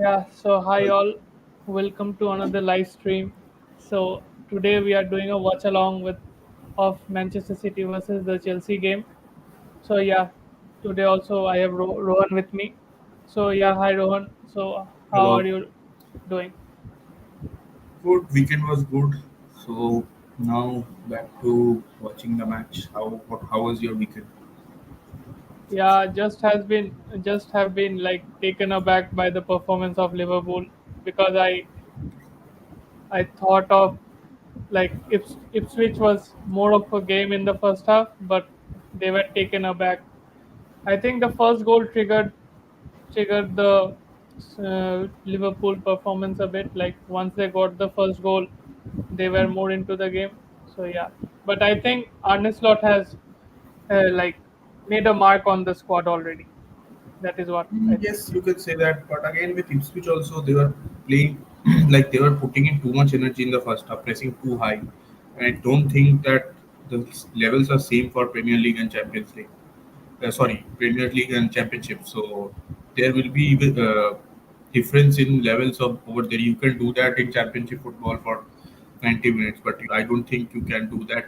Yeah, so hi Well, all, welcome to another live stream. So today we are doing a watch along with of Manchester City versus the Chelsea game. So yeah, today also I have Rohan with me. So yeah, hi Rohan. So how are hello. you doing? Good weekend was good. So now back to watching the match. How was your weekend? Yeah, just have been like taken aback by the performance of Liverpool because I thought of like Ipswich was more of a game in the first half, but they were taken aback. I think the first goal triggered the Liverpool performance a bit. Like once they got the first goal, they were more into the game. So yeah, but I think Arne Slot has like made a mark on the squad already. That is what I think. Yes, you can say that. But again, with Ipswich also, they were playing like they were putting in too much energy in the first half, pressing too high. And I don't think that the levels are same for Premier League and Champions League. Sorry, Premier League and Championship. So there will be difference in levels of over there. You can do that in Championship football for 90 minutes, but I don't think you can do that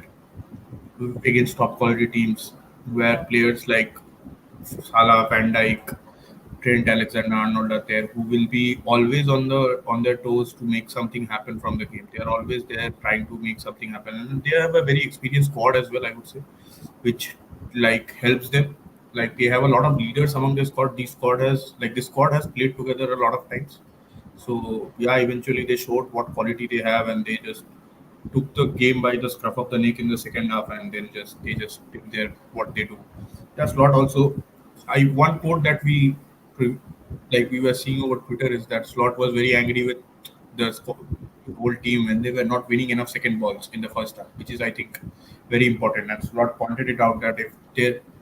against top quality teams where players like Salah, Van Dijk, Trent Alexander-Arnold are there, who will be always on their toes to make something happen from the game. They are always there trying to make something happen, and they have a very experienced squad as well, I would say, which like helps them. Like they have a lot of leaders among the squad. This squad has played together a lot of times. So yeah, eventually they showed what quality they have, and they just took the game by the scruff of the neck in the second half, and then just did their what they do. That's not also. I one quote that we were seeing over Twitter is that Slot was very angry with the whole team when they were not winning enough second balls in the first half, which is I think very important. And Slot pointed it out that if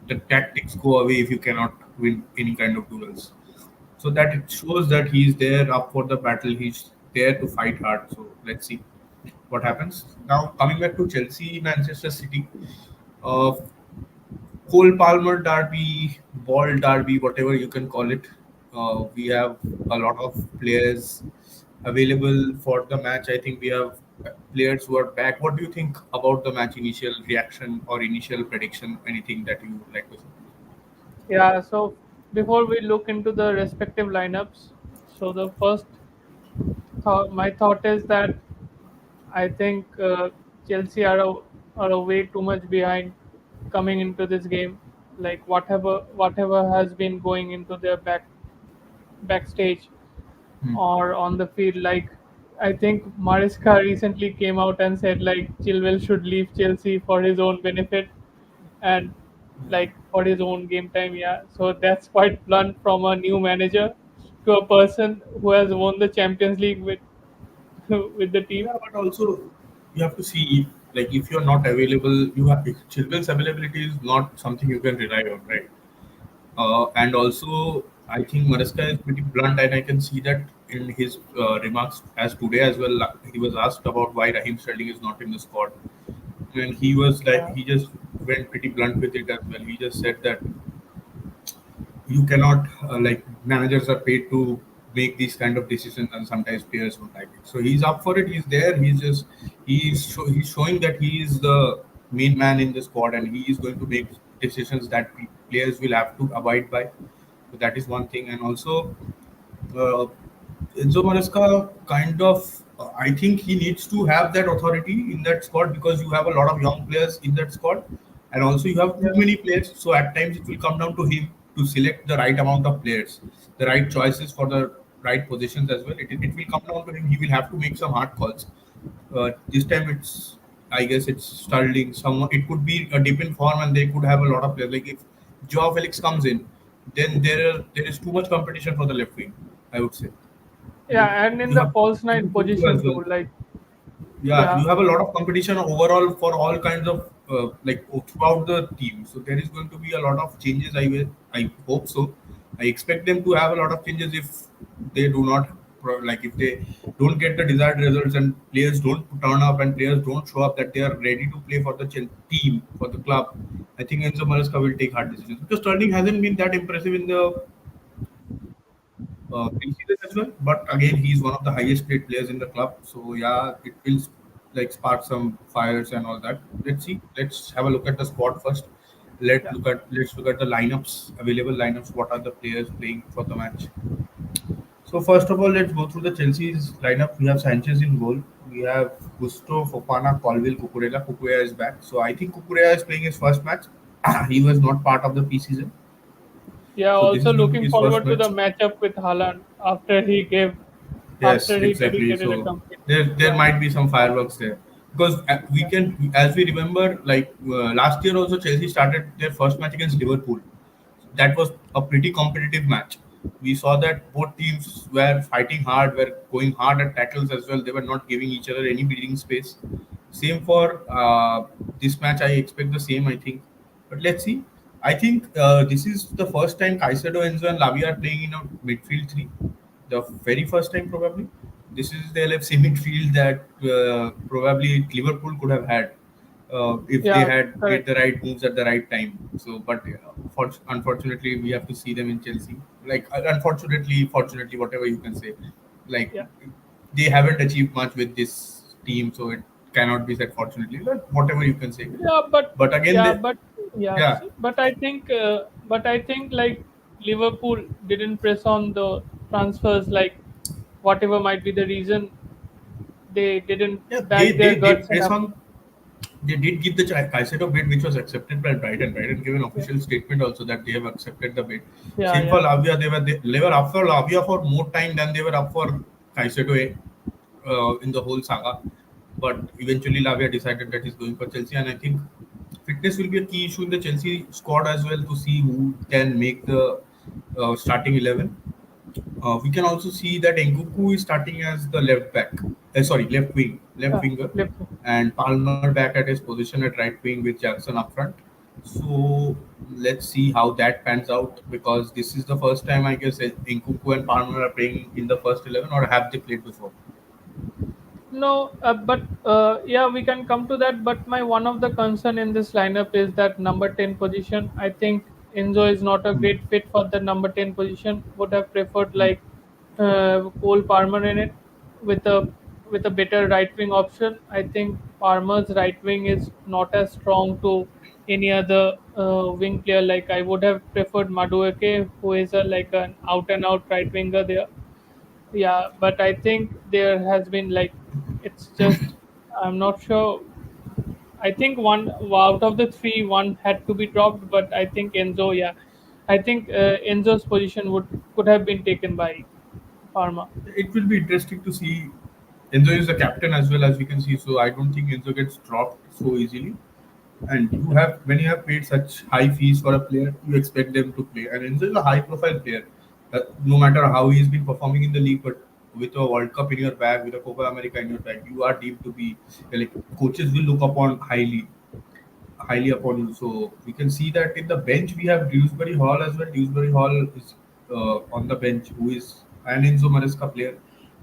the tactics go away if you cannot win any kind of duels, so that it shows that he's there up for the battle. He's there to fight hard. So let's see what happens. Now coming back to Chelsea, Manchester City, uh, Cole Palmer derby, ball derby, whatever you can call it. We have a lot of players available for the match. I think we have players who are back. What do you think about the match? Initial reaction or initial prediction? Anything that you would like to say? Yeah. So before we look into the respective lineups, so the first my thought is that I think Chelsea are a way too much behind coming into this game. Like whatever has been going into their backstage Hmm. or on the field. Like I think Mariska recently came out and said like Chilwell should leave Chelsea for his own benefit and like for his own game time. Yeah, so that's quite blunt from a new manager to a person who has won the Champions League with with the team. Yeah, but also you have to see like if you're not available, you have children's availability is not something you can rely on, right? And also, I think Mariska is pretty blunt, and I can see that in his remarks as today as well. He was asked about why Raheem Sterling is not in the squad, and he was like, Yeah. he just went pretty blunt with it as well. He just said that you cannot like managers are paid to make these kind of decisions, and sometimes players don't like it. So he's up for it. He's there. He's showing that he is the main man in the squad, and he is going to make decisions that players will have to abide by. So that is one thing, and also uh, Enzo Maresca kind of, I think he needs to have that authority in that squad because you have a lot of young players in that squad, and also you have too Yeah. many players. So at times it will come down to him to select the right amount of players, the right choices for the right positions as well. It will come down to him. He will have to make some hard calls. This time I guess it's Sterling. Someone it could be a dip in form, and they could have a lot of players. Like if Joao Felix comes in, then there is too much competition for the left wing. I would say Yeah, and in you the have false to nine do Tutu as position well. too. Like Yeah, yeah, you have a lot of competition overall for all kinds of throughout the team. So there is going to be a lot of changes. I hope so. I expect them to have a lot of changes if they do not if they don't get the desired results and players don't turn up and players don't show up that they are ready to play for the team for the club. I think Enzo Maresca will take hard decisions because Sterling hasn't been that impressive in the pre-season as well. But again, he's one of the highest paid players in the club. So yeah, it will like spark some fires and all that. Let's see. Let's have a look at the squad first. Yeah. Let's look at the lineups, available lineups. What are the players playing for the match? So first of all, let's go through the Chelsea's lineup. We have Sanchez in goal. We have Gusto, Fofana, Colville, Cucurella. Cucurella is back. So I think Cucurella is playing his first match. He was not part of the preseason. Yeah. So this Also is going to be looking his first forward to the match. matchup with Haaland Yes, after he exactly. dedicated a So complete. there Yeah. might be some fireworks there because we Yeah. can, as we remember, like last year also Chelsea started their first match against Liverpool. That was a pretty competitive match. We saw that both teams were fighting hard, were going hard at tackles as well. They were not giving each other any breathing space. Same for this match. I expect the same. I think, but let's see. I think this is the first time Caicedo, Enzo, and Lavia are playing in a midfield three. The very first time, probably. This is the LFC midfield that probably Liverpool could have had if they Yeah. had made Correct. the right moves at the right time. So, but unfortunately, we have to see them in Chelsea. Like, unfortunately, fortunately, whatever you can say, like Yeah. they haven't achieved much with this team, so it cannot be said fortunately. But whatever you can say. Yeah. But But again, yeah. they, But yeah. yeah, But I think like Liverpool didn't press on the transfers. Like whatever might be the reason, they didn't yeah, back their they guts press enough. on. They did give the Caicedo bid, which was accepted by Brighton. Brighton gave an Yeah. official statement also that they have accepted the bid. Yeah. Same for Yeah. Lavia. They were up for Lavia for more time than they were up for Caicedo in the whole saga. But eventually, Lavia decided that he's going for Chelsea, and I think fitness will be a key issue in the Chelsea squad as well to see who can make the starting 11. We can also see that Nkunku is starting as the left back. Left Yeah. winger, Left. and Palmer back at his position at right wing with Jackson up front. So let's see how that pans out because this is the first time I guess Nkunku and Palmer are playing in the first 11, or have they played before? No, but yeah, we can come to that. But my one of the concern in this lineup is that number 10 position. I think Enzo is not a Hmm. great fit for the number 10 position. Would have preferred Hmm. like Cole Palmer in it with a better right wing option. I think Palmer's right wing is not as strong to any other wing player. Like I would have preferred Madueke, who is a like an out and out right winger there. Yeah, but I think there has been like it's just I'm not sure. I think one out of the three, one had to be dropped, but I think Enzo, yeah, I think Enzo's position would could have been taken by Parma. It will be interesting to see. Enzo is the captain as well as we can see, so I don't think Enzo gets dropped so easily. And you have when you have paid such high fees for a player, you expect them to play. And Enzo is a high profile player. No matter how he's been performing in the league, but with a World Cup in your bag, with a Copa America in your bag, you are deemed to be like coaches will look upon highly upon you. So we can see that in the bench we have Dewsbury Hall as well. Dewsbury Hall is on the bench, who is an Enzo Maresca player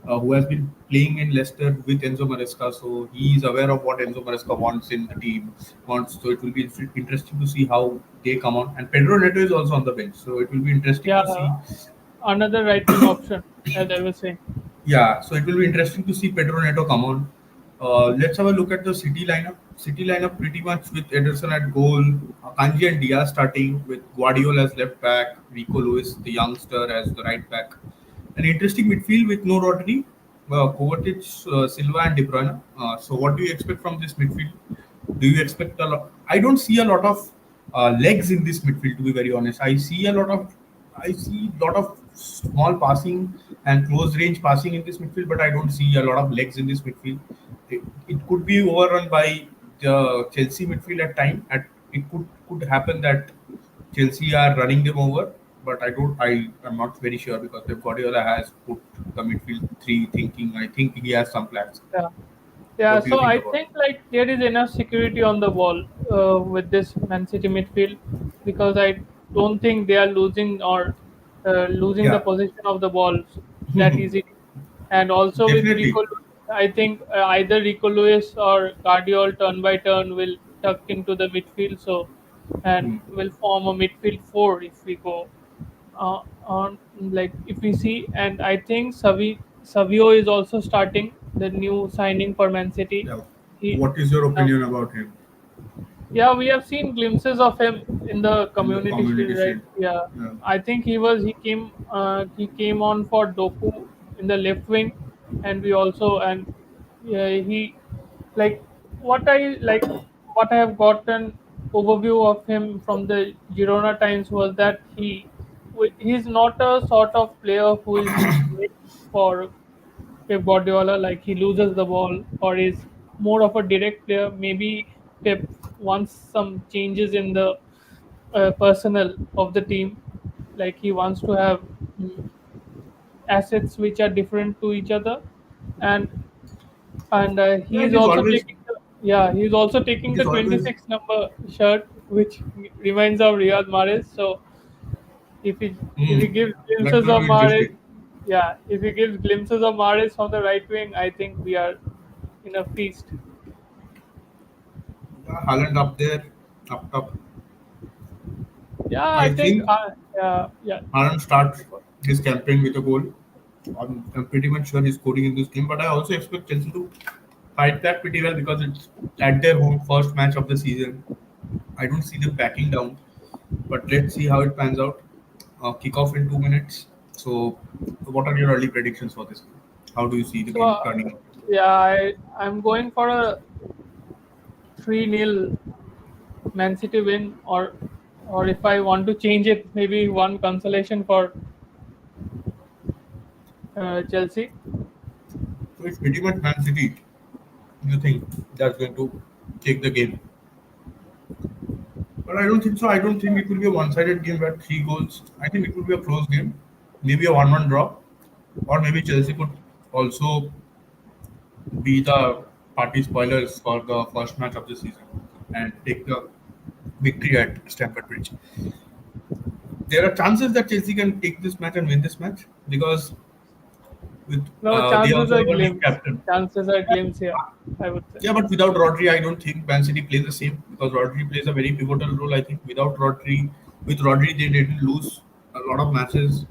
who has been playing in Leicester with Enzo Maresca. So he is aware of what Enzo Maresca wants in the team. Wants so it will be interesting to see how they come on. And Pedro Neto is also on the bench, so it will be interesting Yeah, to see. another right wing option, as I was saying. Yeah, so it will be interesting to see Pedro Neto come on. Let's have a look at the City lineup. City lineup pretty much with Ederson at goal, Kanji and Diaz starting with Guardiola as left back, Rico Lewis, the youngster, as the right back. An interesting midfield with no Rodri, Kovacic, Silva, and De Bruyne. So, what do you expect from this midfield? Do you expect a lot? I don't see a lot of legs in this midfield. To be very honest, I see lot of small passing and close range passing in this midfield, but I don't see a lot of legs in this midfield. It could be overrun by the Chelsea midfield at time. It could happen that Chelsea are running them over, but I am not very sure because Pep Guardiola has put the midfield three thinking. I think he has some plans. Yeah. Yeah, What do you so think I about think like there is enough security on the wall with this Man City midfield because I don't think they are losing or it? losing the Yeah, position of the ball that easily. And also with definitely. Rico, I think either Rico Lewis or Guardiola turn by turn will tuck into the midfield so and Hmm. will form a midfield four if we go. on like if we see, and I think Savio is also starting the new signing for Man City. Yeah. He What is your now opinion about him Yeah, we have seen glimpses of him in the in the Community community Shield, right? shield? Yeah, Yeah. I think he came on for Doku in the left wing, and we also and yeah, he like what I like what I have gotten overview of him from the Girona times was that he's not a sort of player who is made for Pep Guardiola, like he loses the ball or is more of a direct player. Maybe Pep wants some changes in the personnel of the team, like he wants to have mm, assets which are different to each other, and Yeah, he's also taking he's also taking it the is always 26 number shirt, which reminds of Riyad Mahrez. So if he mm, gives that glimpses will of be Mahrez, interesting. yeah, if he gives glimpses of Mahrez from the right wing, I think we are in a feast. Yeah, Haaland up there, up top. Yeah, I I think think yeah. Haaland starts his campaign with a goal. I'm pretty much sure he's scoring in this game, but I also expect Chelsea to fight that pretty well because it's at their home first match of the season. I don't see them backing down, but let's see how it pans out. Kickoff in 2 minutes. So, what are your early predictions for this game? How do you see the So game turning out? yeah, I'm going for a 3-0 Man City win, or if I want to change it, maybe one consolation for Chelsea. So it's pretty much Man City. You think that's going to take the game? But I don't think so. I don't think it will be a one-sided game where 3 goals. I think it will be a close game, maybe a 1-1 draw, or maybe Chelsea could also be the party spoilers for the first match of the season and take the victory at Stamford Bridge. There are chances that Chelsea can take this match and win this match because with No, they chances also are have a new glimpse. captain. Chances are glimpse here, I would say. Yeah, but without Rodri, I don't think Man City plays the same because Rodri plays a very pivotal role. I think without Rodri, with Rodri, they didn't lose a lot of matches.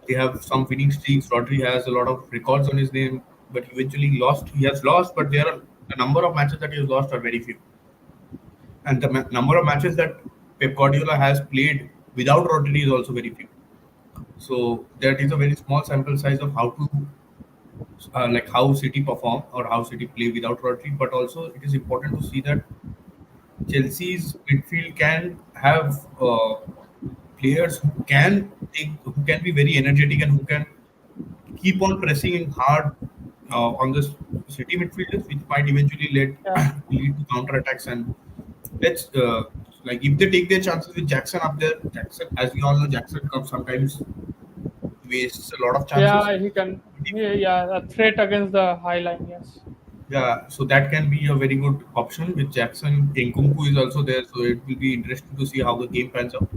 They have some winning streaks. Rodri has a lot of records on his name, but eventually lost. He has lost, but there are a number of matches that he has lost are very few, and the number of matches that Pep Guardiola has played without Rodri is also very few. So that is a very small sample size of how to like how City perform or how City play without Rodri. But also it is important to see that Chelsea's midfield can have players who can be very energetic and who can keep on pressing hard on the City midfielders, which might eventually Yeah, lead to counter attacks. And let's like if they take their chances with Jackson up there, Jackson, as we all know, Jackson comes sometimes wastes a lot of chances. yeah, he can. Yeah, a threat against the high line. Yes. Yeah, so that can be a very good option with Jackson. Nkunku is also there, so it will be interesting to see how the game pans out.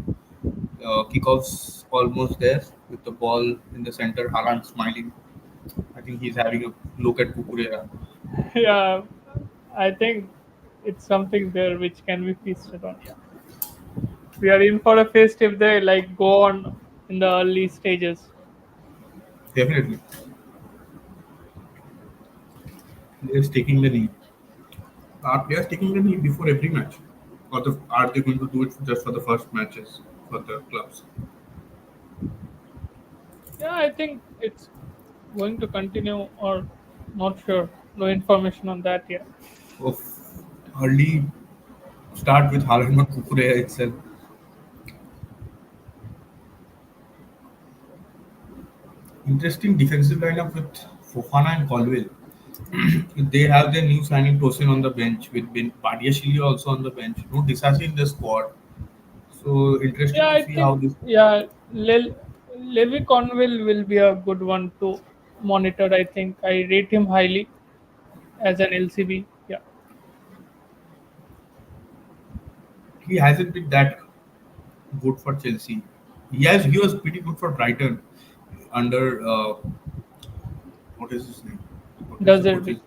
Kickoff's almost there with the ball in the center. Haaland smiling. I think he's having a look at Kukurea. Yeah, I think it's something there which can be feasted on. Yeah, we are in for a feast if they like go on in the early stages. Definitely, players taking the knee. Are players taking the knee before every match, or are they going to do it just for the first matches for the clubs? Yeah, I think it's going to continue, or not sure. No information on that yet. Of early start with Haaland and Kukurea itself. Interesting defensive lineup with Fofana and Colwell. They have their new signing Tosin on the bench with Badiashile also on the bench. No Disasi in the squad. So interesting Yeah, to I see how think this. yeah, Levi Conville will be a good one to monitor. I think I rate him highly as an LCB. Yeah, He hasn't been that good for Chelsea. He was pretty good for Brighton under what is his name? What is the deserving, coach's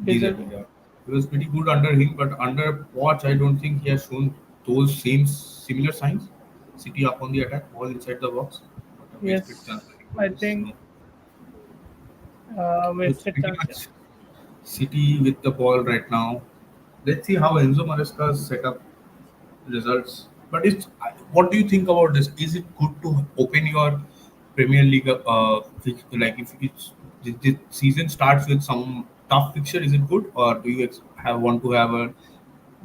Deserby, deserving. yeah. He was pretty good under him, but under Watch, I don't think he has shown those same similar signs. City up on the attack, ball inside the box. wasted chance. Yes, I I think this, think no. So it's wasted pretty chance. Yeah. much City with the ball right now. Let's see how Enzo Maresca's setup results. But what do you think about this? Is it good to open your Premier League? Like if it's the season starts with some tough fixture, is it good, or do you want to have a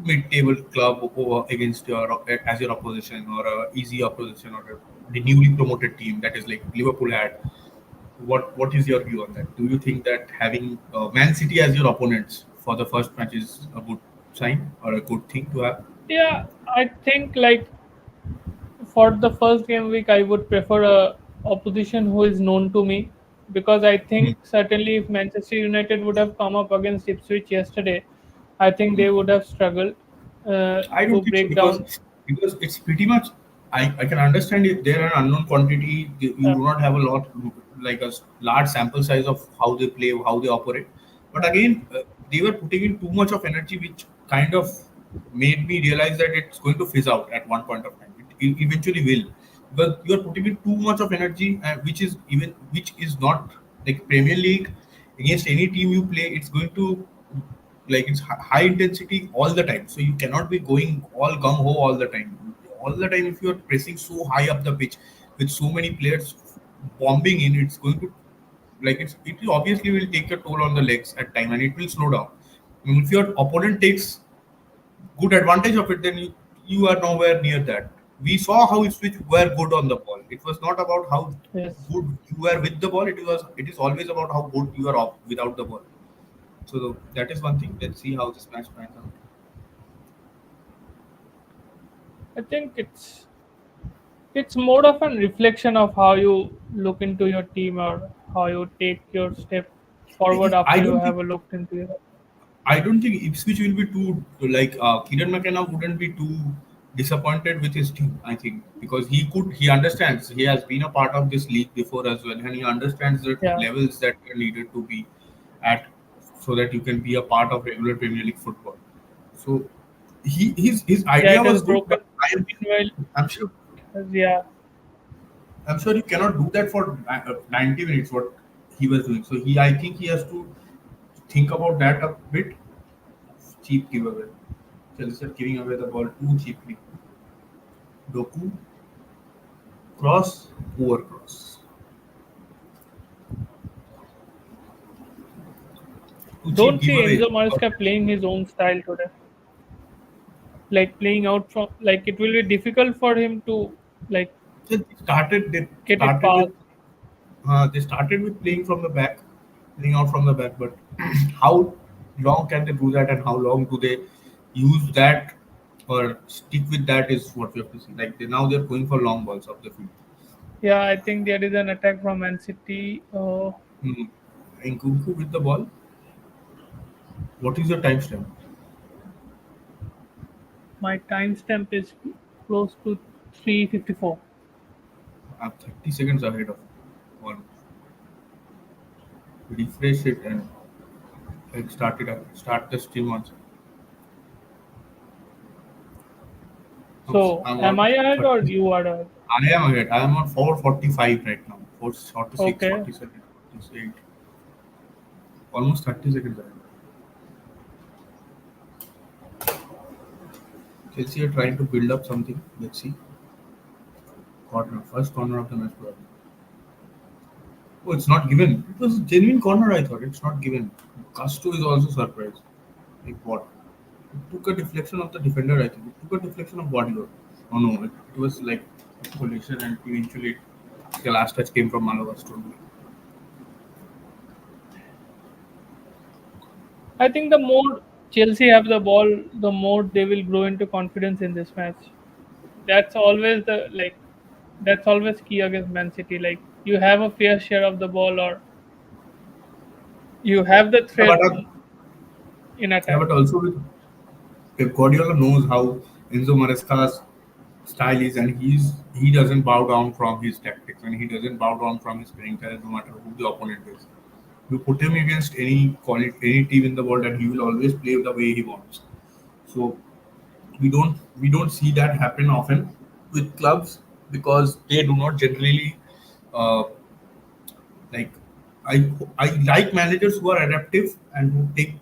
mid-table club over against your as your opposition, or a easy opposition, or the newly promoted team that is like Liverpool had? What is your view on that? Do you think that having Man City as your opponents for the first match is a good sign or a good thing to have? Yeah, I think like for the first game week, I would prefer a opposition who is known to me, because I Hmm. think certainly if Manchester United would have come up against Ipswich yesterday, I think they would have struggled I don't to think so break down. because it's pretty much I can understand if they're an unknown quantity. You Uh, do not have a lot like a large sample size of how they play, how they operate. But again, they were putting in too much of energy, which kind of made me realize that it's going to fizz out at one point of time. It eventually will, because you are putting in too much of energy, which is not like Premier League against any team you play. It's going to like it's high intensity all the time, so you cannot be going all gung ho all the time. All the time if you are pressing so high up the pitch with so many players bombing in, it's going to like it obviously will take a toll on the legs at time, and it will slow down. I mean, if your opponent takes good advantage of it, then you are nowhere near that. We saw how Ipswich were good on the ball. It was not about how yes, good you were with the ball. It is always about how good you are off without the ball. So that is one thing. Let's see how this match pans out. I think it's more of a reflection of how you look into your team, or how you take your step forward I after you don't have think a looked into your. I don't think Ipswich will be too like Kieran McKenna wouldn't be too disappointed with his team. I think because he understands, he has been a part of this league before as well, and he understands the Yeah, levels that are needed to be at so that you can be a part of regular Premier League football. So his yeah, idea it has was good, but broken. Meanwhile, I'm sure it has, yeah. I'm sure you cannot do that for 90 minutes. What he was doing, so I think he has to think about that a bit. Cheap giveaway. Chelsea are giving away the ball too cheaply. Doku, cross, poor cross. Too cheap Don't see giveaway. Enzo Maresca playing his own style today. Like playing out from, like it will be difficult for him to like They get it started with past. playing from the back, playing out from the back. But how long can they do that, and how long do they use that or stick with that is what we have to see. Like now they're going for long balls up the field. Yeah, I think there is an attack from Man City. Hmm. Nkunku with the ball. What is your timestamp? My timestamp is close to 3:54. I'm 30 seconds ahead of one. Refresh it and start the stream once. So I'm am on I ahead or 30. you are ahead? I am ahead. I am on 4:45 right now. 4:46, Okay. 47, 48. Almost 30 seconds ahead. Chelsea are trying to build up something. Let's see. Corner. First corner of the match. Probably. Oh, it's not given. It was a genuine corner, I thought. It's not given. Gusto is also surprised. Like what? It took a deflection of the defender, I think. It took a deflection of body load. Oh no, it was like a collision, and eventually the last touch came from Malawas. I think the more Chelsea have the ball, the more they will grow into confidence in this match. That's always the like that's always key against Man City. Like you have a fair share of the ball, or you have the Yeah, threat in attack. but also with Pep Guardiola knows how Enzo Maresca's style is, and he doesn't bow down from his tactics, and he doesn't bow down from his playing style, no matter who the opponent is. You put him against any team in the world, and he will always play the way he wants. So we don't see that happen often with clubs because they do not generally. Uh, like I like managers who are adaptive and who take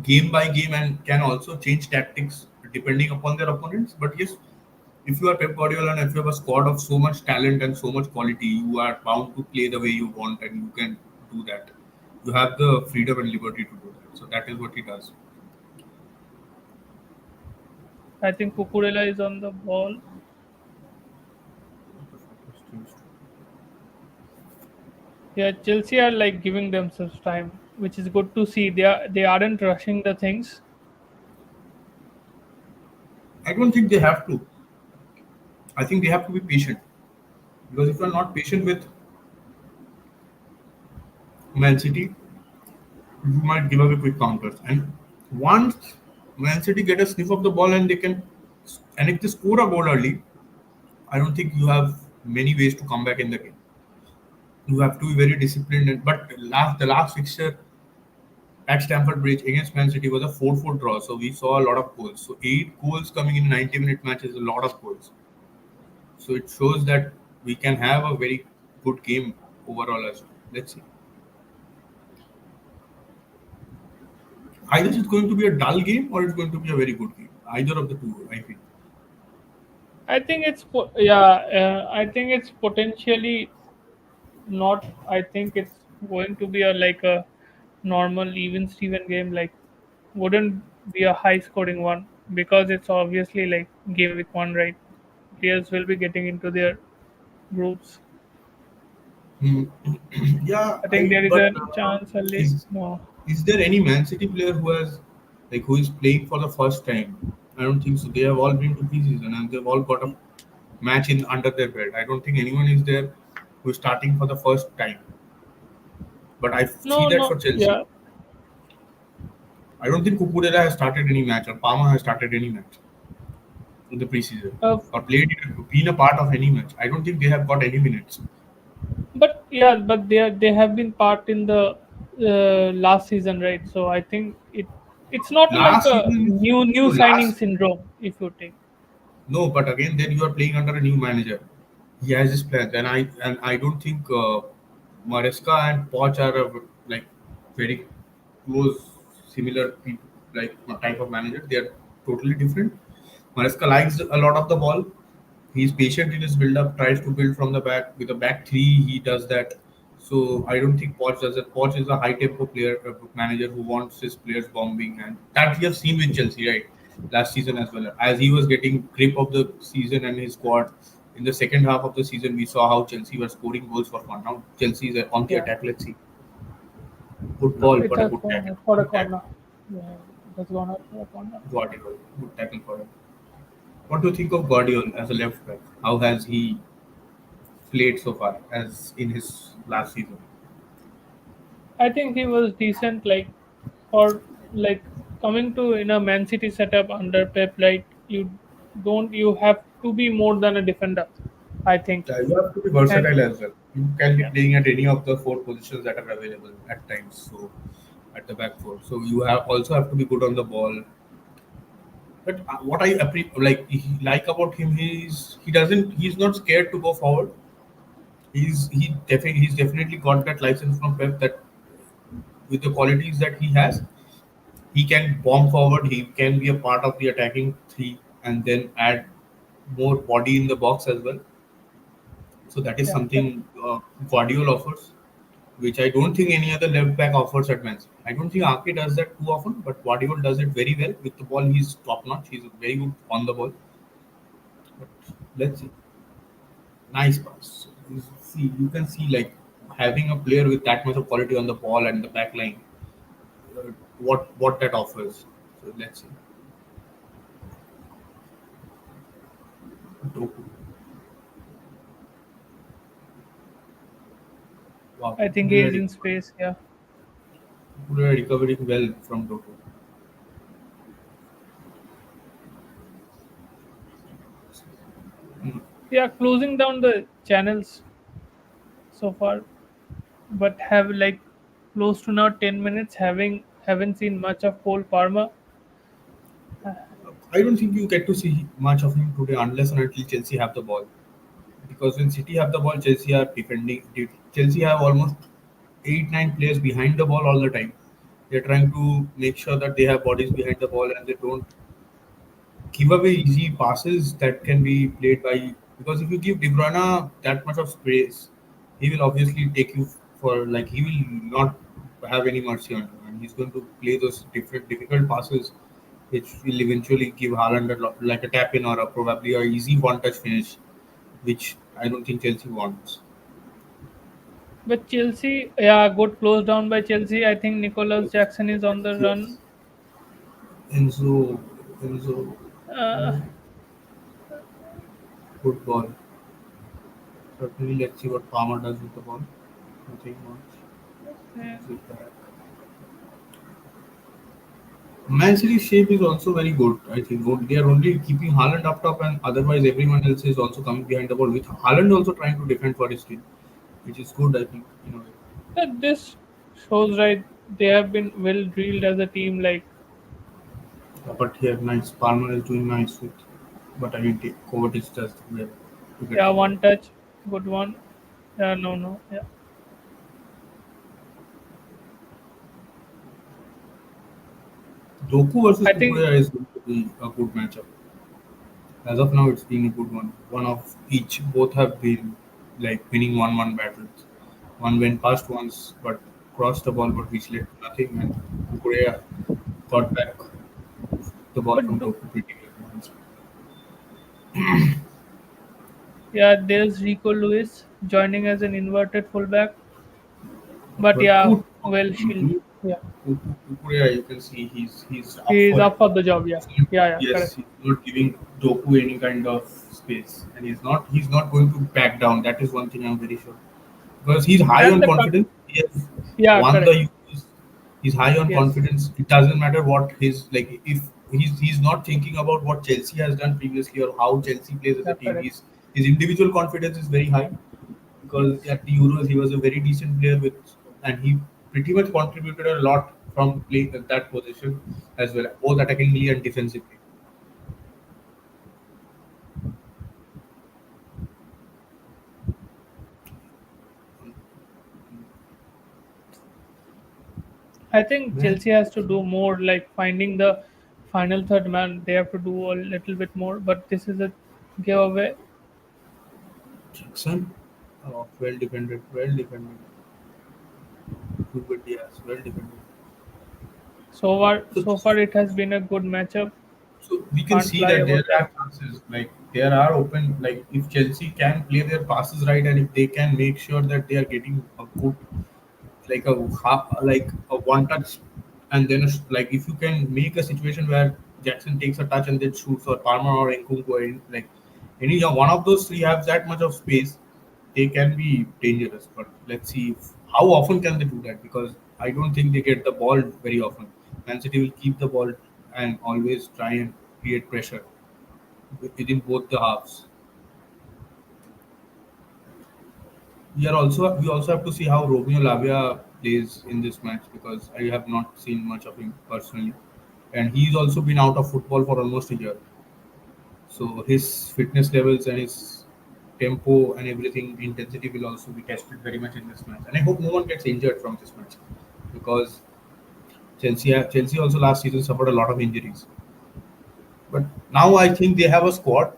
game by game and can also change tactics depending upon their opponents. But yes, if you are Pep Guardiola and if you have a squad of so much talent and so much quality, you are bound to play the way you want and you can do that. You have the freedom and liberty to do that. So that is what he does. I think Cucurella is on the ball. Yeah, Chelsea are like giving themselves time, which is good to see. They aren't rushing the things. I don't think they have to. I think they have to be patient because if you are not patient with Man City, you might give away quick counters. And once Man City get a sniff of the ball and they can, and if they score a goal early, I don't think you have many ways to come back in the game. You have to be very disciplined. But the last fixture at Stamford Bridge against Man City was a 4-4 draw. So we saw a lot of goals. So 8 goals coming in 90-minute match is a lot of goals. So it shows that we can have a very good game overall as well. Let's see. Either it's going to be a dull game or it's going to be a very good game. Either of the two, I feel. I think yeah. I think it's potentially not. I think it's going to be a like a normal even Steven game. Like wouldn't be a high scoring one because it's obviously like game week one, right? Players will be getting into their groups. Hmm. Yeah, I think there is but a chance early. is No, is there any Man City player who has who is playing for the first time? I don't think so. They have all been to preseason and they've all got a match in under their belt. I don't think anyone is there who is starting for the first time. But I see that no. for Chelsea. Yeah, I don't think Cucurella has started any match or Palmer has started any match in the preseason uh, or been a part of any match. I don't think they have got any minutes. but yeah, but they have been part in the last season, right? So I think it's not like Last a season, new no, signing last syndrome if you take. no, but again, then you are playing under a new manager. He has his plans, and I don't think Maresca and Poch are like very close, similar people, like type of manager. They are totally different. Maresca likes a lot of the ball. He's patient in his build up, tries to build from the back. With a back three, he does that. So I don't think Poch does it. Poch is a high tempo player, manager who wants his players bombing, and that we have seen with Chelsea, right? Last season as well. As he was getting grip of the season and his squad, in the second half of the season, we saw how Chelsea were scoring goals for fun. Now Chelsea is on the Yeah, attack. Let's see. Good ball, it's but a a good tackle. corner for a Good tackle. corner. Yeah, that's gone out for a corner. Guardiola. Good tackle for him. What do you think of Guardiola as a left back? How has he played so far as in his last season? I think he was decent, like for like coming to in a Man City setup under Pep. Like you have to be more than a defender. I think, You have to be and versatile as well. You can be yeah, playing at any of the four positions that are available at times. So at the back four, so you have also have to be good on the ball. But what I like about him, he's not scared to go forward. He's definitely got that license from Pep that with the qualities that he has, he can bomb forward. He can be a part of the attacking three and then add more body in the box as well. So that is yeah, that, something Guardiola offers, which I don't think any other left back offers at Man City. I don't think Ake does that too often, but Guardiola does it very well. With the ball, he's top notch. He's very good on the ball. But let's see. Nice pass. You can see having a player with that much of quality on the ball and the back line, what that offers. So let's see. Doku. Wow. I think he is in space. Yeah, Recovering well from Doku. Mm. yeah, closing down the channels so far, but have like close to now 10 minutes. Haven't seen much of Cole Parma. I don't think you get to see much of him today unless and until Chelsea have the ball because when City have the ball, Chelsea are defending. Chelsea have almost 8 9 players behind the ball all the time. They're trying to make sure that they have bodies behind the ball and they don't give away easy passes that can be played by, because if you give De Bruyne that much of space, he will obviously take you for, like, he will not have any mercy on you, and he's going to play those different difficult passes, which will eventually give Haaland like a tap in or a probably a easy one touch finish, which I don't think Chelsea wants. With Chelsea, yeah, good close down by Chelsea. I think Nicholas Yes, Jackson is on the run. yes. Enzo, Enzo, Uh, good ball. Certainly, let's see what Palmer does with the ball. Nothing much. yeah. Is it back? Man City's shape is also very good. I think they are only keeping Haaland up top, and otherwise everyone else is also coming behind the ball. With Haaland also trying to defend for his team, which is good. I think, in a way. This shows right they have been well drilled as a team. Like But here, nice. Palmer is doing nice with, but I mean, Kovacic does well to get yeah, the ball. one touch, good one. Yeah, no, no, yeah. Doku versus I think, Kukurea is going to be a good matchup. As of now, it's been a good one. One of each. Both have been like winning 1-1 battles. One went past once, but crossed the ball, but we led to nothing. And Kukurea got back the ball but from Doku pretty well. yeah, there's Rico Lewis joining as an inverted fullback. But But yeah, good. well, she'll yeah, Kukurea, you can see he's up he is for it. up for the job. Yeah, He's not, yeah, yeah, yes, correct. he's not giving Doku any kind of space, and he's not going to back down. That is one thing I'm very sure. Because he's high And on the confidence. He has yeah, won correct. the Euros. He's high on Yes, confidence. It doesn't matter what his, like, if he's not thinking about what Chelsea has done previously or how Chelsea plays as a yeah, team. correct. His individual confidence is very high, because Yes. at the Euros he was a very decent player with, and he pretty much contributed a lot from playing at that position as well, both attackingly and defensively. I think Man, Chelsea has to do more, like finding the final third man. They have to do a little bit more, but this is a giveaway. Jackson, oh, well defended. Good Diaz, well defended. So, So far, it has been a good matchup. so we can Can't see lie that there about that. are chances, like there are open, like if Chelsea can play their passes right, and if they can make sure that they are getting a good, like a like a one touch, and then like if you can make a situation where Jackson takes a touch and then shoots, or Palmer or Nkunku, or like any one of those three have that much of space, they can be dangerous. But let's see how often can they do that, because I don't think they get the ball very often. Man City will keep the ball and always try and create pressure within both the halves. We also have to see how Romeo Lavia plays in this match, because I have not seen much of him personally, and he's also been out of football for almost a year. So his fitness levels and his tempo and everything, intensity will also be tested very much in this match. And I hope no one gets injured from this match, because Chelsea also last season suffered a lot of injuries. But now I think they have a squad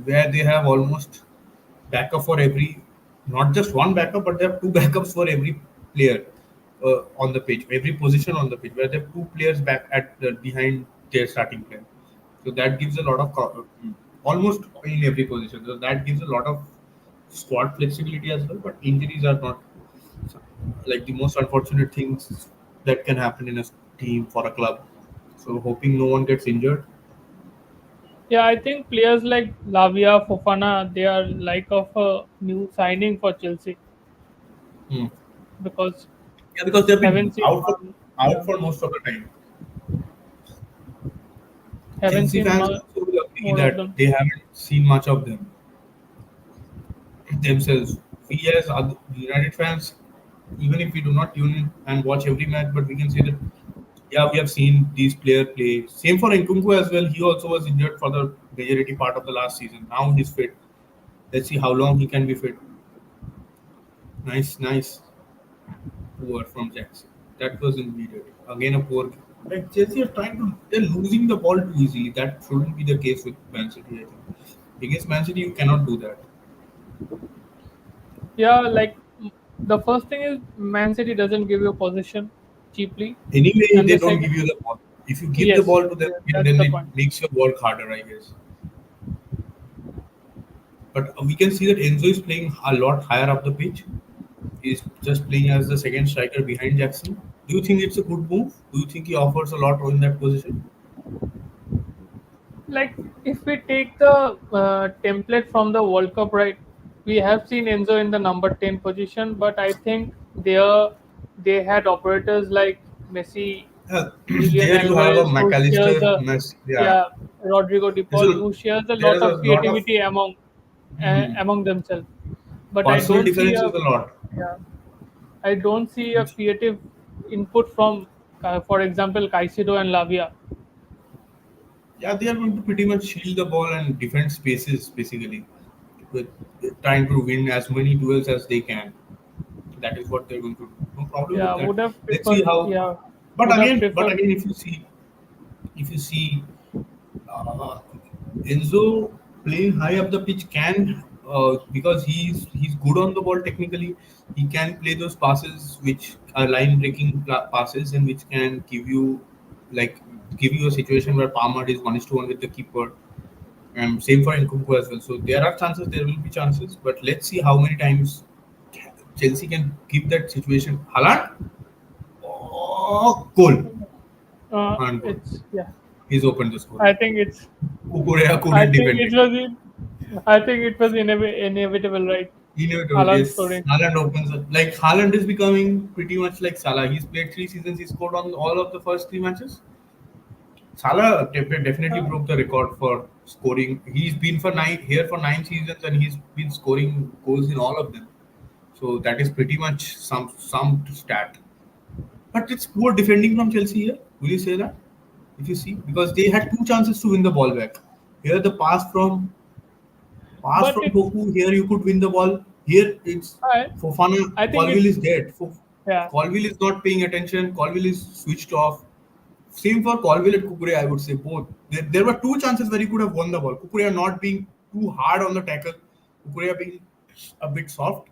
where they have almost backup for every, not just one backup, but they have two backups for every player on the pitch, every position on the pitch, where they have two players back at behind their starting player. So that gives a lot of almost in every position. So that gives a lot of squad flexibility as well. But injuries are not like the most unfortunate things that can happen in a team for a club. So hoping no one gets injured. Yeah, I think players like Lavia, Fofana, they are like of a new signing for Chelsea Hmm. because Yeah, because they've been haven't seen one. out Yeah, for most of the time. haven't Chelsea seen fans also will agree more of that them. they haven't seen much of them themselves. We as other United fans, even if we do not tune in and watch every match, but we can say that yeah, we have seen these players play. Same for Nkunku as well. He also was injured for the majority part of the last season. Now he's fit. Let's see how long he can be fit. Nice, nice. Poor from Jackson. That was needed. Again, a poor. Like Chelsea are trying to, they're losing the ball too easily. That shouldn't be the case with Man City, I think. Against Man City, you cannot do that. Yeah, like the first thing is Man City doesn't give you possession cheaply, Anyway, and they the don't give second, you the ball. If you give the yes, ball to them, yeah, again, that's then the it point. makes your work harder, I guess. But we can see that Enzo is playing a lot higher up the pitch. He's just playing as the second striker behind Jackson. Do you think it's a good move? Do you think he offers a lot in that position? Like if we take the template from the World Cup, right? We have seen Enzo in the number 10 position, but I think they had operators like Messi, Julian There you have a Alvarez, who shares McAllister a mess. Yeah, yeah Rodrigo De there's Paul, a who shares a there lot is a of lot of creativity among themselves. But I personal don't see differences a a lot. yeah, I don't see a Which, creative input from, for example, Caicedo and Lavia. yeah, they are going to pretty much shield the ball and defend spaces basically, with trying to win as many duels as they can. That is what they're going to do. No problem with Yeah, that. would have Let's see preferred. how. Yeah, But would have again, preferred. if you see uh, Enzo playing high up the pitch can because he's good on the ball technically. He can play those passes which are line breaking passes and which can like give you a situation where Palmer is 1:1 with the keeper. And same for Nkunku as well. So there are chances, there will be chances, but let's see how many times Chelsea can keep that situation. Haaland, oh, goal, Haaland goal. It's yeah. He's opened the score. I think it's. Kukurea I couldn't think defend it it. was. I think it was inevitable, right? Inevitable, Alan yes. scoring. Haaland opens up. Like Haaland is becoming pretty much like Salah. He's played 3 seasons. He scored on all of the first 3 matches. Salah definitely Uh, broke the record for scoring. He's been for 9 seasons and he's been scoring goals in all of them. So that is pretty much some stat. But it's poor defending from Chelsea here. Will you say that? If you see, because they had two chances to win the ball back. Here the pass but from it's. Toku. Here you could win the ball. Here it's I. Fofana. I think Colville it's. is dead. Yeah. Colville is not paying attention. Colville is switched off. Same for Colville and Kukurea, I would say both. There were two chances where he could have won the ball. Kukurea not being too hard on the tackle. Kukurea being a bit soft.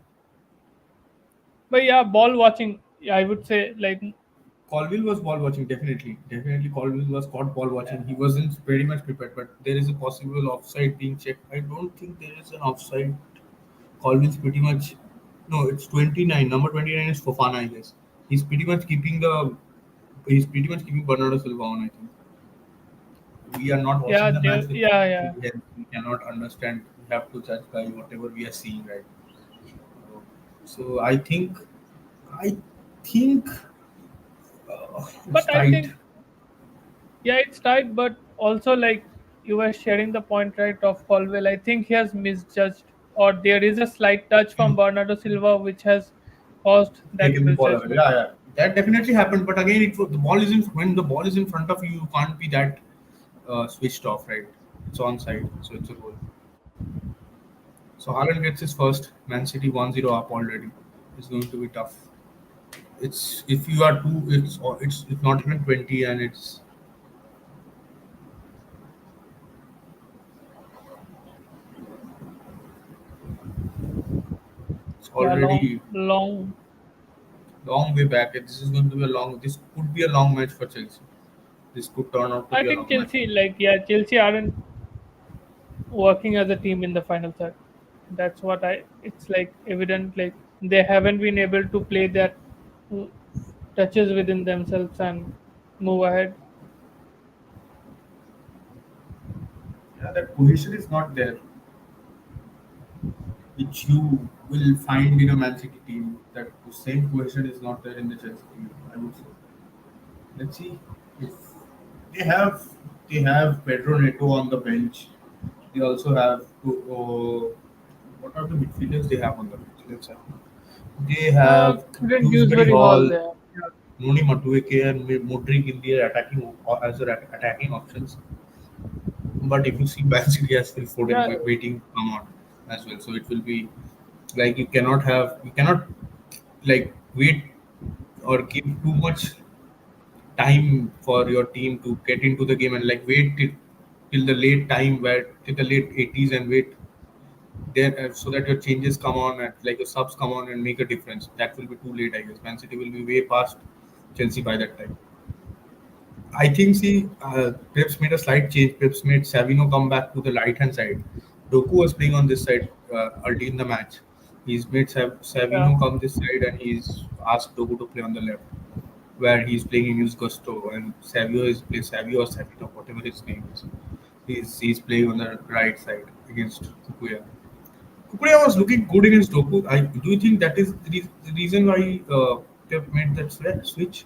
But yeah, ball watching. Yeah, I would say like. Colville was ball watching, definitely. Definitely, Colville was caught ball watching. He wasn't very much prepared, but there is a possible offside being checked. I don't think there is an offside. Colvin's pretty much. No, it's 29. Number 29 is Fofana, I guess. He's pretty much keeping the. He's pretty much keeping Bernardo Silva on, I think. We are not Yeah, watching the match there. with Yeah, commentary. yeah. We cannot understand. We have to judge by whatever we are seeing, right? So I think it's But I tight. think yeah, it's tight. But also like you were sharing the point right of Colwell. I think he has misjudged, or there is a slight touch from Bernardo Silva which has caused that Taking the ball away. misjudgment. Yeah, yeah, that definitely happened. But again, the ball is in when the ball is in front of you, you can't be that switched off, right? It's onside, so it's a goal. So Haaland gets his first. Man City 1-0 up already. It's going to be tough. It's if you are two, it's not even 20, and it's Yeah, long, already long. long way back. This is going to be a long. This could be a long match for Chelsea. This could turn out to I be a think long match. Chelsea, like yeah, Chelsea aren't working as a team in the final third. That's what I. It's like evident. Like they haven't been able to play that mm, touches within themselves and move ahead. Yeah, that cohesion is not there, which you will find in a Man City team. That same cohesion is not there in the Chelsea team. I would say. Let's see if they have they have Pedro Neto on the bench. They also have what are the midfielders they have on the bench? Let's have. They have Couldn't use Dewsbury very Hall Hall, there. Noni Madueke, and Modric in their attacking options. But if you see Man City has Phil Foden Yeah, waiting to come on. as well. So it will be like you cannot like wait or give too much time for your team to get into the game and like wait till the late time where till the late 80s and wait there so that your changes come on and like your subs come on and make a difference. That will be too late, I guess. Man City will be way past Chelsea by that time. I think see, Pep's made a slight change. Pep's made Savino come back to the right hand side. Doku was playing on this side early in the match. He's made Yeah. Savino come this side and he's asked Doku to play on the left, where he's playing in his gusto and Savio is playing Savio or Savino, whatever his name is. He's playing on the right side against Kukuya. Kukuya was looking good against Doku. Do you think that is the reason why Pep made that switch?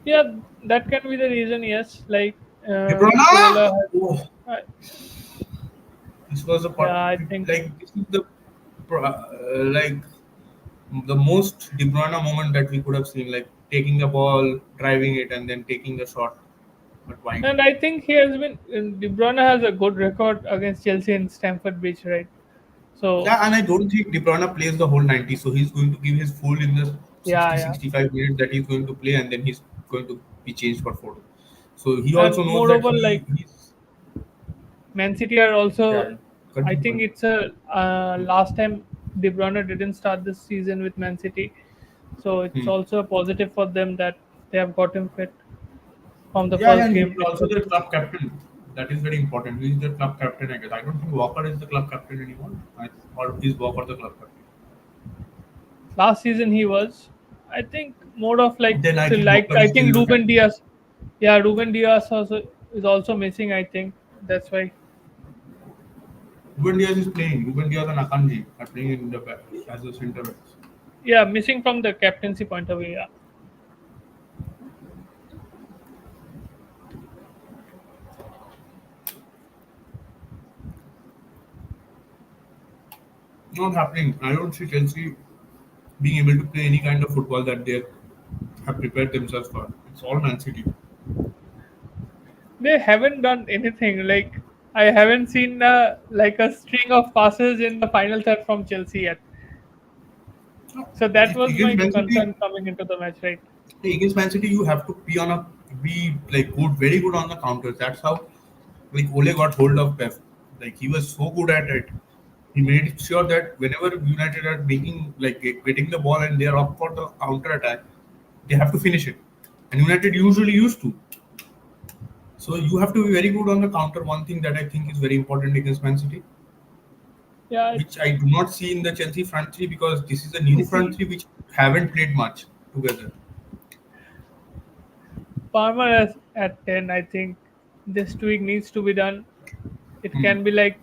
Yeah, that can be the reason. Yes, like De Bruyne! Cucurella has, Oh, this was a yeah, I think like this is the like the most De Bruyne moment that we could have seen, like taking the ball, driving it, and then taking the shot but wide. And I think he has been De Bruyne has a good record against Chelsea in Stamford Bridge, right? So Yeah, and I don't think De Bruyne plays the whole 90, so he's going to give his full in the yeah, 60, yeah. 65 minutes that he's going to play, and then he's going to be changed for photo. So he also And knows that moreover, like he's Man City are yeah. also. I Continue, think continue. it's a last time De Bruyne didn't start this season with Man City, so it's Hmm. also a positive for them that they have got him fit from the Yeah, first and game he's also itself. the club captain. That is very important. He is the club captain, I guess. I don't think Walker is the club captain anymore. Or is Walker the club captain? Last season he was. I think more of like Then I so think like Walker I is still think the Ruben captain. Diaz. Yeah, Ruben Diaz also is also missing. I think that's why. Ruben Diaz is playing. Ruben Diaz and Akanji are playing in the back as a centre backs. Yeah, missing from the captaincy point of view. Yeah. Not happening. I don't see Chelsea being able to play any kind of football that they have prepared themselves for. It's all Man City. They haven't done anything. Like I haven't seen like a string of passes in the final third from Chelsea yet. No, So that was against my Man City, concern coming into the match, right? against Man City, you have to be like good, very good on the counters. That's how like Ole got hold of Pep. Like he was so good at it. He made sure that whenever United are making like getting the ball and they are up for the counter attack, they have to finish it. And United usually used to. So you have to be very good on the counter. One thing that I think is very important against Man City, Yeah, which I do not see in the Chelsea front three because this is a new you front see, three which haven't played much together. Palmer at 10. I think this tweak needs to be done. It Hmm. can be like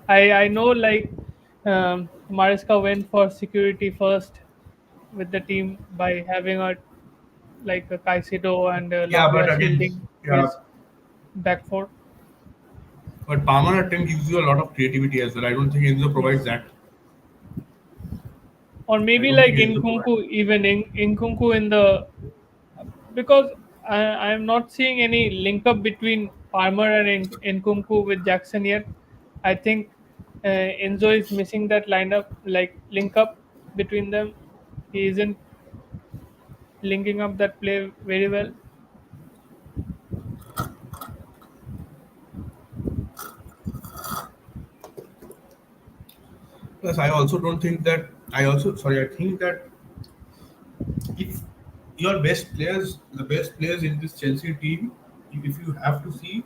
I know like Mariska went for security first with the team by having a like a Caicedo and Yeah, but Lavia again, shielding yeah, his back four. but Palmer at times gives you a lot of creativity as well. I don't think Enzo provides Yes. that. Or I maybe don't like think Enzo provides. Nkunku, even Nkunku in the because I'm not seeing any link up between Palmer and Nkunku with Jackson yet. I think Enzo is missing that lineup, like link up between them. He isn't linking up that play very well. Plus, I also don't think that. I also sorry. I think that if your best players, the best players in this Chelsea team, if you have to see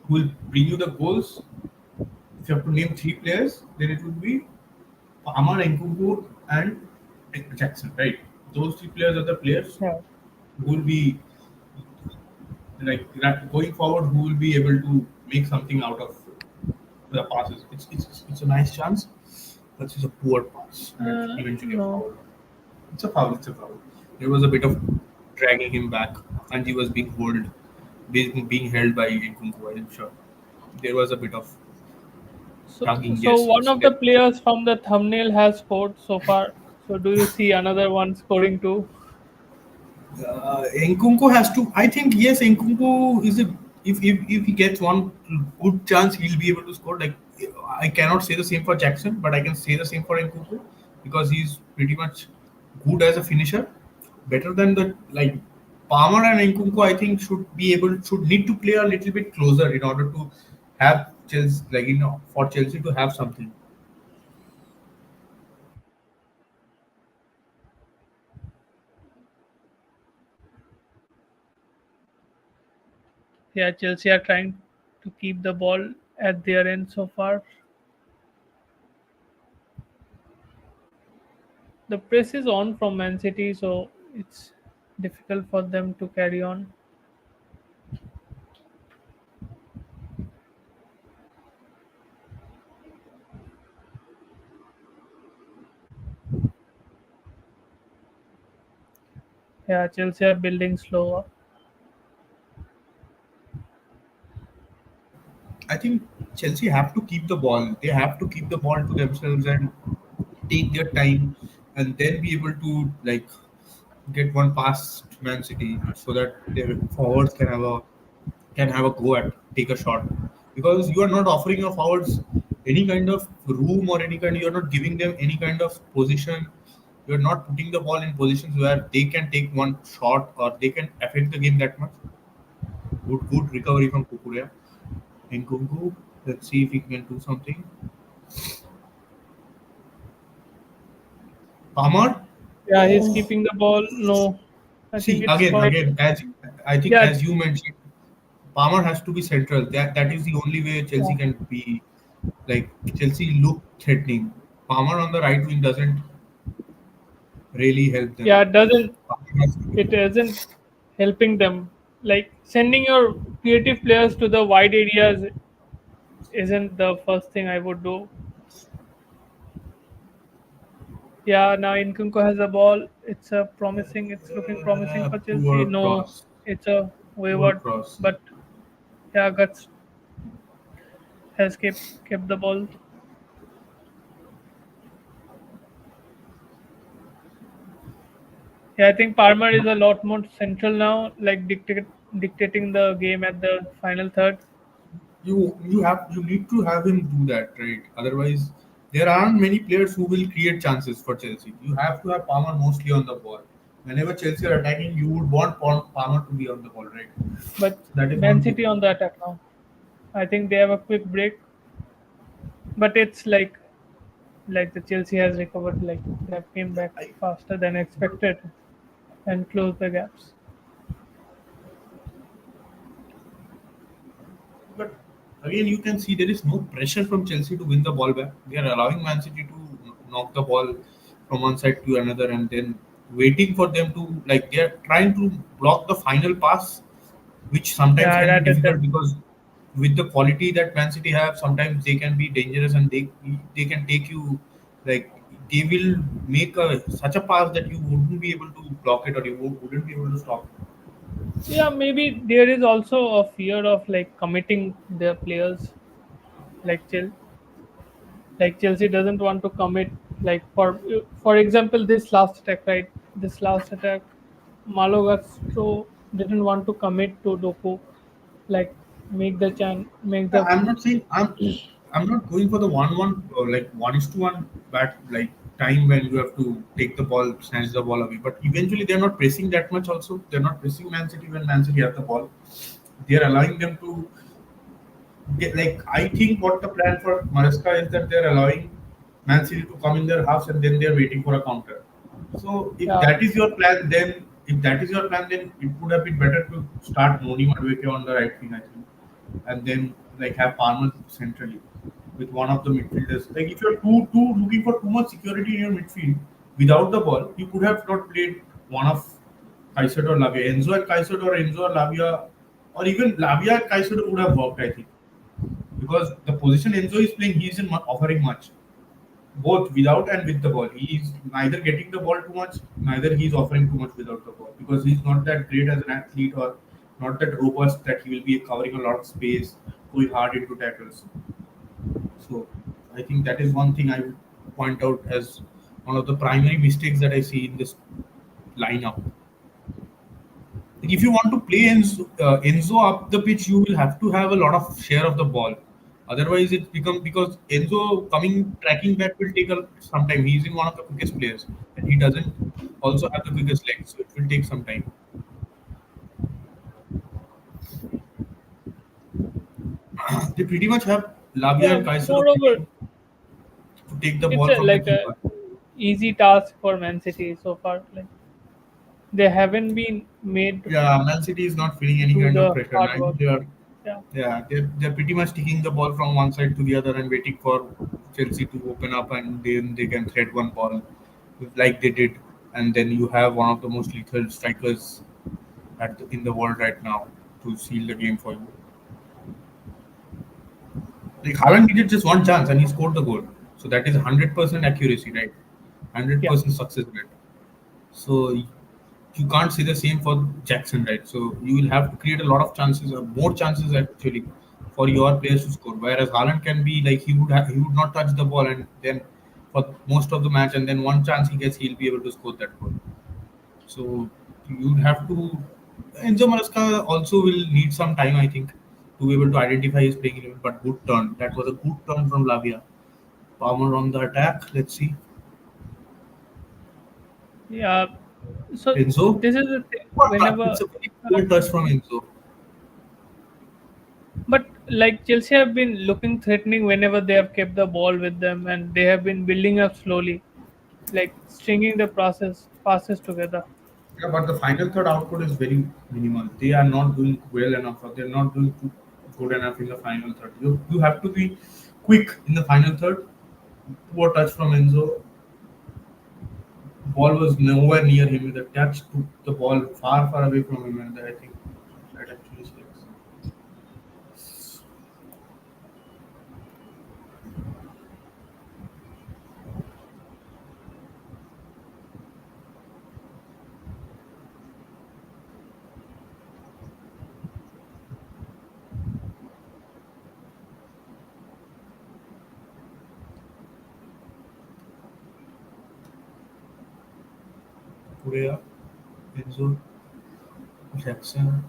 who will bring you the goals, if you have to name three players, then it would be Palmer, Nkunku, and Jackson. Right? Those three players are the players Yeah. who will be like going forward. Who will be able to make something out of the passes? It's a nice chance, but it's a poor pass and it's eventually a No. foul. It's a foul. It's a foul. There was a bit of dragging him back, and he was being held by Nkunku. I'm sure there was a bit of tugging. So Yes, one yes, of the yes. players from the thumbnail has scored so far. So do you see another one scoring too? Nkunku has to. I think yes, Nkunku is a. If he gets one good chance, he'll be able to score. Like I cannot say the same for Jackson, but I can say the same for Nkunku because he's pretty much good as a finisher, better than the like Palmer and Nkunku. I think should need to play a little bit closer in order to have Chelsea for Chelsea to have something. Yeah, Chelsea are trying to keep the ball at their end so far. The press is on from Man City, so it's difficult for them to carry on. Yeah, Chelsea are building slower. I think Chelsea have to keep the ball. They have to keep the ball to themselves and take their time, and then be able to get one past Man City so that their forwards can have a go at take a shot, because you are not offering your forwards any kind of room or any kind. You are not giving them any kind of position. You are not putting the ball in positions where they can take one shot or they can affect the game that much. Good recovery from Kukurea and Kungu. Let's see if he can do something. Palmer. Yeah, he's Oh, keeping the ball. No, I think see it's quite. again as I think Yeah, as you mentioned, Palmer has to be central. That is the only way yeah, Chelsea can be Chelsea look threatening. Palmer on the right wing doesn't really help them. yeah. It doesn't. Palmer has to be It isn't helping them. Like sending your creative players to the wide areas isn't the first thing I would do. Yeah, now Nkunku has a ball. It's a promising. It's looking promising for Chelsea. poor No, cross, it's a poor wayward, cross. but yeah, Guts has kept the ball. Yeah, I think Palmer is a lot more central now, like dictating the game at the final third. You need to have him do that, right? Otherwise, there aren't many players who will create chances for Chelsea. You have to have Palmer mostly on the ball. Whenever Chelsea are attacking, you would want Palmer to be on the ball, right? But So that is Man one thing. City on the attack now. I think they have a quick break, but it's like the Chelsea has recovered. Like they have came back I, faster than but expected and closed the gaps. But again, you can see there is no pressure from Chelsea to win the ball back. They are allowing Man City to knock the ball from one side to another, and then waiting for them to they are trying to block the final pass, which sometimes Yeah, can be rather difficult than because with the quality that Man City have, sometimes they can be dangerous and they can take you like they will make such a pass that you wouldn't be able to block it or you wouldn't be able to stop it. yeah, maybe there is also a fear of like committing their players. Like Chelsea doesn't want to commit. Like for example, this last attack, right? This last attack, Malo Gusto didn't want to commit to Doku, like make Yeah, the I'm not saying I'm not going for the one like 1:1 bat time when you have to take the ball, snatch the ball away. But eventually they're not pressing that much. Also, they're not pressing Man City when Man City have the ball. They're allowing them to get I think what the plan for Maresca is that they're allowing Man City to come in their halves and then they're waiting for a counter. So yeah. if that is your plan, then it would have been better to start Noni Madueke on the right wing, I think, and then have Palmer centrally with one of the midfielders. Like if you're too looking for too much security in your midfield without the ball, you could have not played one of Kaiser or Lavia, Enzo and Kaiser or Enzo or Lavia, or even Lavia and Kaiser would have worked, I think, because the position Enzo is playing, he isn't offering much both without and with the ball. He is neither getting the ball too much, neither he is offering too much without the ball because he's not that great as an athlete or not that robust that he will be covering a lot of space, going hard into tackles. So I think that is one thing I would point out as one of the primary mistakes that I see in this lineup. Like if you want to play Enzo up the pitch, you will have to have a lot of share of the ball. Otherwise, it's become because Enzo coming tracking back will take some time. He's in one of the quickest players, and he doesn't also have the quickest legs, so it will take some time. They pretty much have Lavia Yeah, and Caicedo moreover, waiting to take the it's ball from the like a keeper. easy task for Man City so far. Like they haven't been made to Yeah, Man City is not feeling any do kind of the pressure. hard Neither work. they are. Yeah, Yeah, they're pretty much taking the ball from one side to the other and waiting for Chelsea to open up, and then they can thread one ball like they did. And then you have one of the most lethal strikers in the world right now to seal the game for you. Like Haaland needed just one chance and he scored the goal. So that is 100% accuracy, right? yeah, 100% success rate. So you can't say the same for Jackson, right? So you will have to create a lot of chances, or more chances actually, for your players to score. Whereas Haaland can be like he would not touch the ball, and then for most of the match, and then one chance he gets, he'll be able to score that goal. So you'd have to. Enzo Maresca also will need some time, I think, to be able to identify his playing level. But good turn. That was a good turn from Lavia. Palmer on the attack. Let's see. yeah. So Enzo. this is the thing. What touch? It's Whenever, a very uh, poor touch from Enzo. but like Chelsea have been looking threatening whenever they have kept the ball with them, and they have been building up slowly, like stringing the process passes together. Yeah, but the final third output is very minimal. They are not doing well enough, or they're not doing too good enough in the final third. You have to be quick in the final third. Poor touch from Enzo. Ball was nowhere near him. The touch took the ball far, far away from him, and I think that actually sticks. Korea, Enzo, Jackson.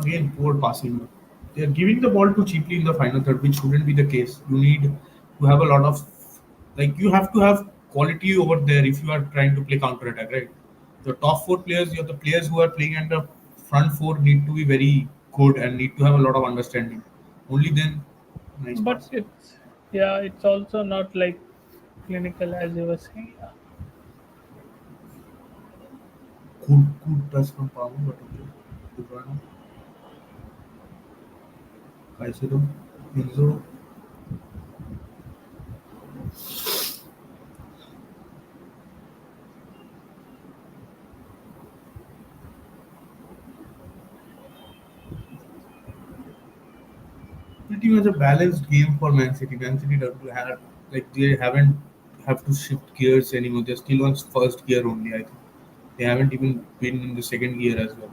Again, poor passing. They are giving the ball too cheaply in the final third, which shouldn't be the case. You need to have a lot of, like, you have to have quality over there if you are trying to play counter attack, right? The top four players, the players who are playing at the front four need to be very good and need to have a lot of understanding. Only then, nice But pass. it's, yeah, it's also not like clinical as you were saying. Yeah. Good touch from Palmer, but okay. De Bruyne, Caicedo, Enzo. Pretty much a balanced game for Man City. Man City don't have like they haven't have to shift gears anymore. They're still on first gear only. I think they haven't even been in the second gear as well.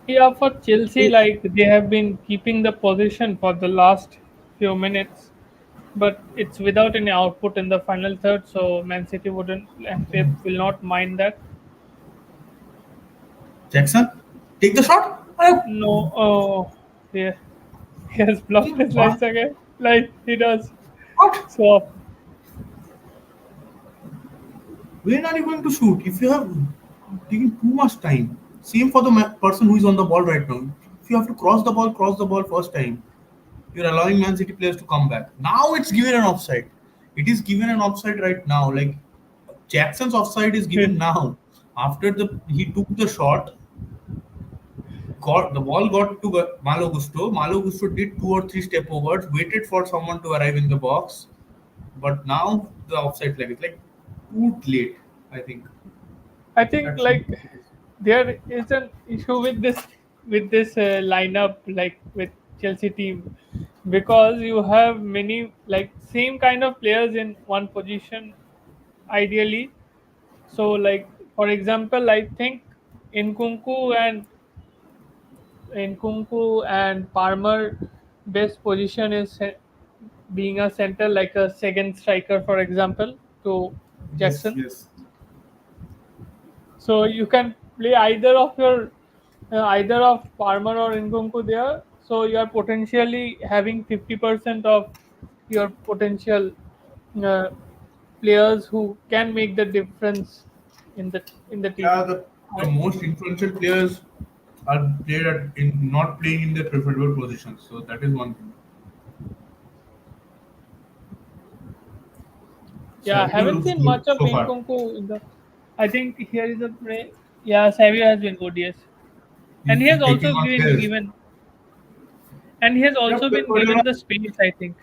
Yeah, for Chelsea, So like they have been keeping the position for the last few minutes, but it's without any output in the final third. So Man City wouldn't and Pep will not mind that. Jackson, take the shot. No, oh, yeah, he has blocked his What? lines again, like he does What? so often. When are you going to shoot? If you have taken too much time. Same for the person who is on the ball right now. If you have to cross the ball first time. You're allowing Man City players to come back. Now it's given an offside. It is given an offside right now. Like Jackson's offside is given now. After the he took the shot, got the ball got to Malo Gusto. Malo Gusto did two or three step overs, waited for someone to arrive in the box. But now the offside flag is like too late. I think I think that should like be the case. there is an issue with this lineup, like with Chelsea team, because you have many like same kind of players in one position ideally. So like for example, I think Nkunku and Nkunku and Palmer best position is being a center, like a second striker, for example, to Yes, Jackson. yes. So you can play either of your either of Palmer or Nkunku there. So you are potentially having 50% of your potential uh, players who can make the difference in the team. Yeah, the I, most influential players are played in not playing in their preferable positions. So that is one thing. yeah, Savio haven't looks seen good much of so far. Nkunku in the. I think here is a play. Yeah, Savio has been good, yes, and he He's has taking also on been players. given, and he has Yeah, also been but, given the space. I think.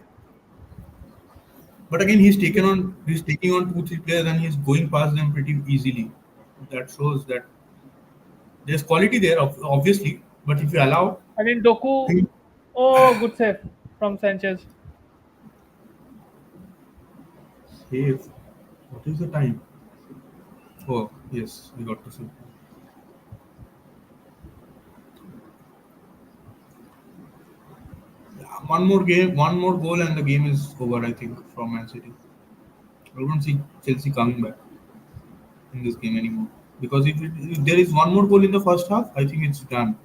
but again, he's taking on two, three players and he's going past them pretty easily. That shows that there's quality there, obviously. But if you allow, I mean, Doku. think, Oh, good save from Sanchez. save. What is the time? Oh, yes, we got to see. Yeah, one more game, one more goal, and the game is over. I think from Man City. I don't see Chelsea coming back in this game anymore. Because if there is one more goal in the first half, I think it's done.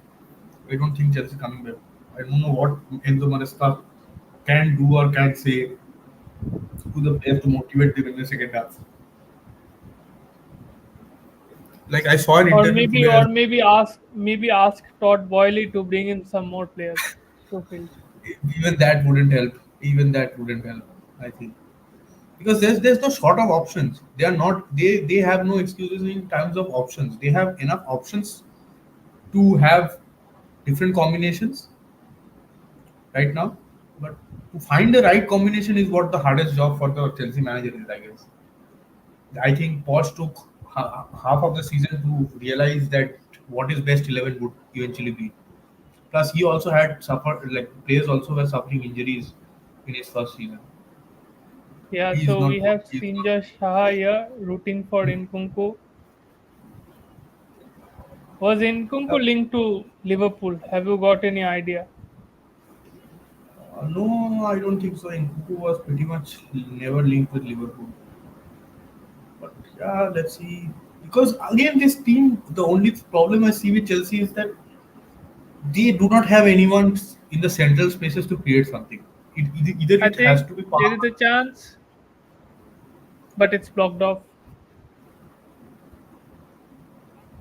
I don't think Chelsea coming back. I don't know what Enzo Maresca can do or can say to the players to motivate them in the second half. Like I saw an Or interview maybe, today, as or maybe ask Todd Boyley to bring in some more players to field. even that wouldn't help. Even that wouldn't help. I think because there's no short of options. They are not they have no excuses in terms of options. They have enough options to have different combinations right now. But to find the right combination is what the hardest job for the Chelsea manager is, I guess. I think Poch took half of the season to realize that what his best 11 would eventually be. Plus, he also had suffered, like, players also were suffering injuries in his first season. Yeah, He is so we not good. have He is Sinja Shah here rooting for Nkunku. Was Nkunku not. linked to Liverpool? Have you got any idea? No, I don't think so. Nkunku was pretty much never linked with Liverpool. But yeah, let's see. Because again, this team, the only problem I see with Chelsea is that they do not have anyone in the central spaces to create something. Either I it has think to be there is Palmer, a chance, but it's blocked off.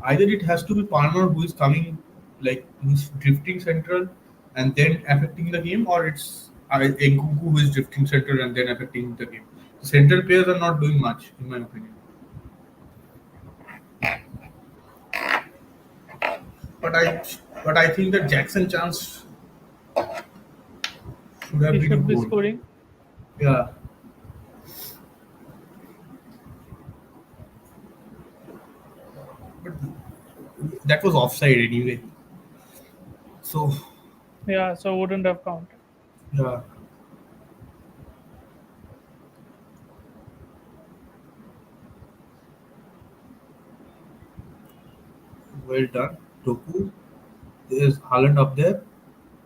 either it has to be Palmer who is coming, like who's drifting central and then affecting the game, or it's Nkunku who is drifting central and then affecting the game. The central players are not doing much, in my opinion. But I think that Jackson chance should have He been a should be goal. scoring. Yeah, but that was offside anyway. So Yeah, so wouldn't have counted. yeah, well done, Doku. There's Haaland up there.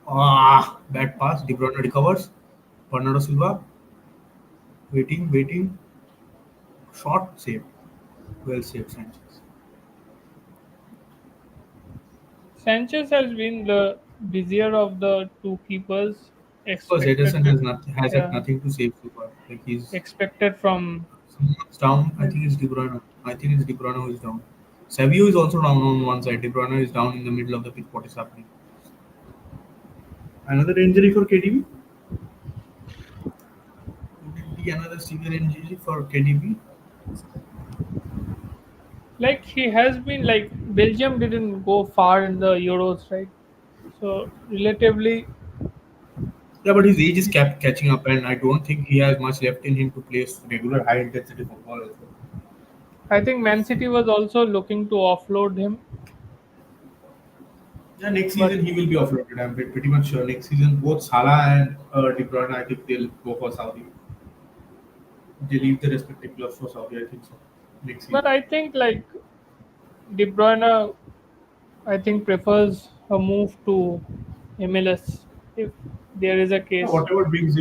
Ah, bad pass. De Bruyne recovers. Bernardo Silva waiting, waiting. Shot save. Well saved, Sanchez. Sanchez has been the busier of the two keepers, Because Ederson expected. has had Yeah, nothing to save so far. Like he's expected from. someone's down. I think it's De Bruyne. I think it's De Bruyne who is down. Savio is also down on one side. De Bruyne is down in the middle of the pitch. What is happening? Another injury for KDB? Would it be another severe injury for KDB? Like he has been like Belgium didn't go far in the Euros, right? So relatively, Yeah, but his age is catching up, and I don't think he has much left in him to play regular high intensity football as well. I think Man City was also looking to offload him, Yeah, next but season he will be offloaded. I'm pretty much sure. Next season, both Salah and De Bruyne, I think they'll go for Saudi. They leave the respective clubs for Saudi, I think so. Next but season. I think like De Bruyne, I think prefers a move to MLS if there is a Yeah, case. whatever brings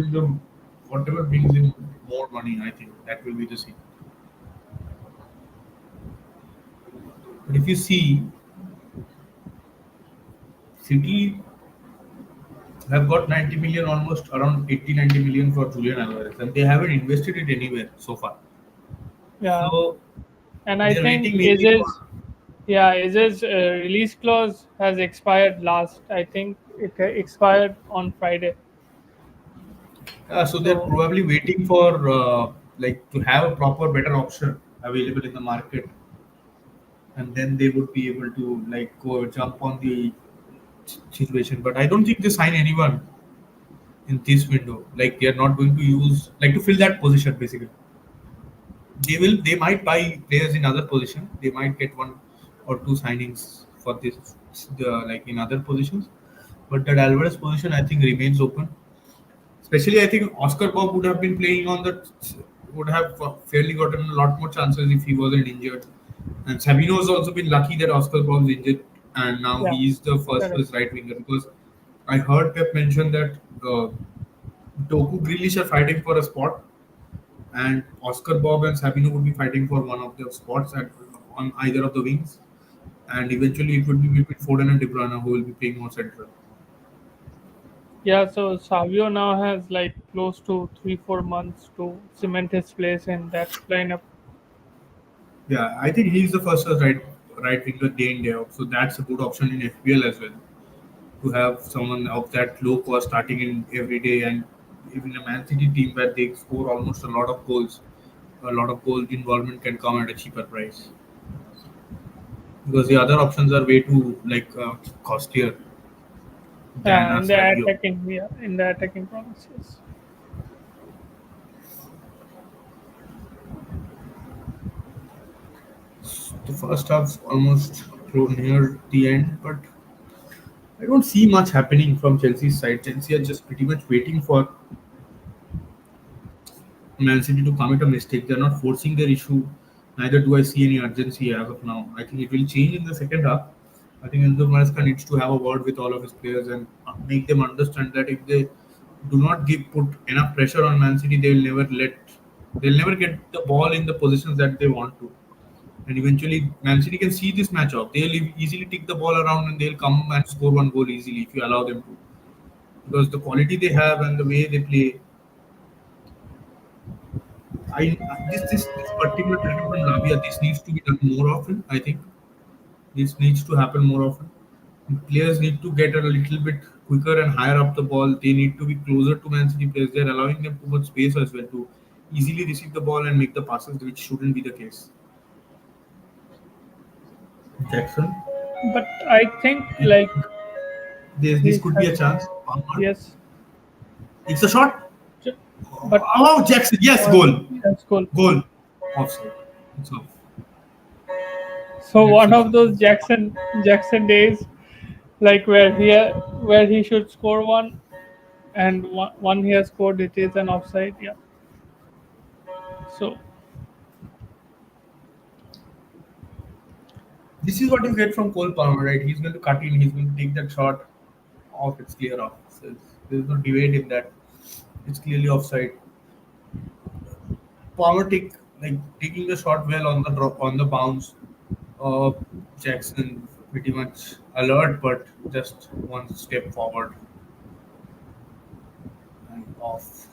in more money, I think that will be the same. But if you see City, have got 90 million, almost around 80, 90 million for Julian Alvarez, and they haven't invested it anywhere so far. Yeah, So and I they're think waiting mainly for. Iz's release clause has expired last. I think it expired on Friday. So they're So probably waiting for like to have a proper, better option available in the market, and then they would be able to like go jump on the situation. But I don't think they sign anyone in this window. Like they are not going to use like to fill that position basically. They might buy players in other position. They might get one or two signings for this like in other positions. But that Alvarez position I think remains open. Especially I think Oscar Bob would have been playing on the would have fairly gotten a lot more chances if he wasn't injured. And Sabino has also been lucky that Oscar Bob's injured and now yeah, he is the first correct. choice right winger because I heard Pep mention that Doku Grealish are fighting for a spot and Oscar Bob and Sabino would be fighting for one of the spots on either of the wings, and eventually it would be between Foden and De Bruyne who will be playing more central. Yeah, so Savio now has like close to 3 4 months to cement his place in that lineup. Yeah, I think he's the first right winger day in day out, so that's a good option in FPL as well to have someone of that low cost starting in every day, and even a Man City team where they score almost a lot of goal involvement can come at a cheaper price because the other options are way too costlier than Yeah, a Savio. in the attacking promises. The first half's almost near the end, but I don't see much happening from Chelsea's side. Chelsea are just pretty much waiting for Man City to commit a mistake. They're not forcing their issue. Neither do I see any urgency as of now. I think it will change in the second half. I think Enzo Maresca needs to have a word with all of his players and make them understand that if they do not put enough pressure on Man City, they'll never get the ball in the positions that they want to. And eventually, Man City can see this matchup. They'll easily take the ball around and they'll come and score one goal easily if you allow them to. Because the quality they have and the way they play, this particular trend from Lavia, this needs to be done more often. I think this needs to happen more often. Players need to get a little bit quicker and higher up the ball. They need to be closer to Man City players. They're allowing them too much space as well to easily receive the ball and make the passes, which shouldn't be the case. Jackson, But I think like this he could be has a chance. Palmer, yes, it's a shot. j- but Oh, Jackson, yes, goal, that's cool. goal, offside. It's off. So one Jackson of should. those Jackson days, like where he should score one, and one he has scored, it is an offside. Yeah. So This is what you get from Cole Palmer, right? He's going to cut in. He's going to take that shot off. It's clear off. So there's no debate in that. It's clearly offside. Palmer taking the shot well on the drop on the bounce. Uh, Jackson pretty much alert, but just one step forward and off.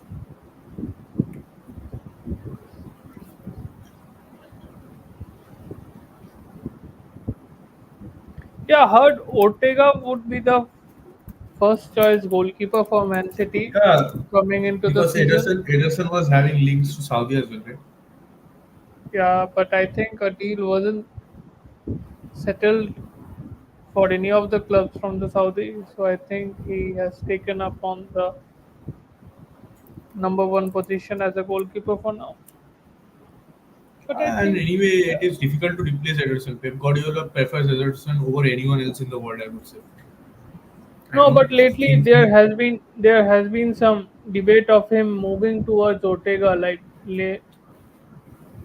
yeah, heard Ortega would be the first choice goalkeeper for Man City Yeah, coming into the because season. Ederson was having links to Saudi as well, right? Yeah, but I think a deal wasn't settled for any of the clubs from the Saudi. So I think he has taken up on the number one position as a goalkeeper for now. But I And think, anyway, yeah. it is difficult to replace Ederson. Pep Guardiola prefers Ederson over anyone else in the world, I would say. I No, don't but lately think he. there has been some debate of him moving towards Ortega, like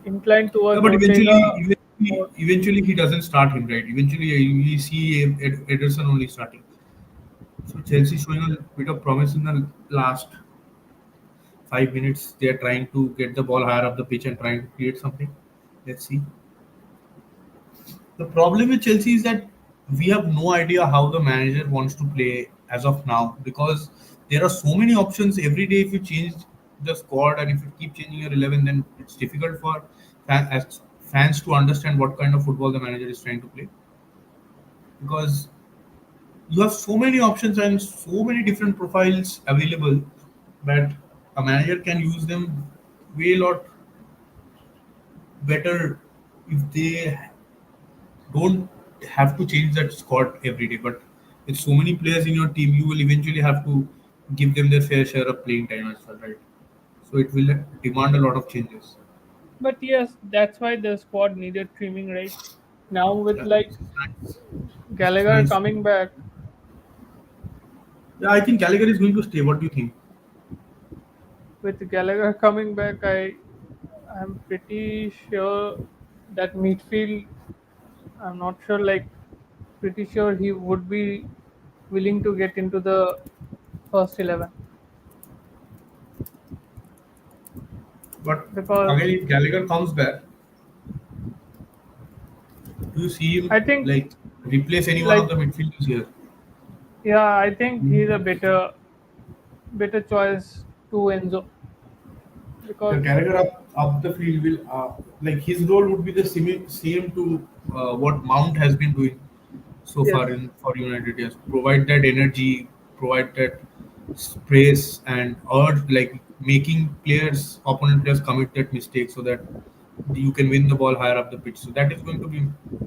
inclined Yeah, towards but Ortega. Or, eventually he doesn't start him, right? Eventually we see Ederson only starting. So Chelsea showing a bit of promise in the last 5 minutes. They are trying to get the ball higher up the pitch and trying to create something. Let's see. The problem with Chelsea is that we have no idea how the manager wants to play as of now, because there are so many options every day. If you change the squad and if you keep changing your 11, then it's difficult for as fans to understand what kind of football the manager is trying to play, because you have so many options and so many different profiles available that a manager can use them way lot better if they don't have to change that squad every day. But with so many players in your team, you will eventually have to give them their fair share of playing time as well, right? So it will demand a lot of changes. But yes, that's why the squad needed trimming, right? Now with Yeah, like this is nice. This is Gallagher nice. coming back, Yeah, I think Gallagher is going to stay. What do you think? I'm pretty sure that midfield. I'm not sure, like pretty sure he would be willing to get into the first 11 But because again, if Gallagher comes back, do you see him I think like replace any one of like the midfielders here? yeah, I think he's a better choice to Enzo The because Gallagher up the field will like his role would be the same to what Mount has been doing so yes, far in for United. Yes, provide that energy, provide that space and urge, like making opponent players commit that mistake so that you can win the ball higher up the pitch. So that is going to be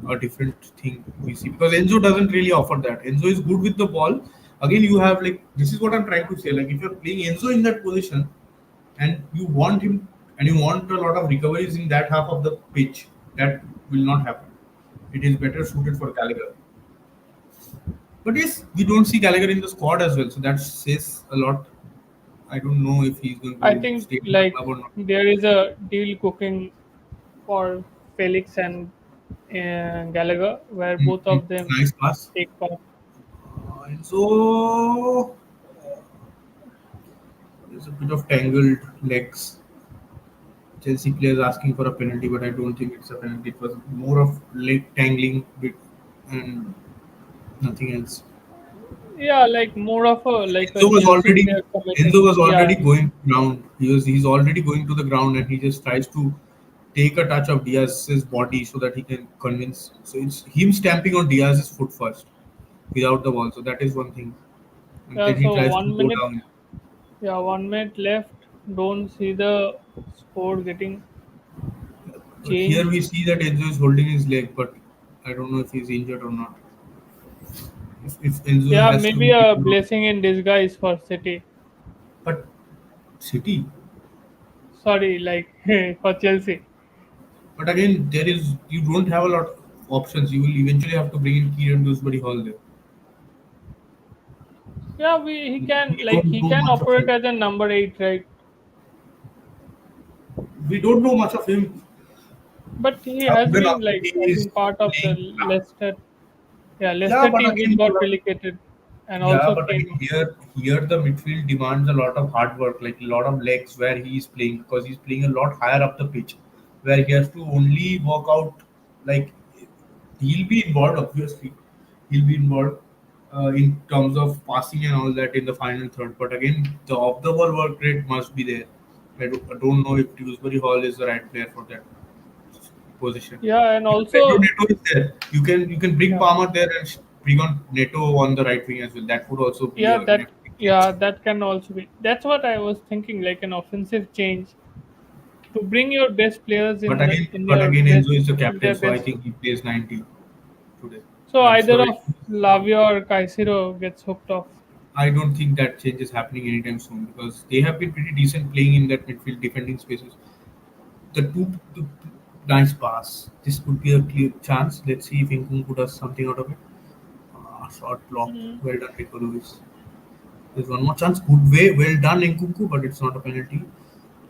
a different thing we see, because Enzo doesn't really offer that. Enzo is good with the ball. Again, you have like this is what I'm trying to say. Like if you're playing Enzo in that position and you want him and you want a lot of recoveries in that half of the pitch, that will not happen. It is better suited for Gallagher. But yes, we don't see Gallagher in the squad as well, so that says a lot. I don't know if he's going I to think stay in the like club or not. there is a deal cooking for Felix and Gallagher where both Mm, of them nice pass. take part. And so there's a bit of tangled legs. Chelsea players asking for a penalty, but I don't think it's a penalty. It was more of leg tangling bit and nothing else. Yeah, like more of a Enzo was Chelsea already player Enzo committing. was Yeah, already going ground. He's already going to the ground and he just tries to take a touch of Diaz's body so that he can convince. So it's him stamping on Diaz's foot first without the ball. So that is one thing. And yeah. then he So tries to go down. 1 minute left. Don't see the score getting But here changed. we see that Enzo is holding his leg, but I don't know if he's injured or not. If Enzo Yeah, has to maybe be a taken off. blessing in disguise for City. But City. Sorry, like for Chelsea. But again, there is you don't have a lot of options. You will eventually have to bring in Kieran Dewsbury Hall there. Yeah, he can We don't he know can much of operate him. as a number 8, right? We don't know much of him. But he Even after he has is been part of the playing. Leicester, yeah, Yeah, Leicester but team which again, got relegated, and yeah, also but came. again, here the midfield demands a lot of hard work, like a lot of legs where he is playing, because he's playing a lot higher up the pitch, where he has to only walk out. Like he'll be involved, obviously, he'll be involved in terms of passing and all that in the final third. But again, the off the ball work rate must be there. I don't know if Dewsbury Hall is the right player for that position. Yeah, and Even Pedro also Neto is there. You can bring yeah, Palmer there and bring on Neto on the right wing as well. That would also be yeah an that effective yeah change. that can also be. That's what I was thinking, like an offensive change to bring your best players But again, Enzo is the in their captain, so I best. think he plays 90 today. So I'm either sure. of Lavia or Caicedo gets hooked off. I don't think that change is happening anytime soon, because they have been pretty decent playing in that midfield defending spaces. The nice pass. This could be a clear chance. Let's see if Nkunku does something out of it. Short block. Mm. Well done, Rico Lewis. There's one more chance. Good way. Well done, Nkunku, but it's not a penalty.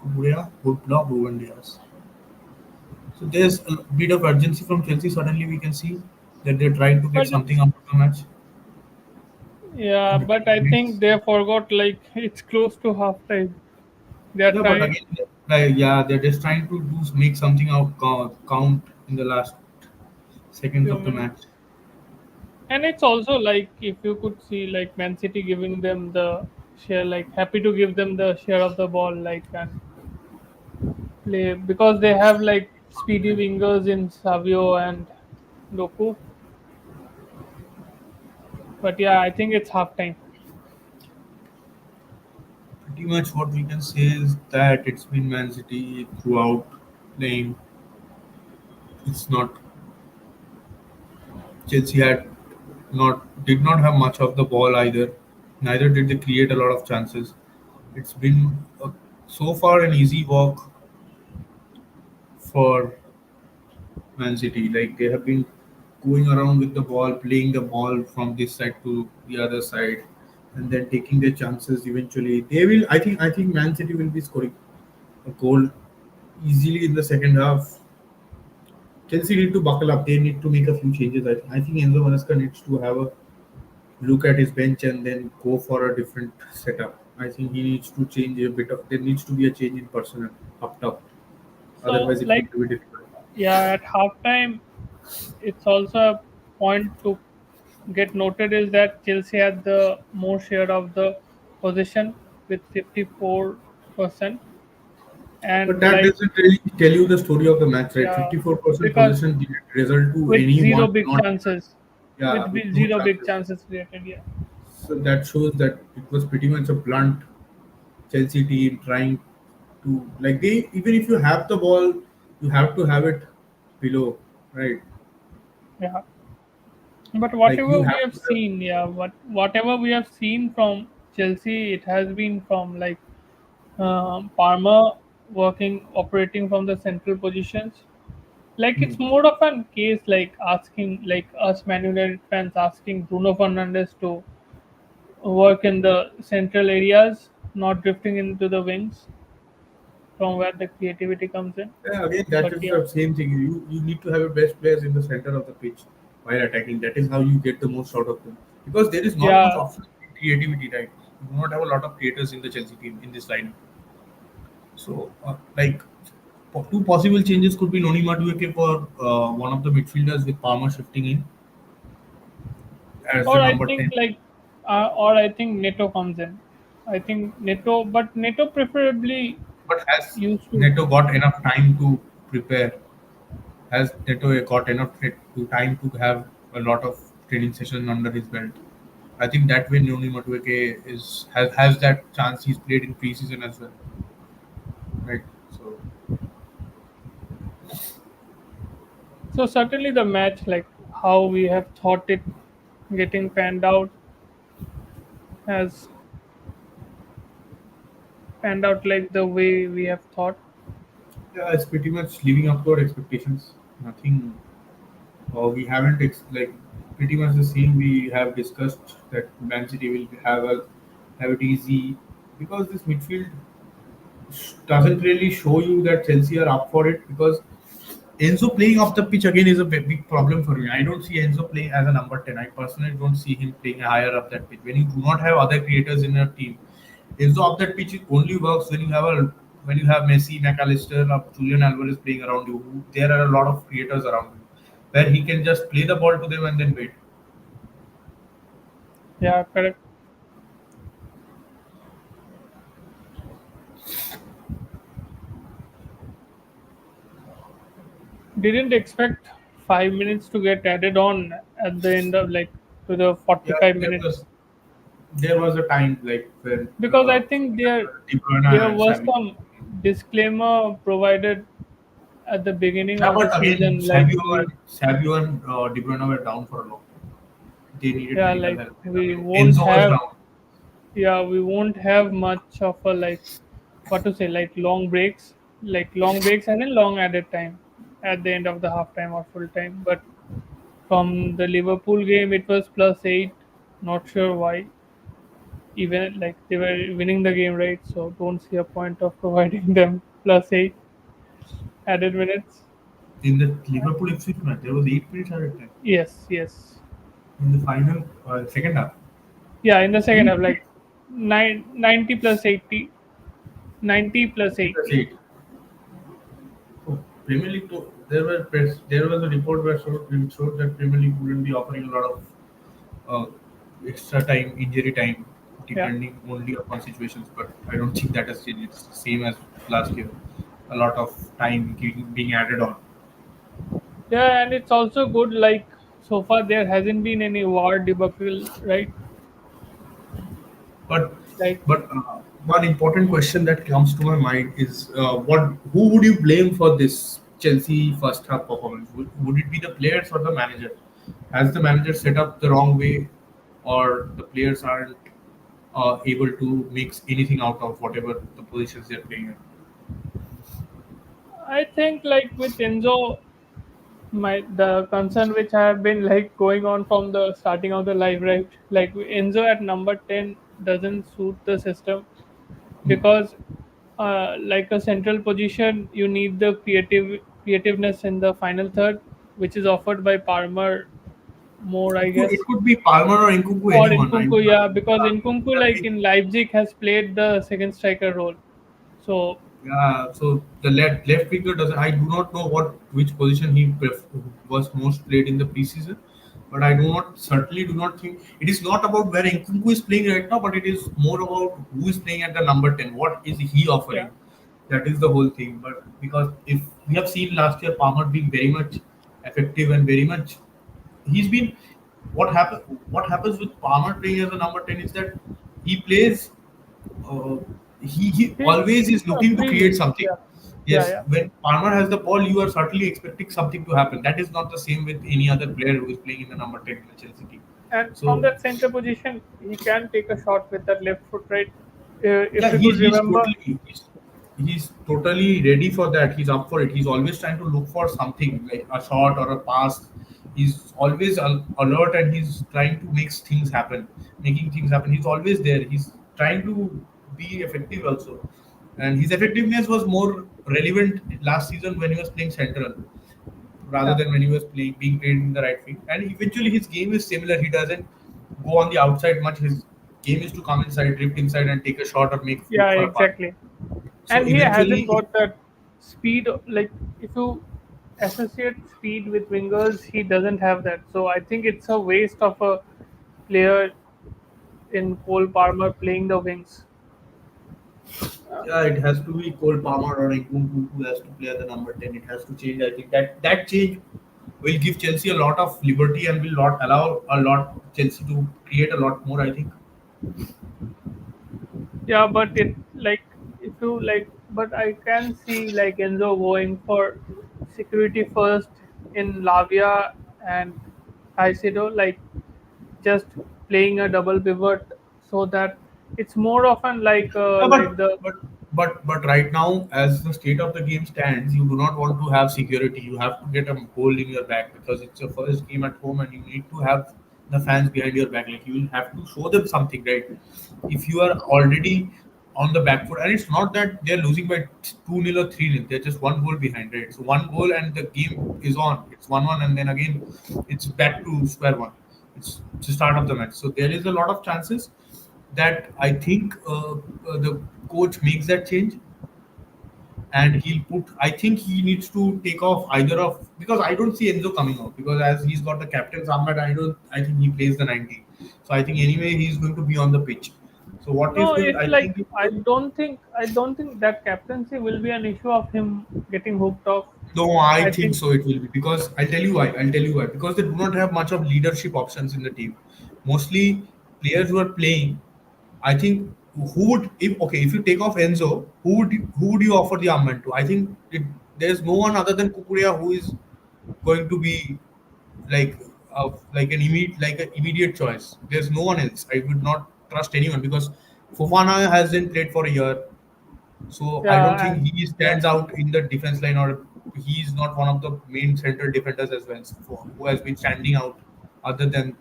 Kuburea, good block, Ruben Diaz. So there's a bit of urgency from Chelsea. Suddenly we can see that they're trying to get But something it's out of the match yeah, in the but 20 I think minutes. they forgot like it's close to half time. They're Yeah, but trying. again, like, yeah, they're just trying to make something out count in the last seconds Few of the minutes. match. And it's also like if you could see like Man City giving them the share, like happy to give them the share of the ball, like and play because they have like speedy wingers in Savio and Doku. But yeah, I think it's half time. Pretty much what we can say is that it's been Man City throughout playing. It's not Chelsea had not did not have much of the ball either. Neither did they create a lot of chances. It's been so far an easy walk for Man City. Like they have been going around with the ball, playing the ball from this side to the other side, and then taking their chances. Eventually, they will. I think Man City will be scoring a goal easily in the second half. Chelsea need to buckle up. They need to make a few changes. I think Enzo Maresca needs to have a look at his bench and then go for a different setup. I think he needs to change a bit of. There needs to be a change in personnel up top. So Otherwise, it like will be difficult. yeah, at halftime, it's also a point to get noted is that Chelsea had the more share of the position with 54%, But and that like doesn't really tell you the story of the match, right? yeah, 54% because possession didn't result to with zero anyone big not chances, yeah, with no zero big chances. chances created. Yeah, So that shows that it was pretty much a blunt Chelsea team trying to like they even if you have the ball, you have to have it below, right? yeah. But Like whatever you we have have to have seen, yeah, whatever we have seen from Chelsea, it has been from like Parma working, operating from the central positions. Like hmm. it's more of an case like asking, like us Man United fans asking Bruno Fernandes to work in the central areas, not drifting into the wings from where the creativity comes in. Yeah, again, that But is yeah, the same thing. You need to have your best players in the center of the pitch while attacking. That is how you get the most out of them. Because there is not much yeah. option in creativity, right? You do not have a lot of creators in the Chelsea team in this lineup. So, two possible changes could be Noni Madueke for one of the midfielders with Palmer shifting in as the Or I number think 10. like, or I think Neto comes in. I think Neto, but Neto preferably But has used to. Neto got enough time to prepare? Has Neto got enough time to have a lot of training sessions under his belt? I think that way Noni Madueke has that chance. He's played in preseason as well, right? So So certainly the match, like how we have thought it getting panned out, has panned out like the way we have thought. yeah, it's pretty much living up to our expectations. Nothing. We haven't like pretty much the same we have discussed that Man City will have it easy because this midfield doesn't really show you that Chelsea are up for it because Enzo playing off the pitch again is a big problem for me. I don't see Enzo playing as a number 10. I personally don't see him playing higher up that pitch. When you do not have other creators in your team, Enzo off that pitch it only works when you have Messi, McAllister, or Julian Alvarez playing around you. There are a lot of creators around you where he can just play the ball to them and then wait. Yeah, correct. Didn't expect 5 minutes to get added on at the end of like to the Yeah, 45 minutes there was a time like when because I think De there Bruyne and was Savio. some disclaimer provided at the beginning Yeah, of the but again, season like we Savio and De Bruyne were down for a long time. They needed yeah medical like help. we Again, won't Enzo was have down. yeah we won't have much of a like what to say like long breaks and then long added time at the end of the half time or full time. But from the Liverpool game it was +8, not sure why, even like they were winning the game, right? So don't see a point of providing them +8 added minutes. In the Liverpool Ipswich match, there was 8 minutes added time. Yes, yes. In the final, second half, Yeah, in the second half, 8 minutes, like 90 plus 80, 90 plus 80 plus 80. 8. So there was a report where showed that Premier League wouldn't be offering a lot of. uh, extra time, injury time, Yeah. depending only upon situations. But I don't think that has changed. It's the same as last year. A lot of time being added on. Yeah, and it's also good. Like so far, there hasn't been any war debacle, right? But Like one important question that comes to my mind is what who would you blame for this Chelsea first half performance? Would it be the players or the manager? Has the manager set up the wrong way, or the players aren't able to mix anything out of whatever the positions they're playing in? I think, like with Enzo, my the concern which have been like going on from the starting of the live, right? Like Enzo at number 10 doesn't suit the system Hmm. because like a central position you need the creativeness in the final third, which is offered by Palmer more, I It guess. could be Palmer or Nkunku, Or anyone. Nkunku, yeah, because Nkunku, They are like big. in Leipzig, has played the second striker role. So Yeah, so the left winger doesn't. I do not know what which position was most played in the preseason, but I do not certainly do not think it is not about where Nkunku is playing right now, but it is more about who is playing at the number 10. What is he yeah, offering? That is the whole thing. But because if we have seen last year Palmer being very much effective and very much, he's been what happens with Palmer playing as a number 10 is that he plays uh, he he always is looking to freely, create something. yeah, yeah, Yes, yeah. when Palmer has the ball, you are certainly expecting something to happen. That is not the same with any other player who is playing in the number 10 in the Chelsea team. And from So that center position, he can take a shot with that left foot, right? If yeah, you could remember, he's totally ready for that. He's up for it. He's always trying to look for something like a shot or a pass. He's always alert and he's trying to make things happen, making things happen. He's always there. He's trying to be effective also, and his effectiveness was more relevant last season when he was playing central rather yeah, than when he was playing being played in the right wing. And eventually his game is similar. He doesn't go on the outside much. His game is to come inside, drift inside, and take a shot or look yeah, for a pass. exactly. So And he hasn't eventually, got that speed. Like if you associate speed with wingers, he doesn't have that. So I think it's a waste of a player in Cole Palmer playing the wings. yeah, it has to be Cole Palmer or Nkunku who has to play at the number 10. It has to change. I think that change will give Chelsea a lot of liberty and will not allow a lot Chelsea to create a lot more. I think. Yeah, but it like if you like, but I can see like Enzo going for security first in Lavia and Caicedo, like just playing a double pivot so that it's more often Yeah, like the but right now, as the state of the game stands, you do not want to have security. You have to get a goal in your back because it's your first game at home, and you need to have the fans behind your back. Like you will have to show them something, right? If you are already on the back foot, and it's not that they're losing by 2-0 or 3-0, they're just one goal behind, right? So one goal and the game is on. It's 1-1, and then again it's back to square one. It's the start of the match. So there is a lot of chances that I think the coach makes that change and he'll put. I think he needs to take off either of because I don't see Enzo coming out because as he's got the captain's armband, I don't. I think he plays the 90. So I think anyway he's going to be on the pitch. So what is no, going? it's I like think I don't think that captaincy will be an issue of him getting hooked off. no, I I think think so. It will be because I'll tell you why. I'll tell you why. Because they do not have much of leadership options in the team. Mostly players who are playing I think who would if you take off Enzo, who would you offer the armband to? I think there's no one other than Kukurea who is going to be like like an immediate choice. There's no one else. I would not trust anyone because Fofana hasn't played for a year. So I don't yeah, think and he yeah, stands out in the defense line, or he's not one of the main central defenders as well, who has been standing out. Other than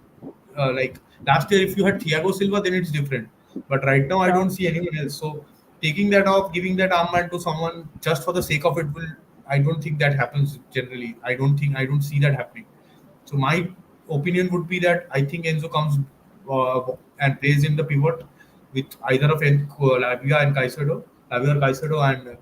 like last year, if you had Thiago Silva, then it's different. But right now, I yeah. don't see anyone else. So taking that off, giving that armband to someone just for the sake of it will. I don't think that happens generally. I don't see that happening. So my opinion would be that I think Enzo comes and plays in the pivot with either of Lavia and Caicedo, Lavia or Caicedo, and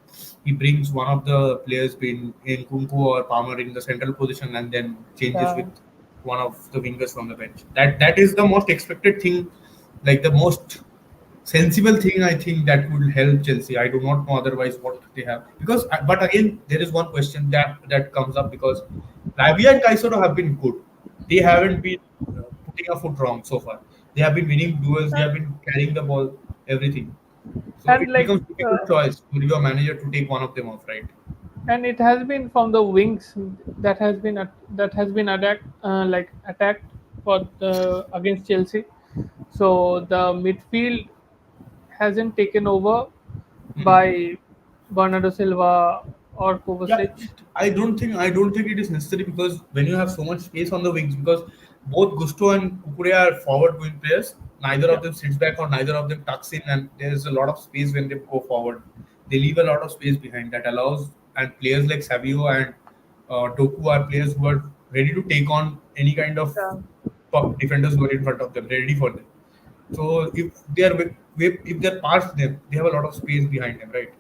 he brings one of the players in Kunku or Palmer in the central position and then changes with Yeah. one of the wingers from the bench. That is the most expected thing, like the most sensible thing I think that would help Chelsea. I do not know otherwise what they have because, but again, there is one question that comes up because Lavia and Caicedo have been good. They haven't been putting a foot wrong so far. They have been winning duels. They and, have been carrying the ball, everything. So and it becomes difficult uh, choice for your manager to take one of them off, right? and it has been from the wings that has been attacked for the against Chelsea. So the midfield hasn't taken over Mhm. by Bernardo Silva or Yeah, Kovacic. I don't think it is necessary because when you have so much space on the wings, because both Gusto and Kukurea are forward going players, neither Yeah, of them sits back or neither of them tucks in, and there's a lot of space when they go forward. They leave a lot of space behind that allows, and players like Savio and Doku are players who are ready to take on any kind of yeah. defenders who are in front of them, ready for them. So if they're past them, they have a lot of space behind them, right?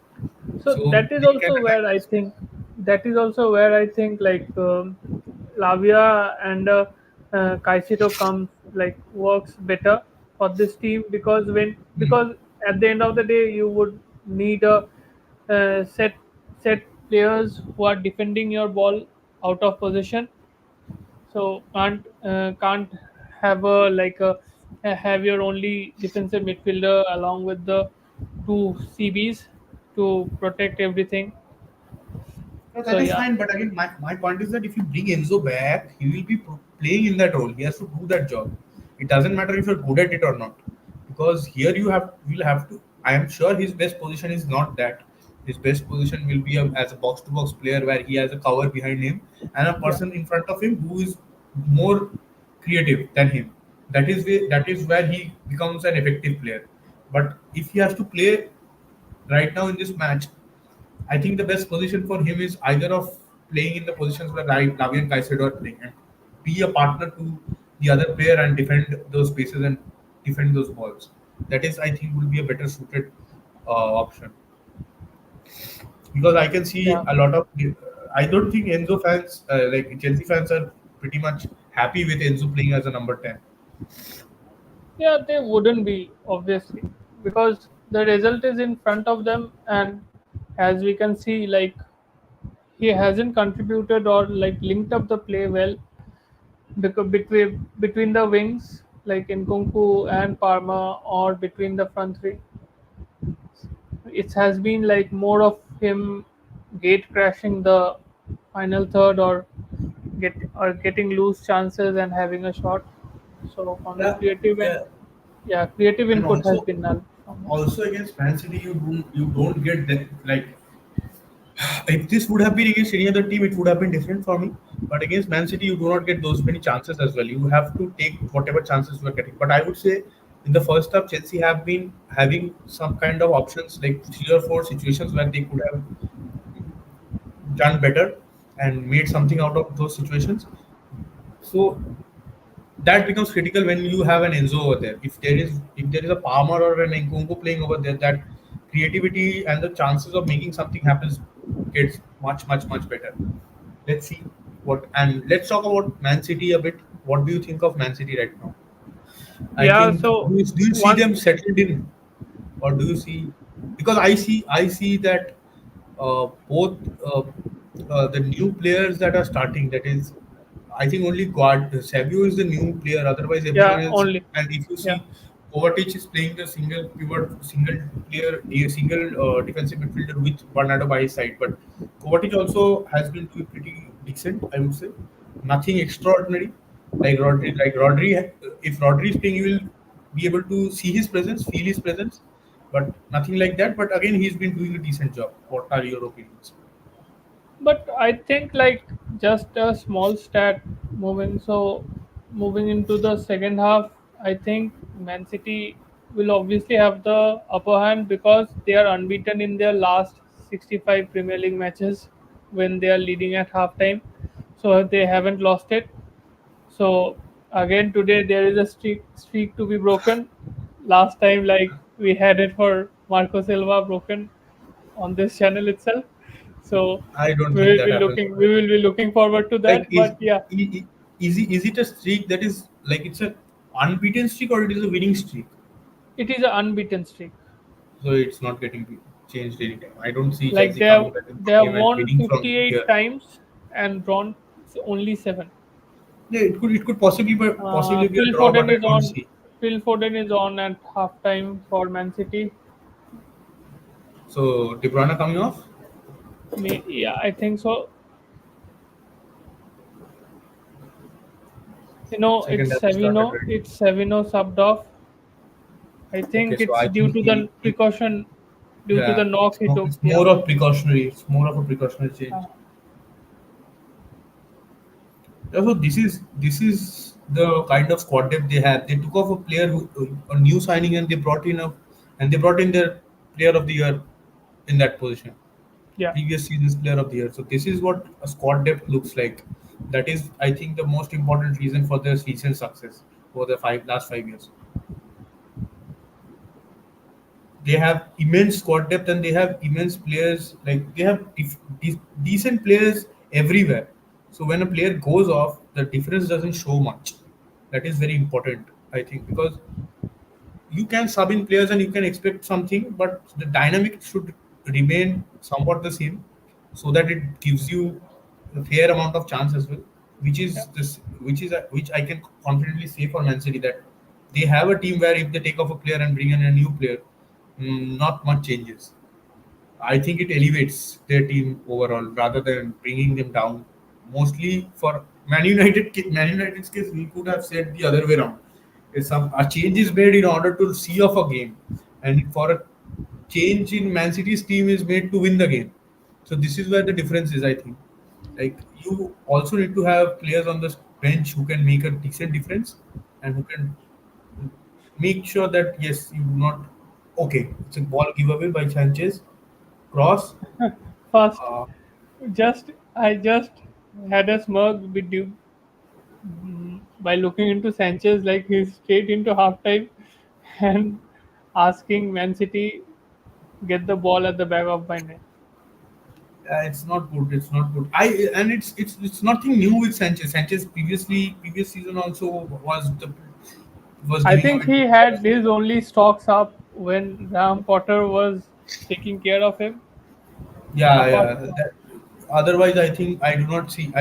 So So that is they can also attack where I this. think Lavia and Caicedo comes like works better for this team Hmm. because at the end of the day you would need a set players who are defending your ball out of position. So can't have a have your only defensive midfielder along with the two CBs to protect everything. No, So that is yeah, fine. But again, my point is that if you bring Enzo back, he will be playing in that role. He has to do that job. It doesn't matter if you're good at it or not, because here you'll have to. I am sure his best position is not that. His best position will be as a box-to-box player where he has a cover behind him and a yeah. person in front of him who is more creative than him. That is where he becomes an effective player. But if he has to play right now in this match, I think the best position for him is either of playing in the positions where Lavi and Caicedo are playing and be a partner to the other player and defend those spaces and defend those balls. That is, I think, will be a better suited option because I can see Yeah, a lot of. I don't think Enzo fans, like Chelsea fans, are pretty much happy with Enzo playing as a number 10. yeah, they wouldn't be obviously because the result is in front of them, and as we can see, like he hasn't contributed or like linked up the play well because between the wings like in Kunku and Parma or between the front three, it has been like more of him gate crashing the final third or getting loose chances and having a shot. So from the Yeah, creative end, yeah, yeah, creative and input has also been null from him. also against Man City, you don't get that like if this would have been against any other team, it would have been different for me. But against Man City, you do not get those many chances as well. You have to take whatever chances you are getting. But I would say in the first half, Chelsea have been having some kind of options, like 3 or 4 situations where they could have done better and made something out of those situations. So that becomes critical when you have an Enzo over there. If there is a Palmer or an Nkunku playing over there, that creativity and the chances of making something happens gets much better. Let's see what, and let's talk about Man City a bit. What do you think of Man City right now? I Yeah, think so do you see one them settled in, or do you see, because I see that both the new players that are starting, that is, I think only Savio is the new player. Otherwise, everyone yeah else. only And if you yeah. see, Kovacic is playing the single pivot, single player, a single defensive midfielder with Bernardo by his side. But Kovacic also has been doing pretty decent, I would say. Nothing extraordinary. Like Rodri, if Rodri is playing, you will be able to see his presence, feel his presence, but nothing like that. But again, he's been doing a decent job. What are your opinions? But I think like just a small stat moving. So moving into the second half, I think Man City will obviously have the upper hand because they are unbeaten in their last 65 Premier League matches when they are leading at halftime. So they haven't lost it. So again today there is a streak to be broken. Last time like we had it for Marco Silva broken on this channel itself. So I don't think that happens. we will be looking forward to Like that. But yeah, is it a streak that is like it's a unbeaten streak or it is a winning streak? It is an unbeaten streak. So it's not getting changed anytime. I don't see Like Chelsea coming back in they this have game and won winning from 58 here. times and drawn only 7. Yeah, it could possibly be a Phil draw, but Foden I is don't on. see. Phil Foden is on at halftime for Man City. So De Bruyne coming off. Yeah, I think so. Second half started already. It's Savino subbed off. I Okay, think so it's I due think to the precaution, due to the yeah, knock he took. it's Yeah. more of precautionary. It's more of a precautionary change. Uh, Yeah, so this is the kind of squad depth they have. They took off a player who a new signing and they brought in their player of the year in that position. yeah. Previous season's player of the year. So this is what a squad depth looks like. That is, I think, the most important reason for their recent success over the last 5 years. They have immense squad depth and they have immense players. Like they have decent players everywhere. So when a player goes off, the difference doesn't show much. That is very important, I think, because you can sub in players and you can expect something, but the dynamic should remain somewhat the same, so that it gives you a fair amount of chance as well. Yeah. Which I can confidently say for Man City that they have a team where if they take off a player and bring in a new player, not much changes. I think it elevates their team overall rather than bringing them down. Mostly for Man United's case, we could have said the other way around. If a change is made in order to see off a game, and for a change in Man City's team is made to win the game. So this is where the difference is, I think. Like you also need to have players on the bench who can make a decent difference and who can make sure that yes, you do not. Okay, it's a ball giveaway by Sanchez cross. First, Uh, I just had a smirk with you by looking into Sanchez, like he's straight into halftime and asking Man City get the ball at the back of my net. it's not good. It's not good. It's nothing new with Sanchez. Sanchez previous season also was I giving think away he two had balls. his only stocks up when Graham Potter was taking care of him. Yeah, Apart yeah. from Otherwise, I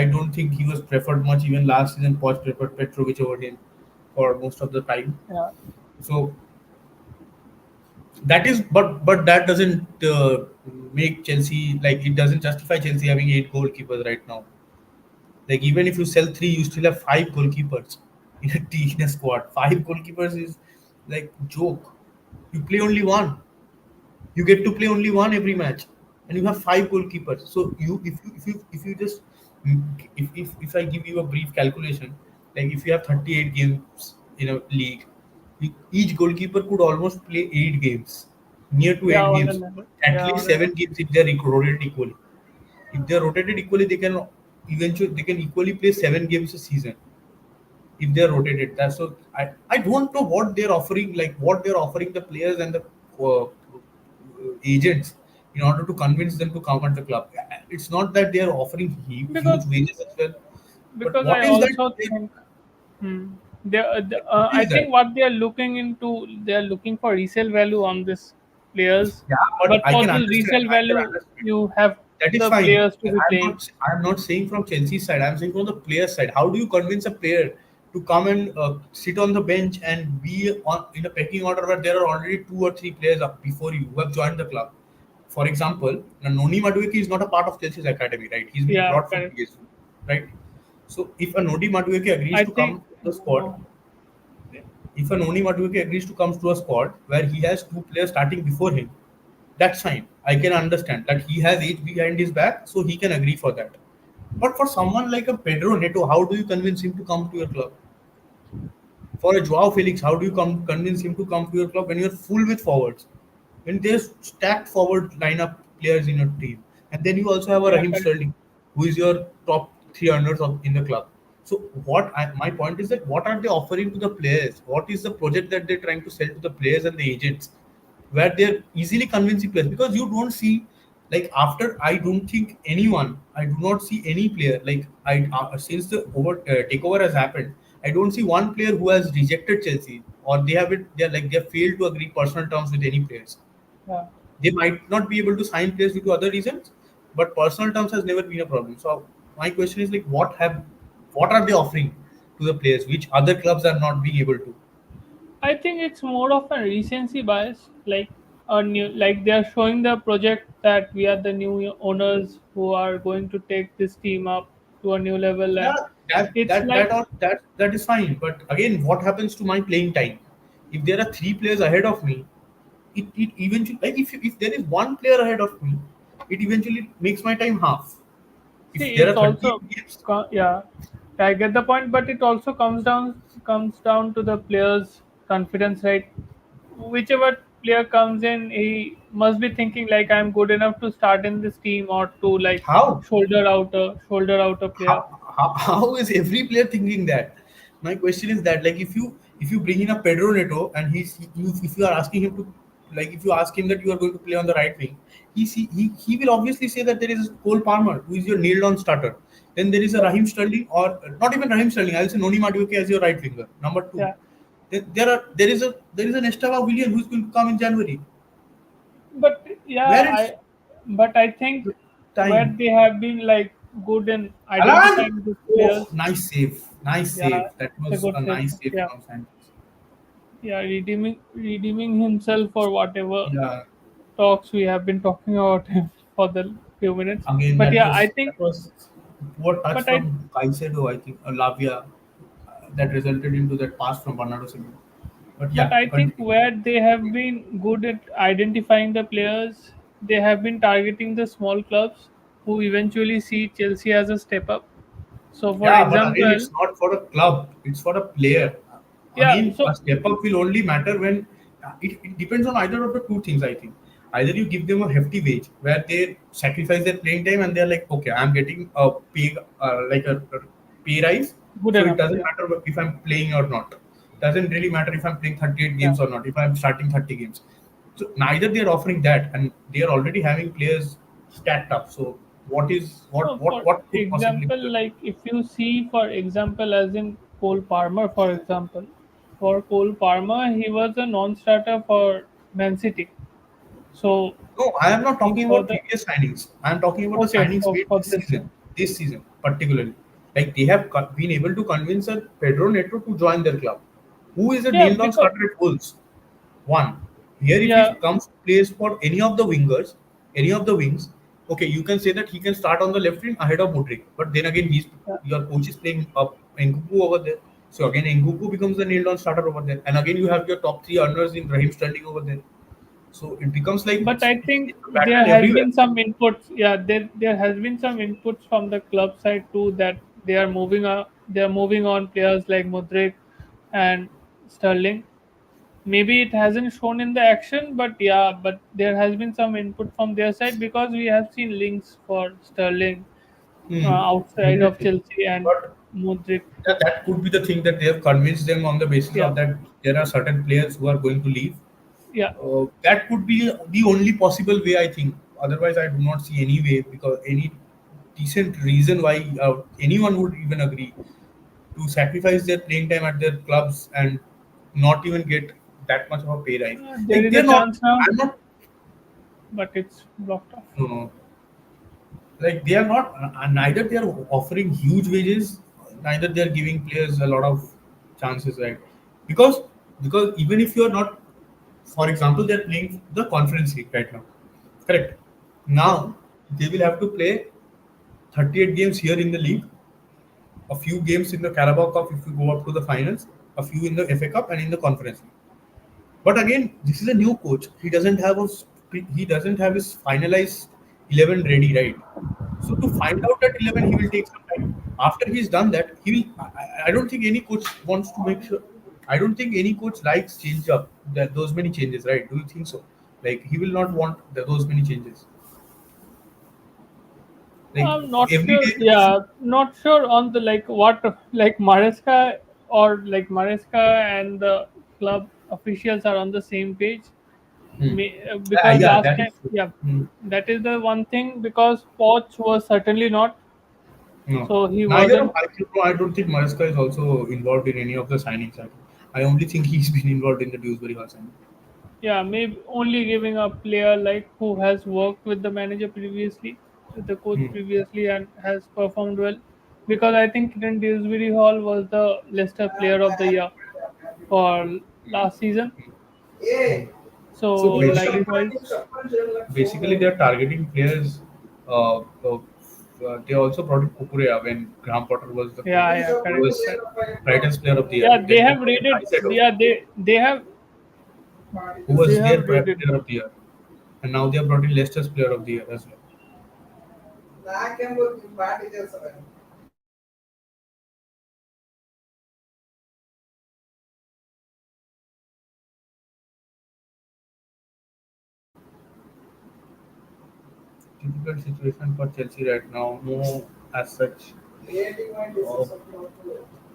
don't think he was preferred much. Even last season, Poch preferred Petrovic over him for most of the time. yeah, So that is, but that doesn't make Chelsea like it doesn't justify Chelsea having 8 goalkeepers right now. Like even if you sell three, you still have five goalkeepers in a team in a squad. Five goalkeepers is like joke. You play only one. You get to play only one every match, and you have five goalkeepers. So if you just if I give you a brief calculation, like if you have 38 games in a league, each goalkeeper could almost play 8 games, near to yeah, eight on a games, level, at yeah, least on a seven level. games if they're rotated equally. If they're rotated equally, they can equally play 7 games a season if they're rotated. That's so I don't know what they're offering, like what they're offering the players and the agents in order to convince them to come at the club. It's not that they are offering Because huge wages as well, but I what is that? also think What I is that? think what they are looking into, they are looking for resale value on this players, Yeah, but but I for can this understand. resale I can value, understand. you have That is the fine. players to be playing. I'm not saying from Chelsea's side. I'm saying from the player side. How do you convince a player to come and sit on the bench and be on in a pecking order where there are already two or three players up before you who have joined the club? For example, Noni Madueke is not a part of Chelsea's academy, right? He's been Yeah, brought from correct. PSG, right? So if a Noni Madueke agrees I to think come to the squad, if a Noni Madueke agrees to come to a squad where he has two players starting before him, that's fine. I can understand that he has age behind his back, so he can agree for that. But for someone like a Pedro Neto, how do you convince him to come to your club? For a Joao Felix, how do you convince him to come to your club when you're full with forwards? When there's stacked forward lineup players in your team, and then you also have a yeah, Raheem correct. Sterling, who is your top 300 in the club. So my point is that what are they offering to the players? What is the project that they're trying to sell to the players and the agents, where they're easily convincing players? Because you don't see. Like after, I don't think anyone, I do not see any player like since the takeover has happened. I don't see one player who has rejected Chelsea, or they have failed to agree personal terms with any players. Yeah. They might not be able to sign players due to other reasons, but personal terms has never been a problem. So my question is like, what are they offering to the players which other clubs are not being able to? I think it's more of a recency bias, like a new, like they are showing the project that we are the new owners who are going to take this team up to a new level, Yeah, and it's like, that is fine. But again, what happens to my playing time? If there are three players ahead of me, it eventually, like if there is one player ahead of me, it eventually makes my time half. If see, there it's are 38 also, games, yeah, I get the point, but it also comes down to the player's confidence, right? Whichever player comes in, he must be thinking like I'm good enough to start in this team or to like how? shoulder out a player. How is every player thinking that? My question is that, like, if you bring in a Pedro Neto and if you are asking him to, like, if you ask him that you are going to play on the right wing, he will obviously say that there is Cole Palmer who is your nailed on starter. Then there is a Yeah, Raheem Sterling, or not even Raheem Sterling. I'll say Noni Madueke as your right winger, number two. yeah. There is an Estava William who's going to come in January. But yeah, Where is but I think the where time? they have been like good in Alan! identifying these Oh, players. nice save. Nice Yeah, save. That it's a was good a save. nice save Yeah, from Sanchez. yeah, redeeming himself for whatever Yeah. talks we have been talking about him for the few minutes. Again, But yeah, I think, that was poor touch but I from Caicedo, I think, Lavia, that resulted into that pass from Bernardo Silva. But but yeah, I think continue. where they have been good at identifying the players, they have been targeting the small clubs who eventually see Chelsea as a step up. So, for Yeah, but again, example, it's not for a club; it's for a player. yeah, Again, a so step up will only matter when it depends on either of the two things. I think either you give them a hefty wage where they sacrifice their playing time and they're like, okay, I'm getting a pay like a pay rise, good so it enough. doesn't Yeah, matter if I'm playing or not. Doesn't really matter if I'm playing 38 yeah. games or not. If I'm starting 30 games, so neither they are offering that, and they are already having players stacked up. So what is what No, what for what could possibly be example, the like if you see, for example, as in Cole Palmer, for Cole Palmer, he was a non-starter for Man City. So No, I am not he talking for about the previous signings. I am talking about the okay signings made for this year. this season particularly. Like they have been able to convince a Pedro Neto to join their club, who is a Yeah, nailed-on because starter at Wolves. One. Here, if he yeah, comes to plays for any of the wingers, any of the wings, okay, you can say that he can start on the left wing ahead of Modric. But then again, yeah. your coach is playing up Nkunku over there. So again, Nkunku becomes the nailed-on starter over there. And again, you have your top three earners in Raheem Sterling over there. So it becomes like But I think it's a there battle has everywhere. been some inputs. Yeah, there has been some inputs from the club side too, that they are moving on. They are moving on players like Mudrik and Sterling. Maybe it hasn't shown in the action, but yeah, but there has been some input from their side because we have seen links for Sterling outside of Definitely. Chelsea and But Mudrik. that could be the thing that they have convinced them on the basis Yeah, of that there are certain players who are going to leave. yeah. That could be the only possible way, I think. Otherwise, I do not see any way, because any decent reason why anyone would even agree to sacrifice their playing time at their clubs and not even get that much of a pay rise. There Like is a they're not. chance now, I'm not. but it's blocked off. No, no. Like they are not. Neither they are offering huge wages. Neither they are giving players a lot of chances, right? Because even if you are not, for example, they're playing the conference league right now. Correct. Yeah. Now they will have to play 38 games here in the league, a few games in the Carabao Cup if you go up to the finals, a few in the FA Cup and in the conference league. But again, this is a new coach. He doesn't have his finalized 11 ready, right? So to find out that 11, he will take some time. After he's done that, he will. I don't think any coach wants to make sure. I don't think any coach likes change up that those many changes, right? Do you think so? Like he will not want those many changes. Like I'm not every sure. day, Yeah, not sure on the like what like Maresca or like Maresca and the club officials are on the same page. Hmm. Because Yeah, last that time, is true. yeah, Hmm. that is the one thing because Poch was certainly not, No, so he neither of wasn't. I think no, I don't think Mariska is also involved in any of the signings. I only think he's been involved in the Dewsbury Hall signing. Yeah, maybe only giving a player like who has worked with the manager previously, with the coach Hmm. previously, and has performed well. Because I think Kitten Dewsbury Hall was the Leicester Player of the Year for last season. So So likewise, basically they're targeting players. They also brought in Kukurea when Graham Potter was the coach. yeah, yeah, He correct, was correct. Brighton's Player of the Year. Yeah, they Then they have brought in rated. Caicedo, Yeah, they have who they was have their rated. Player of the Year, and now they have brought in Leicester's Player of the Year as well. Difficult situation for Chelsea right now. No, as such, uh,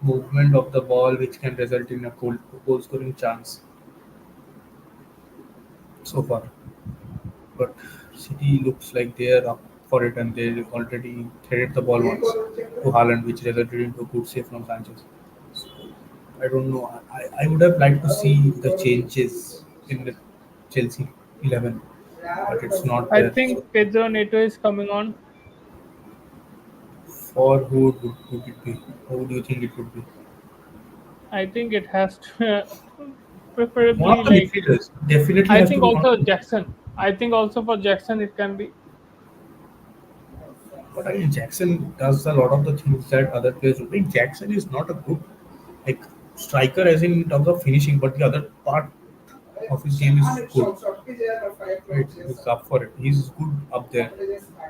movement of the ball which can result in a goal scoring chance so far. But City looks like they are up for it and they already threaded the ball once to Haaland, which resulted into a good save from Sanchez. So, I don't know. I would have liked to see the changes in the Chelsea 11, but it's not I there. So, think Pedro Neto is coming on. for who would it be? Who do you think it would be? I think it has to One of preferably the like. midfielders definitely I has to think be one of also the midfielders. Jackson. I think also for Jackson it can be. But I mean, Jackson does a lot of the things that other players do. I mean, Jackson is not a good like striker as in terms of finishing, but the other part of his game is good. Right, he's up for it. He's good up there.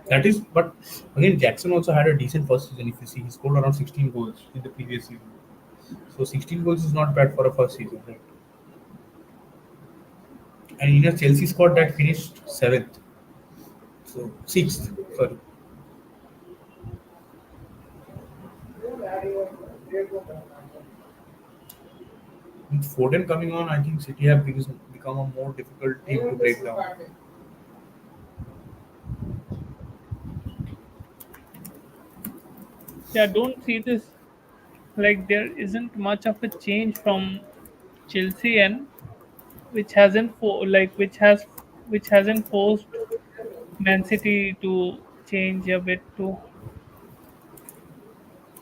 That is, but again, Jackson also had a decent first season. If you see, he scored around 16 goals in the previous season. So 16 goals is not bad for a first season, right? And in a Chelsea squad that finished seventh, so sixth. Sorry, with Foden coming on, I think City have become a more difficult team to break down. Yeah, don't see this like there isn't much of a change from Chelsea and which hasn't forced Man City to change a bit to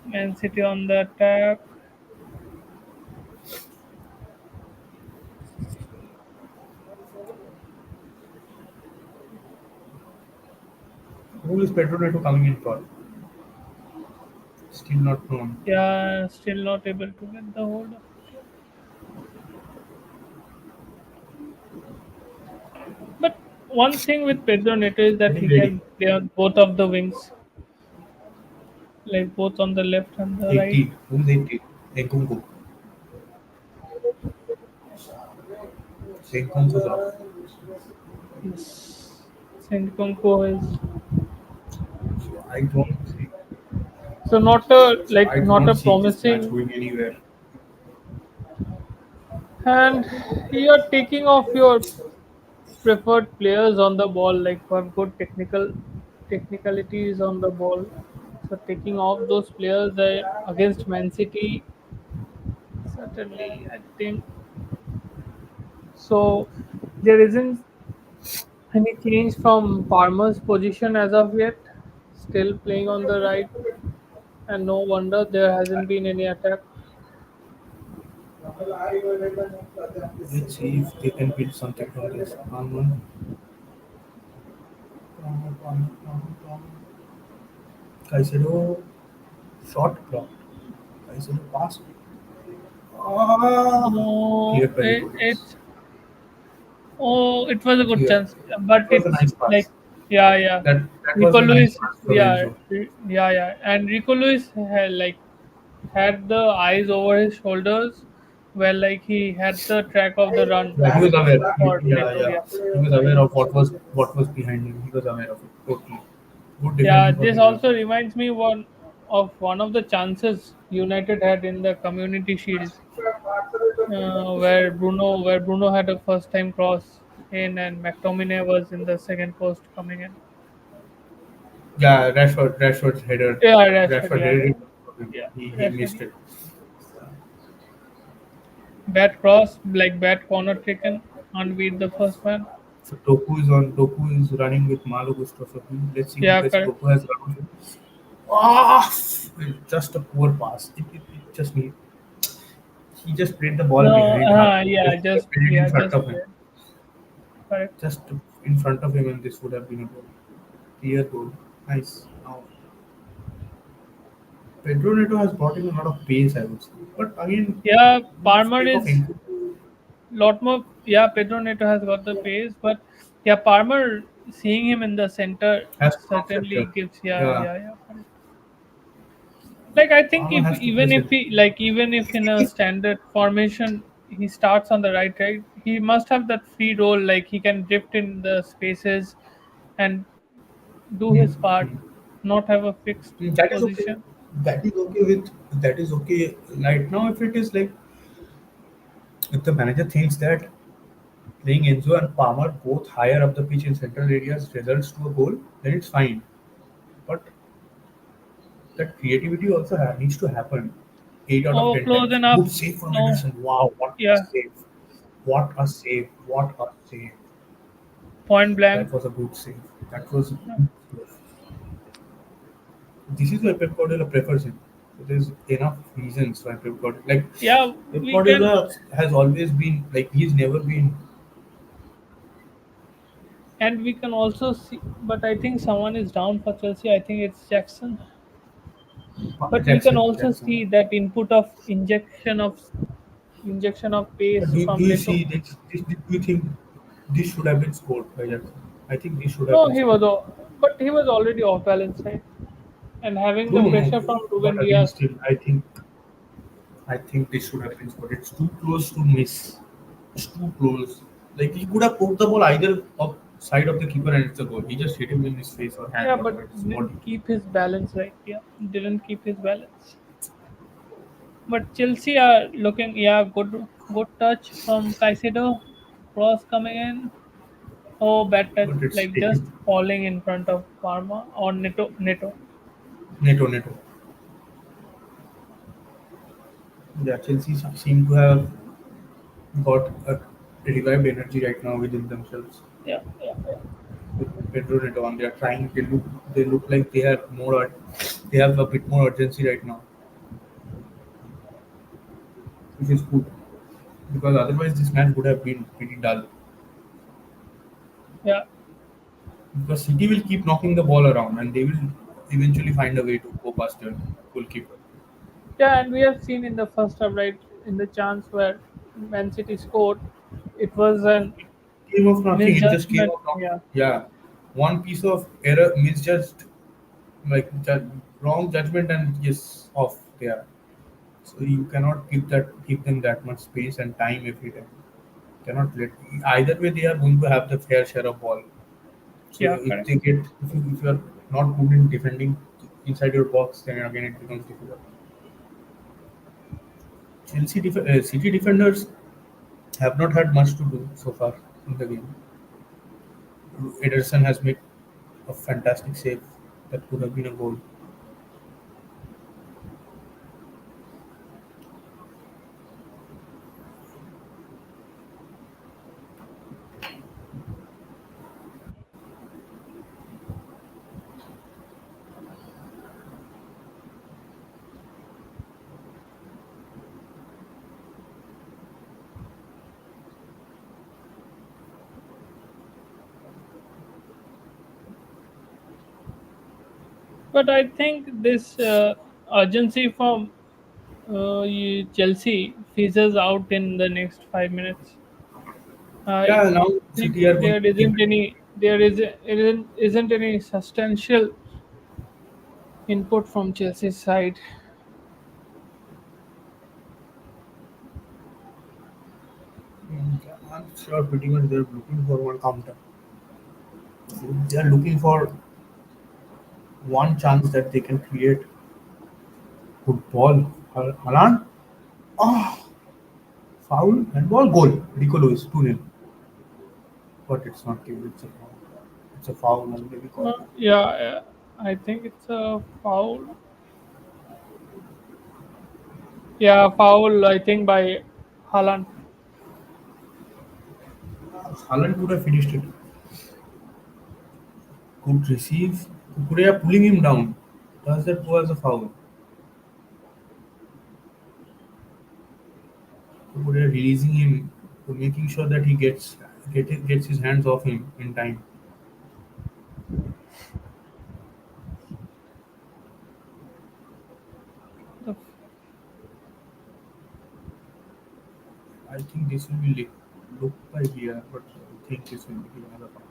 Man City on the attack. Who is Pedro Neto coming in for? Still not known. Yeah, still not able to get the hold of. But one thing with Pedro Neto is that Getting he ready. can play on both of the wings, like both on the left and the right. 80. Who is 80? Nkunku. Nkunku is off. Yes, Senkonko is So I don't see. so not a So like I not don't a see this match promising, going anywhere. and you're taking off your preferred players on the ball, like who have good technicalities on the ball. So taking off those players against Man City, certainly I think so. There isn't any change from Palmer's position as of yet. Still playing on the right, and no wonder there hasn't been any attack. Let's see if they can build something from this. Caicedo shot blocked. Caicedo passed. Ah, Oh, cleared by Nicolas. it was a good Clear. chance, but It was a it's nice like, pass. yeah, yeah. That was Rico a nice Lewis, pass from yeah, Enzo. yeah, yeah, and Rico Lewis had the eyes over his shoulders, where like he had the track of the run Yeah, he was aware. for Yeah, Neto. yeah. Yeah, He was aware of what was behind him. He was aware of it totally. Good yeah. defending from This Enzo. also reminds me one of the chances United had in the Community Shield, where Bruno had a first time cross in, and McTominay was in the second post coming in. Yeah, Rashford's header. Yeah, Rashford. Rashford Yeah, headed yeah, it. yeah. He Rashford. missed Yeah. it. Bad cross, like bad corner taken. Can't beat the first man. So Doku is running with Malo Gustav. Let's see who Yeah, gets correct. Doku has run with. Ah, just a poor pass. It just need. He just played the ball No, behind Haaland. yeah, Just just played it in yeah, front just of him. correct. Just in front of him, and this would have been a goal. Clear goal. Nice. Now Pedro Neto has brought in a lot of pace, I would say. But again, Yeah, Palmer mistake of is Nkunku lot more. Yeah, Pedro Neto has got the pace, but yeah, Palmer seeing him in the center has to come certainly center. gives. Yeah, Yeah, yeah, yeah. Correct. Like I think Palmer if has to play even if center. he even if in a standard formation he starts on the right, he must have that free role. Like he can drift in the spaces and do his part, Hmm. not have a fixed That is okay. position. That is okay with that is okay right now. If it is like if the manager thinks that playing Enzo and Palmer both higher up the pitch in central areas results to a goal, then it's fine. But that creativity also needs to happen. 8 out of Oh, 10 close times. enough. Good save from No, Ederson. Wow, what a yeah, save! What a save! What a save! point blank. That was a good save. That was a good save. This is why Pep Guardiola prefers him. So there's enough reasons why Pep Guardiola Yeah, Pep we can, Guardiola has always been he's never been and we can also see. But I think someone is down for Chelsea. I think it's Jackson. But we can also Jackson. see that injection of But pace do from you Neto. see this? Do you think this should have been scored by Jackson? I think this should have No, been scored. but he was already off balance, right? And having the No, no, pressure no. from Ruben But again, Diaz. still, I think this should have been scored. It's too close to miss. It's too close. Like he could have poked the ball either up side of the keeper and it's a goal. He just hit him in his face or hand, Yeah, but whatever it is, body. didn't keep his balance right. Yeah, didn't keep his balance. But Chelsea are looking, yeah, good touch from Caicedo. Cross coming in. Oh, bad touch, But it's like just taken falling in front of Parma or Neto. Neto. Yeah, Chelsea seem to have got a revived energy right now within themselves. Yeah, yeah, yeah. With Pedro Neto on, they are trying. They look like they have they have a bit more urgency right now, which is good because otherwise this match would have been pretty dull. Yeah, Because City will keep knocking the ball around and they will eventually find a way to go past their goalkeeper. yeah, and we have seen in the first half, right, in the chance where Man City scored, it was an Came of nothing. It just came misjudgment. of nothing. Yeah, Yeah, one piece of error, misjudged, like wrong judgment, and yes, off there. So you cannot give them that much space and time every time. Cannot let either way they are going to have the fair share of ball. So yeah, correct. if you are not good in defending inside your box, then again it becomes difficult. City defenders have not had much to do so far in the game. Ederson has made a fantastic save that could have been a goal. But I think this urgency from Chelsea fizzles out in the next 5 minutes. I Yeah, now think City are going there to keep isn't it. any there isn't any substantial input from Chelsea's side. I'm sure pretty much they're looking for one counter. They're looking for one chance that they can create. Good ball. Haaland. Oh, foul. Handball. Goal. Rico Lewis. 2-0. but it's not given. It's a foul. It's a foul, and maybe call. Yeah, I think it's a foul. Yeah, foul. I think by Haaland. Haaland could have finished it. Could receive. Could have pulling him down. Does that go as a foul? Could have releasing him, making sure that he gets his hands off him in time. The, I think this will be looked by here, but I think this will be another foul.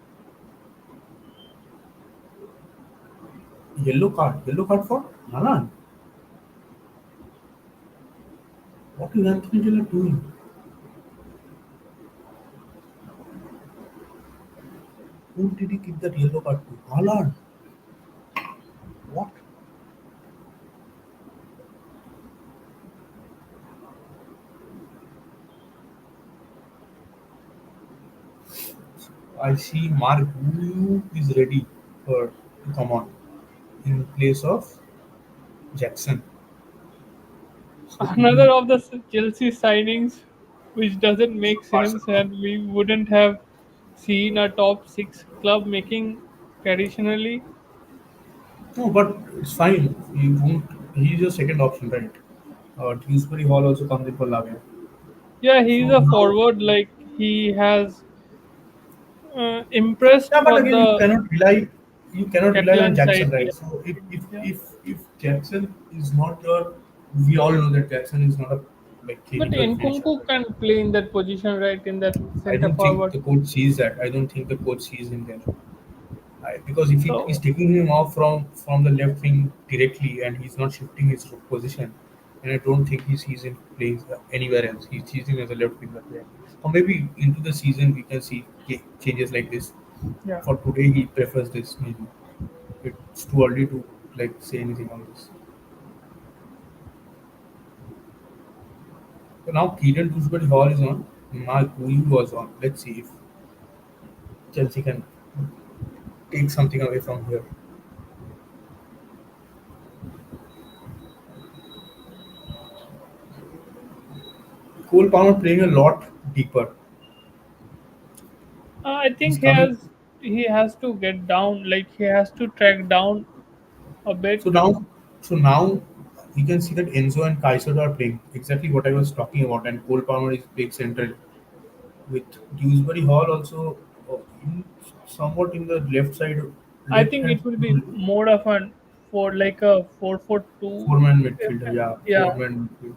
Yellow card. Yellow card for Haaland. What is Anthony Taylor doing? Who did he give that yellow card to? Haaland. What? I see Mark Wu is ready for to come on in place of Jackson. So it will another of the Chelsea signings, which doesn't make sense, Barcelona. and we wouldn't have seen a top six club making traditionally. No, but it's fine. He won't. He's your second option, right? Dewsbury Hall also comes in for Lavia. Yeah, he's So a now, forward. Like he has impressed yeah, but for again, you the cannot rely. You cannot rely on Catalan Jackson, side. right? Yeah, So yeah. if Jackson is not your, we all know that Jackson is not a like But clinical finisher, Nkunku right? can play in that position, right? In that I center don't think forward. the coach sees that. I don't think the coach sees him there. Because if he is So taking him off from the left wing directly and he's not shifting his position, and I don't think he sees him playing anywhere else. He sees him as a left winger player. Or maybe into the season we can see changes like this. yeah. For today, he prefers this. Maybe it's too early to like say anything on this. So now Kieran Dewsbury Hall is on. Mark Gui was on. Let's see if Chelsea can take something away from here. Cole Palmer playing a lot deeper. I He's think coming. he has to get down. Like he has to track down a bit. So now, so now you can see that Enzo and Kaiser are playing exactly what I was talking about, and Cole Palmer is playing central with Dewsbury Hall also in, somewhat in the left side, I left think hand it will be more of an for like a 4-4-2. four-man If midfielder. Yeah, yeah, four-man midfield.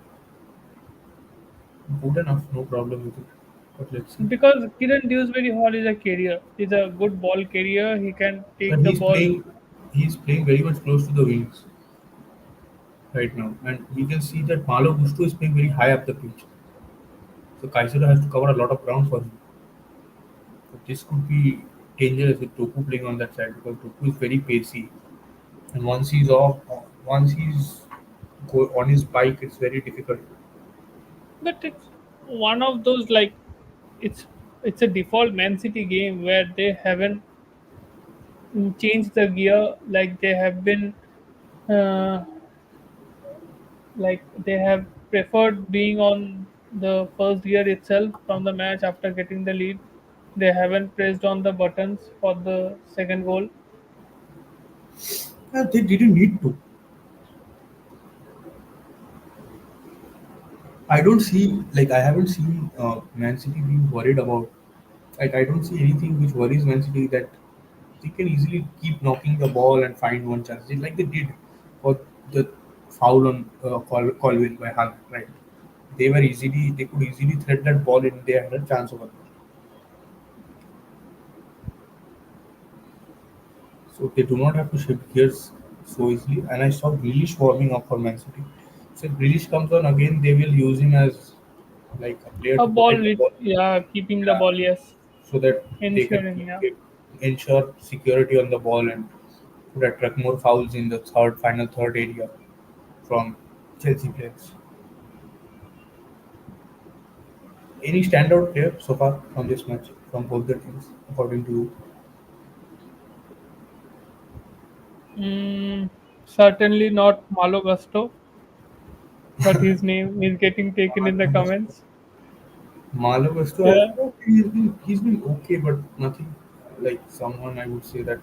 Good enough, no problem with it. But let's see. because Kiran Dewsbury Hall is a carrier. He's a good ball carrier. He can But take the ball. he's playing very much close to the wings right now, and we can see that Malo Gusto is playing very high up the pitch. So Kaiser has to cover a lot of ground for him. So this could be dangerous with Toku playing on that side because Toku is very pacey, and once he's on his bike, it's very difficult. But it's one of those like it's it's a default Man City game where they haven't changed the gear. Like they have been uh, like they have preferred being on the first gear itself from the match after getting the lead. They haven't pressed on the buttons for the second goal. They didn't need to. I don't see like I haven't seen Man City being worried about. Like I don't see anything which worries Man City that they can easily keep knocking the ball and find one chance. Like they did for the foul on Colville by Haaland, right? They could easily thread that ball in. They had a chance over there. So they do not have to shift gears so easily. And I saw Grealish warming up for Man City. So if Grealish comes on again, they will use him as like a player A to ball, protect the ball. yeah, keeping the Yeah. ball, yes, So that they can ensuring, yeah. ensure security on the ball and could attract more fouls in the final third area from Chelsea players. Any standout player so far from this match? from both the teams, according to you? Mm, certainly not Malo Gusto, but his name is getting taken in the comments. Malo Gusto, Yeah, okay, he's been okay, but nothing like someone I would say that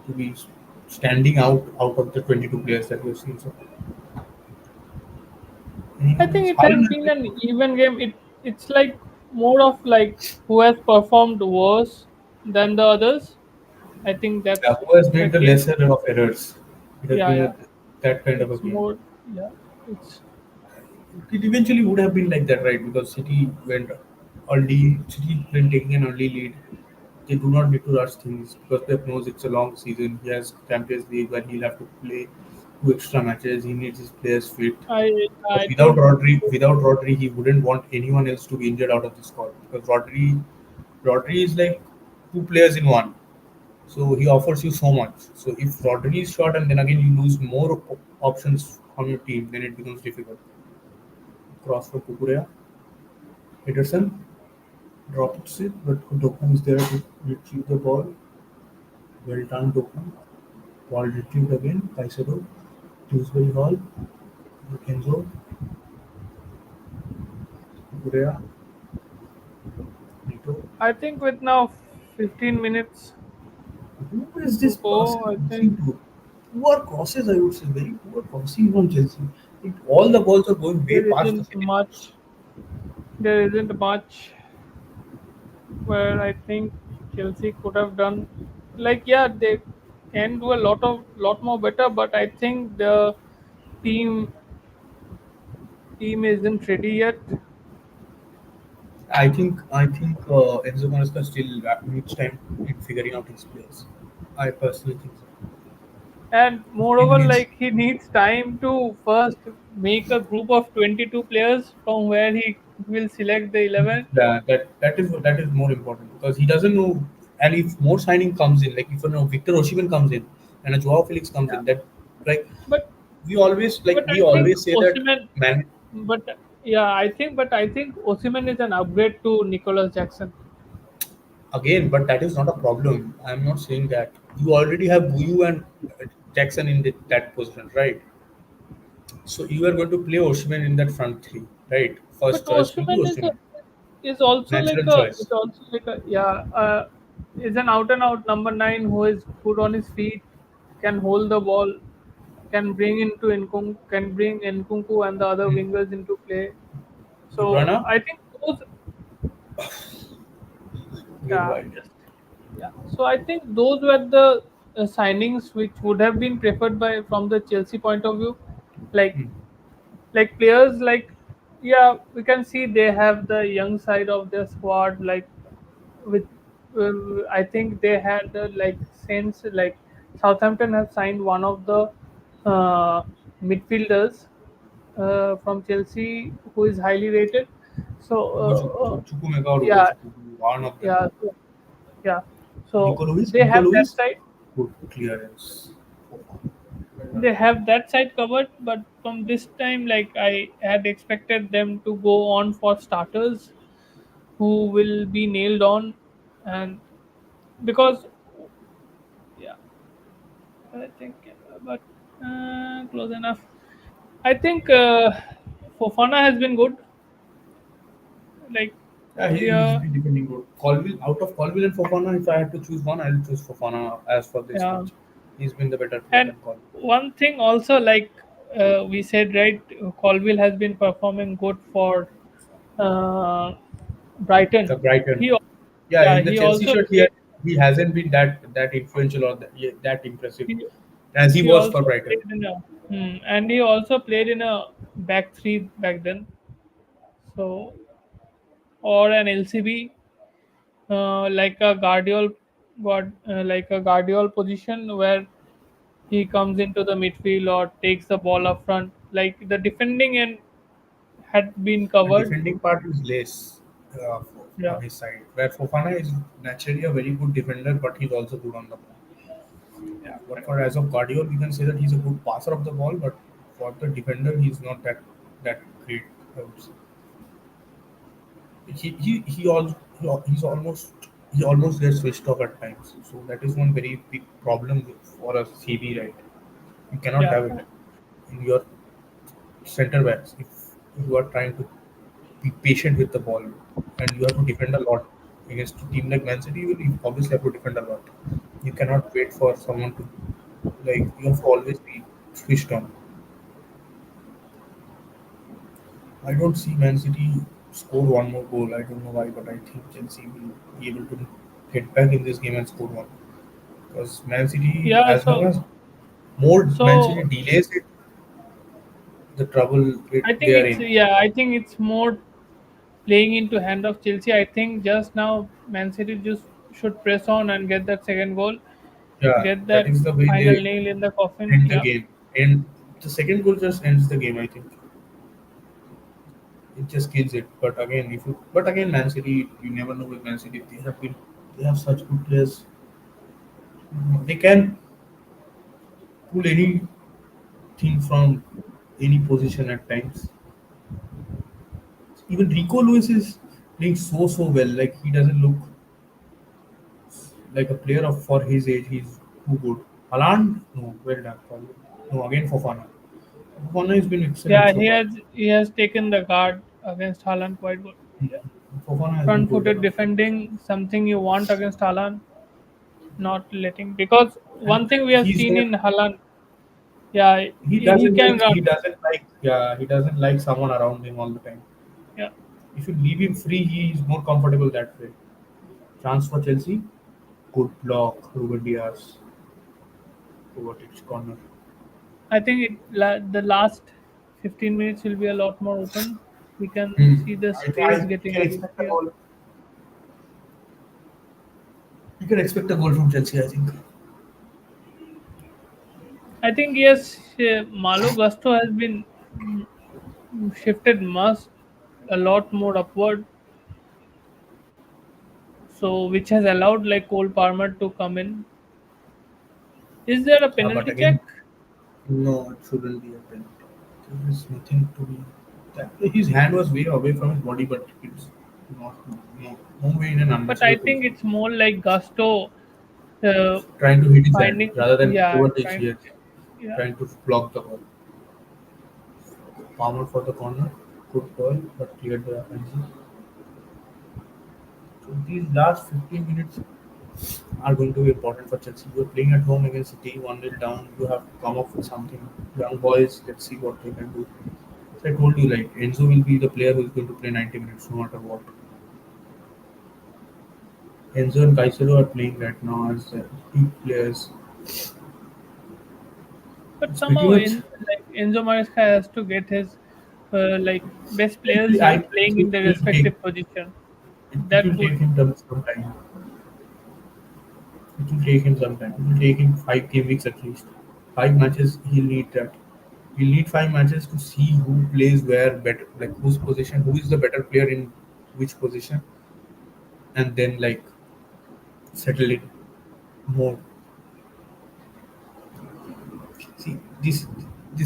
to be standing out of the 22 players that we've seen. So I anyone think else? it has Haaland has been been an good. even game. It's like more of like who has performed worse than the others. I think Yeah, that's who has the made the case. lesser of errors? It has Yeah, been yeah. that kind of a It's game. more. Yeah, it's. It eventually would have been like that, right? Because City went early. City when taking an early lead, they do not need to rush things because they knows it's a long season. He has Champions League where he'll have to play two extra matches. He needs his players fit. Because I think. Without Rodri, he wouldn't want anyone else to be injured out of the squad. Because Rodri is like two players in one. So he offers you so much. So if Rodri is short and then again you lose more options on your team, then it becomes difficult. Cross for Kukurea, Peterson drops it, but Doku is there to retrieve the ball. Well done, Doku. Ball retrieved again. Caicedo, Dewsbury Hall, Kenzo, Kukurea, Nito. I think with now 15 minutes Who is to this go, person I think crossing to? Poor crosses, I would say. Very poor crossing from Chelsea. All the balls are going way there past the isn't city limits. much. There isn't much where I think Chelsea could have done. Like, yeah, they can do a lot more better, but I think the team team isn't ready yet. I think Enzo Maresca still needs time in figuring out his players. I personally think so. And He still moreover, needs like he needs time to first make a group of 22 players from where he will select the 11. that is more important because he doesn't know. And if more signing comes in, like if you know Victor Osimhen comes in and a Joao Felix comes Yeah. in, that like But we I think always say that Osimhen, man. but yeah, I think Osimhen is an upgrade to Nicholas Jackson. Again, but that is not a problem. I'm not saying that. You already have Buyu and Jackson in that position, right? So you are going to play Osimhen in that front three, right? But First choice will be Osimhen Osimhen. is also like Natural a choice. is also like a yeah is an out and out number nine who is good on his feet, can hold the ball, can bring Nkunku and the other Hmm. wingers into play. De So Bruyne, I think those weird yeah wild. just yeah. So I think those were the signings which would have been preferred by from the Chelsea point of view, like Hmm. players like yeah we can see they have the young side of their squad like with I think they had like since like Southampton have signed one of the midfielders from Chelsea who is highly rated. So Chukwumeka or yeah, one of them. yeah, so, yeah. So Nico Lewis, good clearance. Well done. they have that side covered, but from this time, like I had expected them to go on for starters who will be nailed on, and because yeah, I think, but close enough. I think Fofana has been good. Like Yeah, he's earlier, been defending good. Colville, out of Colville and Fofana, if I had to choose one, I'll choose Fofana as for this yeah. match. He's been the better player And than Colville. one thing also, like we said, right, Colville has been performing good for uh, The Brighton. Brighton. He, al- Yeah, yeah, in the he Chelsea also shirt, played. he hasn't been that influential or that impressive He, as he he was for also Brighton. played in a, and he also played in a back three back then. So or an LCB, like a Guardiol position where he comes into the midfield or takes the ball up front. Like the defending and had been The covered. defending part is less Yeah, on his side, where Fofana is naturally a very good defender, but he's also good on the ball. Yeah, but correct. for as of cardio, we can say that he's a good passer of the ball, but for the defender, he's not that great. I would say. He also he's almost. he almost gets switched off at times. So that is one very big problem for a CB, right? You cannot Yeah, have it in your center backs if you are trying to be patient with the ball and you have to defend a lot against a team like Man City. You obviously have to defend a lot. You cannot wait for someone to like. You have to always be switched on. I don't see Man City score one more goal. I don't know why, but I think Chelsea will be able to get back in this game and score one. Because Man City, yeah. as long So as more Man City so delays it, the trouble I they think are it's in. yeah. I think it's more playing into hand of Chelsea. I think just now Man City just should press on and get that second goal, Yeah, get that that is the way final they nail in the coffin. end the Yeah, game. And the second goal just ends the game. I think it just kills it. But again, Man City, you never know with Man City. They have such good players. They can pull anything from any position at times. Even Rico Lewis is playing so well. Like he doesn't look like a player of for his age. He's too good. Haaland, no, well done. Probably. No, again Fofana. Fofana has been excellent yeah. so He far. has taken the guard against Haaland quite good. Yeah, Fofana has been good front-footed enough. defending, something you want against Haaland, not letting because And one thing we have he's seen not. in Haaland, yeah, he can He run. doesn't like yeah he doesn't like someone around him all the time. Yeah, If you leave him free, he is more comfortable that way. Chance for Chelsea, good block, Ruben Diaz, Kovacic corner. I think the last 15 minutes will be a lot more open. We can Hmm. see the I space we getting can used. expect a Yeah, goal. We can expect a goal from Chelsea. I think. I think yes, Malo Gusto has been shifted much a lot more upward, so which has allowed like Cole Palmer to come in. Is there a But penalty again, check? no, it shouldn't be a penalty. There is nothing to be. His hand was way away from his body, but it's not no way in an But I unnecessary think position. it's more like Gusto uh, Trying to hit his hand finding, rather than yeah, Kovacic trying, here, yeah. trying to block the ball. Palmer for the corner, good ball, but cleared the offensive. So these last 15 minutes are going to be important for Chelsea. You're playing at home against City, 1-0 down. You have to come up with something. Young boys, let's see what they can do. So I told you, like Enzo will be the player who is going to play 90 minutes no matter what. Enzo and Caicedo are playing right now as peak players. But It's pretty somehow much. in like Enzo Maresca has to get his like best players I playing think in their it will take respective position. it That will would take him some time. It will take him some time. It will take him 5 game weeks at least. 5 matches. He'll need that. He'll need 5 matches to see who plays where better, like whose position, who is the better player in which position, and then like settle it more. See, this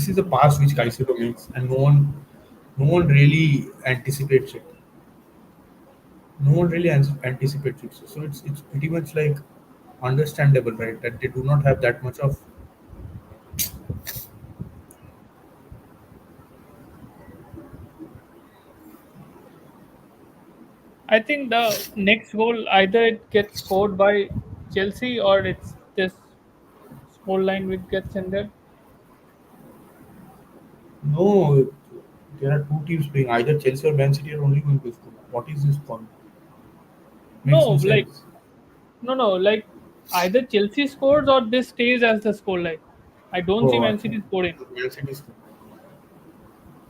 is a pass which Caicedo makes, and no one really anticipates it. No one really anticipates it. So it's pretty much like understandable, right? That they do not have that much of. I think the next goal either it gets scored by Chelsea or it's this score line which gets ended. No, there are two teams playing. Either Chelsea or Man City are only going to score. What is this point? Makes No, no like sense. no, like either Chelsea scores or this stays as the score line. I don't see Oh, I Man thought City scoring. Man City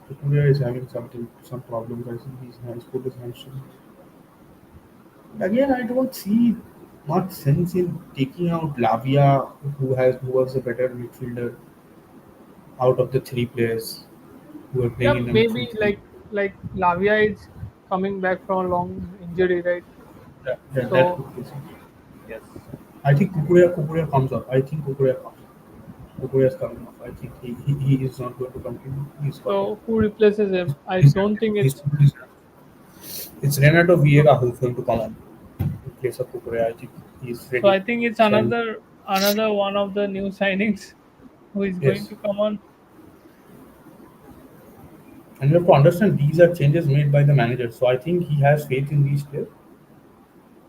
Kukurea is having some problems. I think he's has put his hamstring. Again, I don't see much sense in taking out Lavia, who was a better midfielder out of the three players who are Yeah, playing in the maybe midfield three. like Lavia is coming back from a long injury, right? That So could be it. yes. I think Kukurea comes up. I think Kukurea comes. Kukurea is coming off. I think he is not going to continue. He's got it. So who replaces him? I He's, don't think he's, it's he's, it's Renato Viega who's going to come on. place of Kukurea. I think he's So ready. I think it's So I'm, another one of the new signings who is going yes, to come on. and you have to understand these are changes made by the manager. So I think he has faith in these players.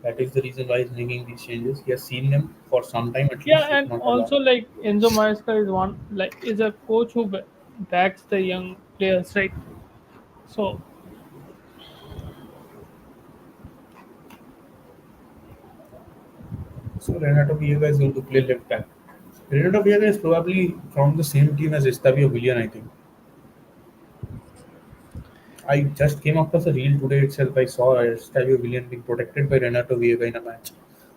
That is the reason why he's making these changes. He has seen them for some time at Yeah, least, if and not a long. also like Enzo Maresca is one like is a coach who backs the young players, right? So So Renato Vieira is going to play left back. Renato Vieira is probably from the same team as Estavio Willian, I think. I just came across a reel today itself. I saw Estavio Willian being protected by Renato Vieira in a match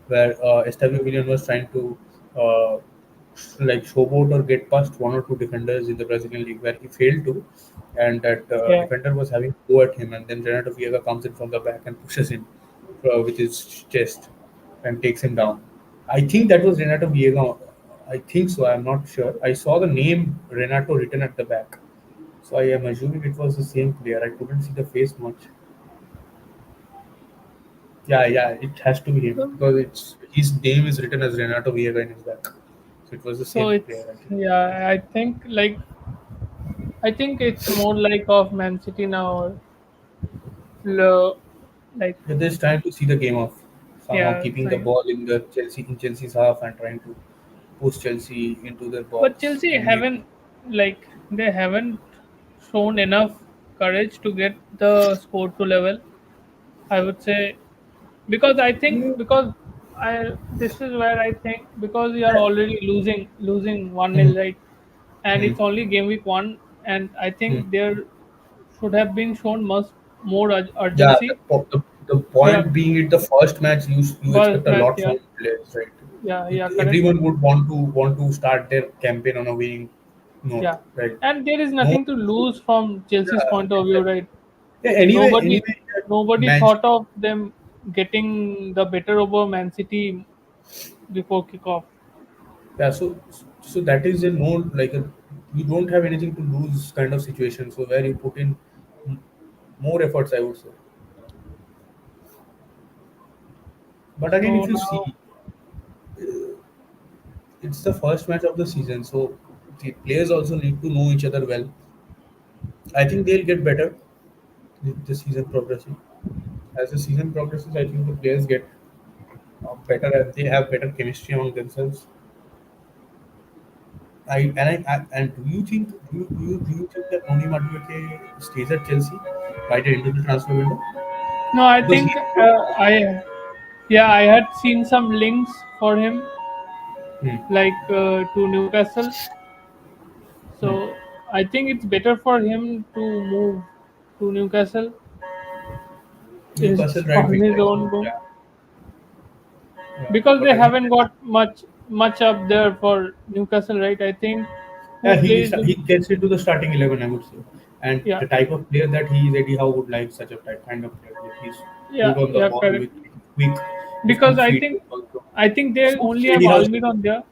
where Estavio Willian was trying to uh, like showboat or get past one or two defenders in the Brazilian league where he failed to, and that yeah. defender was having to go at him, and then Renato Vieira comes in from the back and pushes him with his chest and takes him down. I think that was Renato Vieira. I think so. I'm not sure. I saw the name Renato written at the back. So I am assuming it was the same player. I couldn't see the face much. Yeah, yeah, it has to be him So, because it's his name is written as Renato Vieira in his back. So it was the so same it's player, I think. yeah. I think it's more like of Man City now, or like They're just trying to see the game off, somehow yeah, keeping the trying. ball in the Chelsea's half and trying to push Chelsea into their But box Chelsea and make. haven't they haven't shown enough courage to get the score to level. I would say because I think Hmm. because I this is where I think because you are Yeah. already losing 1-0, Hmm. right, and Hmm. it's only game week 1, and I Hmm. think there should have been shown much more Yeah, urgency. the Yeah, point being it the first match you first expect a match, lot yeah, from players, right? yeah, correct, Everyone would want to start their campaign on a winning note, yeah, right? and there is No, nothing to lose from Chelsea's yeah, point of view, exactly. right? Yeah, Nobody anyway, nobody match. thought of them getting the better over Man City before kickoff. Yeah, so that is a no like a you don't have anything to lose kind of situation. So where you put in m- more efforts, I would say. But again, So if you now, see, it's the first match of the season, so the players also need to know each other well. I think they'll get better with the season progressing. As the season progresses, I think the players get better and they have better chemistry among themselves. And do you think that Tony Madueke stays at Chelsea by the end of the transfer window? no, I Because think I yeah I had seen some links for him hmm, like to Newcastle. hmm. So I think it's better for him to move to Newcastle Newcastle is right on wing, his right? own goal Yeah, yeah. because But they again, haven't got much up there for Newcastle, right? I think who yeah, plays he in gets into the starting 11, I would say. And yeah, the type of player that he is, Eddie Howe would like such a kind of player. Like he's good on the yeah, ball correct. with quick, with Because good feet. Also. I think they So only have Eddie Howe should Almiron there.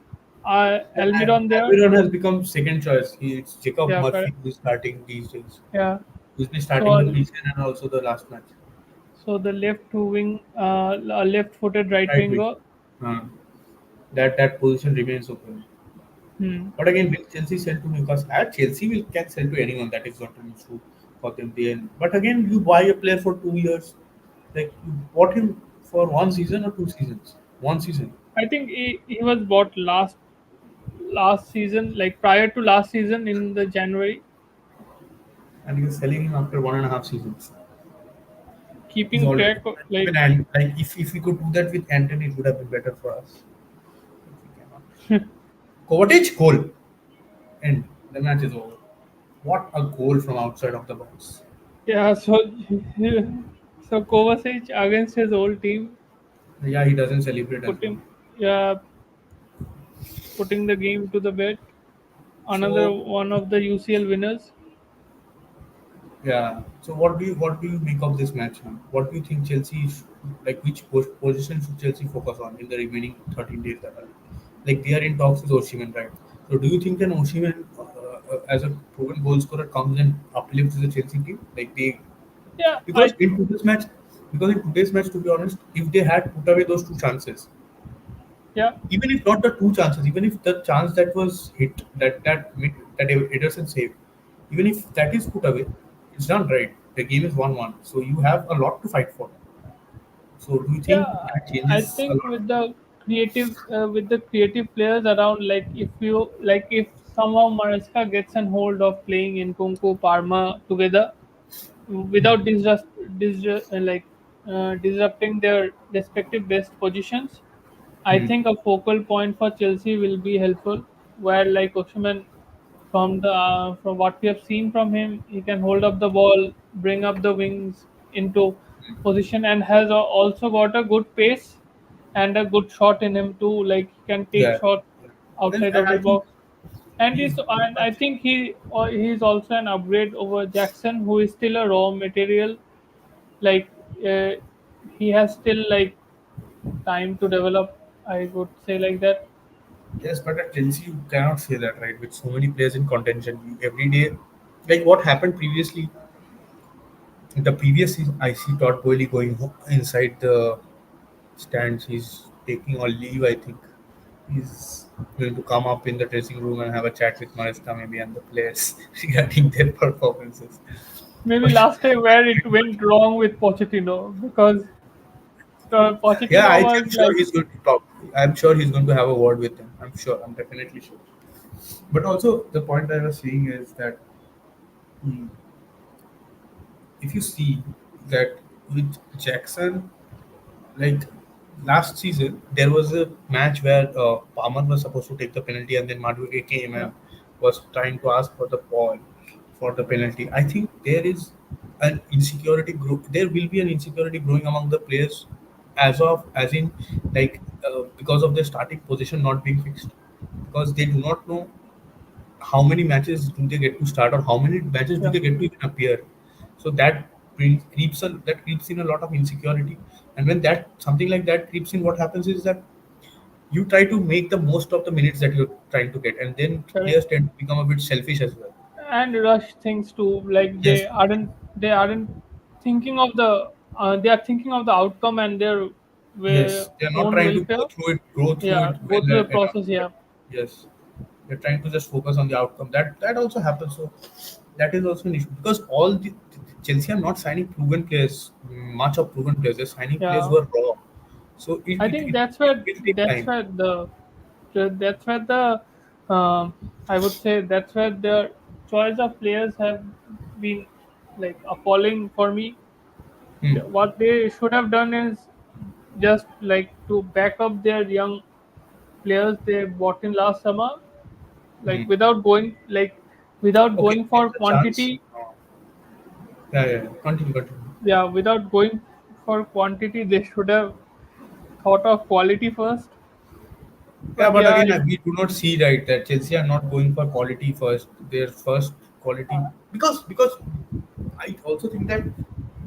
Almiron there. Almiron has become second choice. It's Jacob Yeah, Murphy correct. who is starting these days. Yeah. Who's been So starting the preseason and also the last match. the left wing, left-footed right Right wing. winger. Uh, that position remains open. Hmm. But again, will Chelsea sell to Newcastle? Chelsea will can sell to anyone. That is not an issue for them. But again, you buy a player for 2 years. Like you bought him for one season or 2 seasons. One season, I think he was bought last season, like prior to last season in the January, and you're selling him after 1.5 seasons. He's keeping already track of like even and like if we could do that with Anthony, it would have been better for us. But we cannot. Kovacic goal and the match is over. What a goal from outside of the box. yeah. So so Kovacic against his old team, Yeah, he doesn't celebrate as well. putting yeah putting the game to the bed. Another So one of the UCL winners. yeah. So what do you make of this match now? What do you think Chelsea like which position should Chelsea focus on in the remaining 13 days that are like they are in talks with Osimhen, right? So do you think that Osimhen as a proven goal scorer comes and uplifts the Chelsea team like they Yeah, because into this match Because in today's match, to be honest, if they had put away those two chances, Yeah, even if not the two chances, even if the chance that was hit, that Ederson saved, even if that is put away, it's done right. The game is 1-1, so you have a lot to fight for. So do you think yeah. that I changes a think lot? with the creative players around, like if somehow Maresca gets an hold of playing in Kunku Parma together Hmm. without disrupting their respective best positions, I Hmm. think a focal point for Chelsea will be helpful. Where like Osimhen, from what we have seen from him, he can hold up the ball, bring up the wings into position, and has also got a good pace and a good shot in him too. Like he can take Yeah. shots Yeah. Well, outside and of I the think box, and he's I think he's also an upgrade over Jackson, who is still a raw material. Like uh, he has still like time to develop. I would say like that. yes, but at Chelsea you cannot say that, right? With so many players in contention, every day, like what happened previously, the previous season, I see Todd Boehly going inside the stands. He's taking a leave, I think. He's going to come up in the dressing room and have a chat with Maresca maybe and the players regarding their performances. Maybe But last time where it went wrong with Pochettino, because yeah, Pochettino was I'm sure like, he's going to talk. I'm sure he's going to have a word with them. I'm sure. I'm definitely sure. But also, the point I was saying is that mm, if you see that with Jackson, like last season, there was a match where Palmer was supposed to take the penalty, and then Madueke came yeah, and was trying to ask for the ball for the penalty. I think there is an insecurity group. There will be an insecurity growing among the players, as in like because of their starting position not being fixed, because they do not know how many matches do they get to start or how many matches do yeah. they get to even appear. So that creeps in a lot of insecurity. And when that something like that creeps in, what happens is that you try to make the most of the minutes that you're trying to get, and then Correct. players tend to become a bit selfish as well. And rush things too. Like Yes, they aren't thinking of the they are thinking of the outcome and their yes, they're not own trying to welfare. go through Yeah, it go well through the enough. process. Yeah, Yes, they're trying to just focus on the outcome. That also happens. So that is also an issue because all the Chelsea are not signing proven players, much of proven players. They're signing players yeah. who are raw. So I think it will take time. that's where the I would say that's where the choice of players have been like appalling for me. Hmm. What they should have done is just like to back up their young players they bought in last summer, Hmm. like without Okay, going get for the chance. quantity. Yeah. Continue, continue. Yeah, without going for quantity, they should have thought of quality first. Yeah, But but yeah, again, we do not see right that Chelsea are not going for quality first. Their first quality because I also think that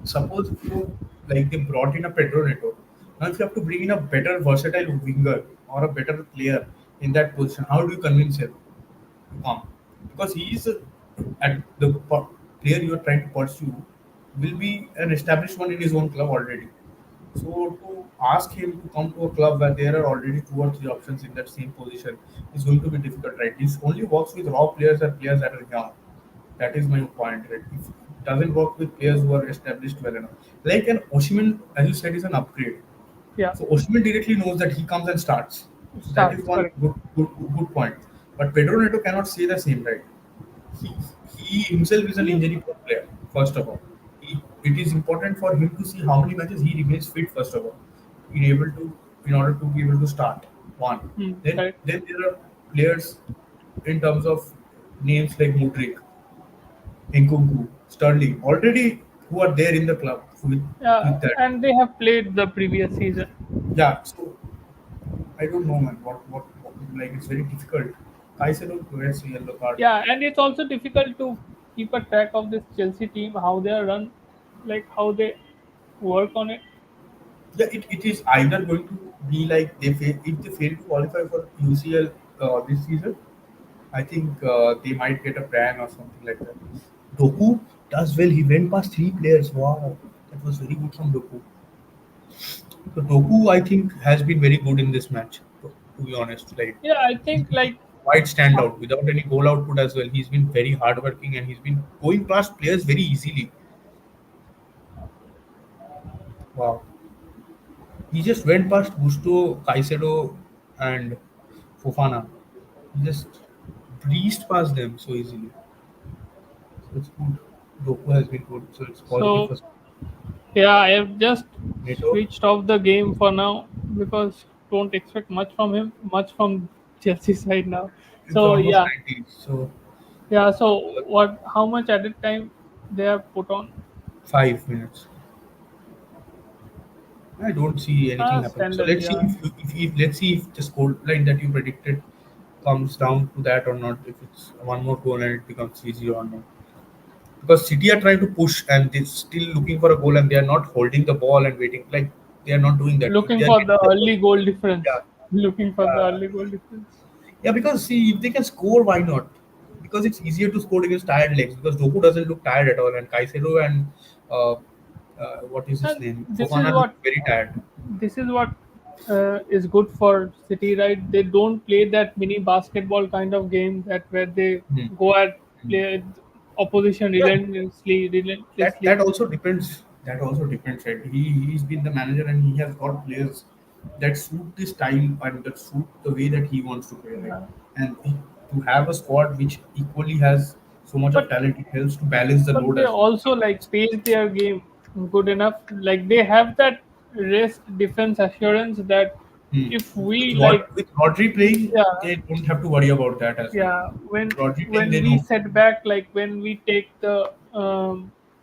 suppose if you like they brought in a Pedro Neto, now if you have to bring in a better versatile winger or a better player in that position, how do you convince him to come? Because he is at the player you are trying to pursue will be an established one in his own club already. So to ask him to come to a club where there are already two or three options in that same position is going to be difficult, right? This only works with raw players and players that are young. That is my point, right? If it doesn't work with players who are established well enough. Like an Oshiman, as you said, is an upgrade. yeah, So Oshiman directly knows that he comes and starts. So that is starts one correct. good point. But Pedro Neto cannot say the same, right? he, he himself is an He, injury prone player, first of all. It is important for him to see how many matches he remains fit, first of all, in order to be able to start. One. correct. Then there are players in terms of names like Mudrik, Nkunku, Sterling, already who are there in the club with Yeah, that. and they have played the previous season. Yeah, so I don't know, man. What like it's very difficult. Caicedo gets a yellow card. Yeah, and it's also difficult to keep a track of this Chelsea team, how they are run, like how they work on it. Yeah, it is either going to be like if they fail to qualify for UCL this season, I think they might get a ban or something like that. Doku does well. He went past three players. Wow, that was very good from Doku. So Doku, I think, has been very good in this match. To be honest, like Yeah, I he's think been like quite uh, standout without any goal output as well. He's been very hardworking and he's been going past players very easily. Wow, he just went past Gusto, Caicedo, and Fofana. He just breezed past them so easily. So it's good. Doku has been good, so it's positive so for yeah, I have just Neto. switched off the game for now because don't expect much from him, much from Chelsea side now. It's So almost yeah, 90, so yeah. So what? How much added time they have put on? 5 minutes. I don't see anything happening. So Standard. let's see Yeah, if let's see if the scoreline that you predicted comes down to that or not. If it's one more goal and it becomes easy or not. Because City are trying to push and they're still looking for a goal and they are not holding the ball and waiting. Like they are not doing that. If looking they are for getting the the ball, early goal difference. yeah, Looking for the yeah, early goal difference. yeah. Because see, if they can score, why not? Because it's easier to score against tired legs. Because Doku doesn't look tired at all, and Caicedo and uh, what is his And name? this is Fofana look what very tired. is good for City, right? They don't play that mini basketball kind of game that where they Hmm. go at Hmm. play opposition Yeah, that relentlessly. also depends. That also depends, right? He's been the manager and he has got players that suit this style and that suit the way that he wants to play, right? Yeah. And to have a squad which equally has so much of But talent, it helps to balance the but load they as well. also like pace their game good enough. Like they have that rest defense assurance that Hmm. if we like With Rodri playing, yeah they don't have to worry about that as well. yeah With Rodri playing, when they we know. set back, like when we take the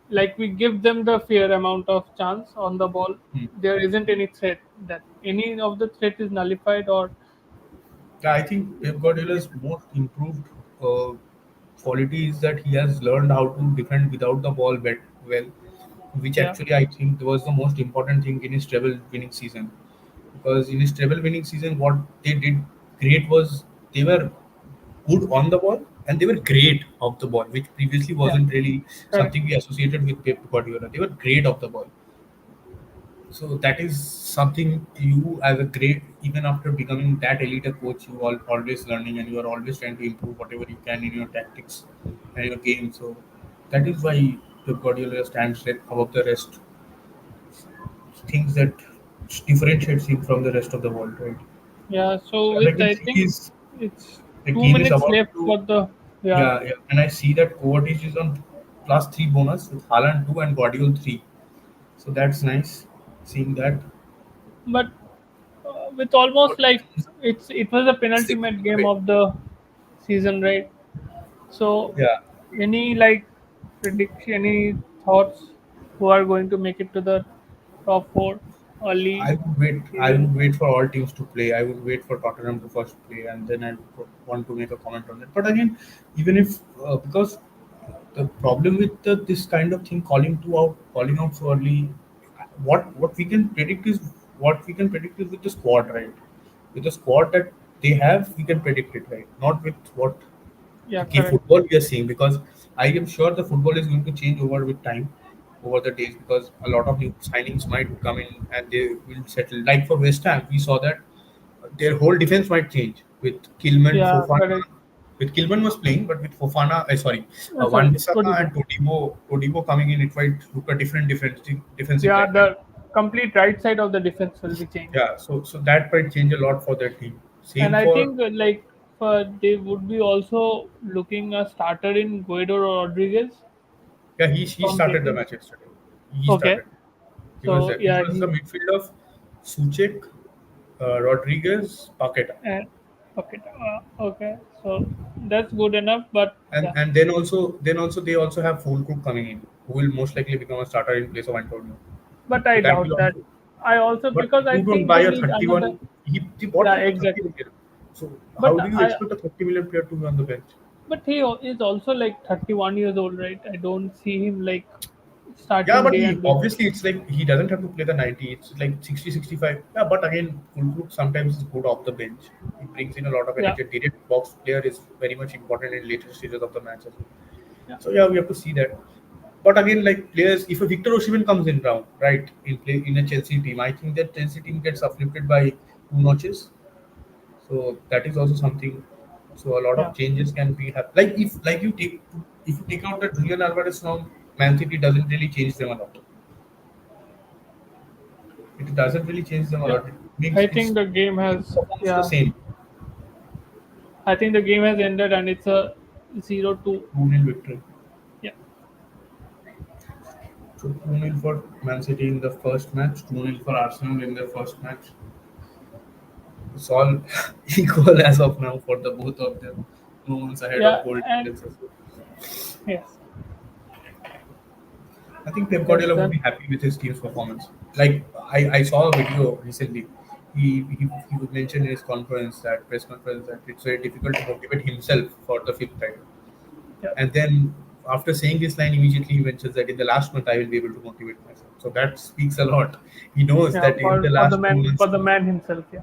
like we give them the fair amount of chance on the ball, Hmm. there isn't any threat that any of the threat is nullified or Yeah, I think Pep Guardiola's most improved uh, quality is that he has learned how to defend without the ball well, which yeah actually I think was the most important thing in his treble winning season. Because in his treble winning season, what they did great was they were good on the ball and they were great off the ball, which previously yeah wasn't really correct. something we associated with Pep Guardiola. They were great off the ball. So that is something you as a great, even after becoming that elite a coach, you are always learning and you are always trying to improve whatever you can in your tactics and your game. So that is why Pep Guardiola stands above the rest. Things that differentiates him from the rest of the world, right? Yeah, So so as I with can I see, think it's the two game is minutes about left to, for the yeah. yeah, yeah. And I see that Kovacic is on +3 bonus with Haaland 2 and Guardiola 3. So that's nice seeing that. But with almost Kovacic like it was a is penultimate game away. of the season, right? So Yeah, any like prediction, any thoughts who are going to make it to the top four early I would wait. I season? would wait for all teams to play. I would wait for Tottenham to first play, and then I would want to make a comment on it. But again, even if because the problem with this kind of thing, calling out so early, what we can predict is with the squad, right? With the squad that they have, we can predict it, right? Not with what Yeah, okay correct. football we are seeing, because I am sure the football is going to change over with time, over the days, because a lot of new signings might come in and they will settle. Like for West Ham, we saw that their whole defense might change with Kilman, Yeah, Fofana. correct. With Kilman was playing, but with Fofana, sorry, Wan Sorry, Bissaka Todibo. and Todibo coming in, it might look a different defensive Yeah, line, right? the complete right side of the defense will be changed. Yeah, so that might change a lot for their team. And Same I for think like they would be also looking a starter in Guido Rodriguez yeah, he from started the Betis. match yesterday. He Okay, started. He was so there. It yeah, was the he midfield of Suchek, Rodriguez, Paqueta, and okay, okay, so that's good enough. But and yeah, then also they also have Fulkrug coming in, who will most likely become a starter in place of Antonio. but So I that will doubt that. also. I also But because I you don't think buy they a need another. 31. He bought Yeah, him for 30 exactly. million. So how But do you I expect a 30 million player to be on the bench? but he is also like 31 years old, right? I don't see him like Yeah, starting but day he and day. obviously it's like he doesn't have to play the 90. It's like 60, 65. Yeah, but again, Fulkrug sometimes is good off the bench. He brings in a lot of Yeah, energy. Direct box player is very much important in later stages of the match as well. yeah. So yeah, we have to see that. But again, like players, if a Victor Osimhen comes in round, right, in play in a Chelsea team, I think that Chelsea team gets uplifted by two notches. So that is also something. So a lot Yeah, of changes can be like if you take out the Julian Alvarez from Man City, doesn't really change them a lot. It doesn't really change them a yeah. lot. It makes I it's think the game it has, performs the yeah. same. I think the game has ended and it's a 0-2. 2-0 victory. Yeah, So 2-0 for Man City in the first match, 2-0 for Arsenal in their first match. It's all equal as of now for the both of them. No one's ahead of yeah, goal and differences. yes, I think Pep yes. Guardiola would Then be happy with his team's performance. Like I saw a video recently. He would mention in his conference that press conference that it's very difficult to motivate himself for the fifth title. yeah, And then after saying this line, immediately he mentions that in the last month I will be able to motivate myself. So that speaks a lot. He knows yeah. that in the For the last two man, months for the man himself. Yeah,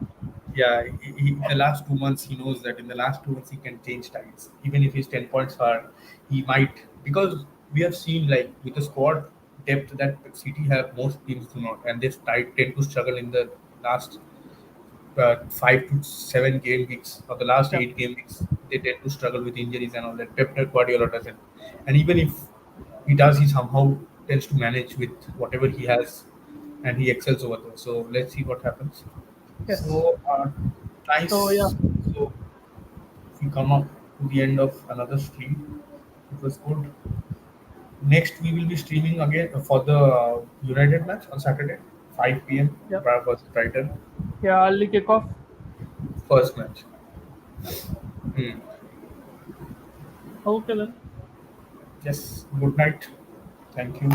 yeah, in the last 2 months, he knows that in the last 2 months he can change tides. Even if his 10 points are, he might because we have seen like with the squad depth that City have, most teams do not, and they tend to struggle in the last 5 to 7 game weeks or the last yeah. 8 game weeks. They tend to struggle with injuries and all that. Pep Guardiola doesn't, and even if he does, he somehow tends to manage with whatever he has, and he excels over there. So let's see what happens. Yes. So So yeah, nice. So we come up to the end of another stream. It was good. Next, we will be streaming again for the United match on Saturday, 5 p.m. yeah, versus Brighton. yeah. Early kickoff. First match. Hmm. Okay then. Yes. Good night. Thank you.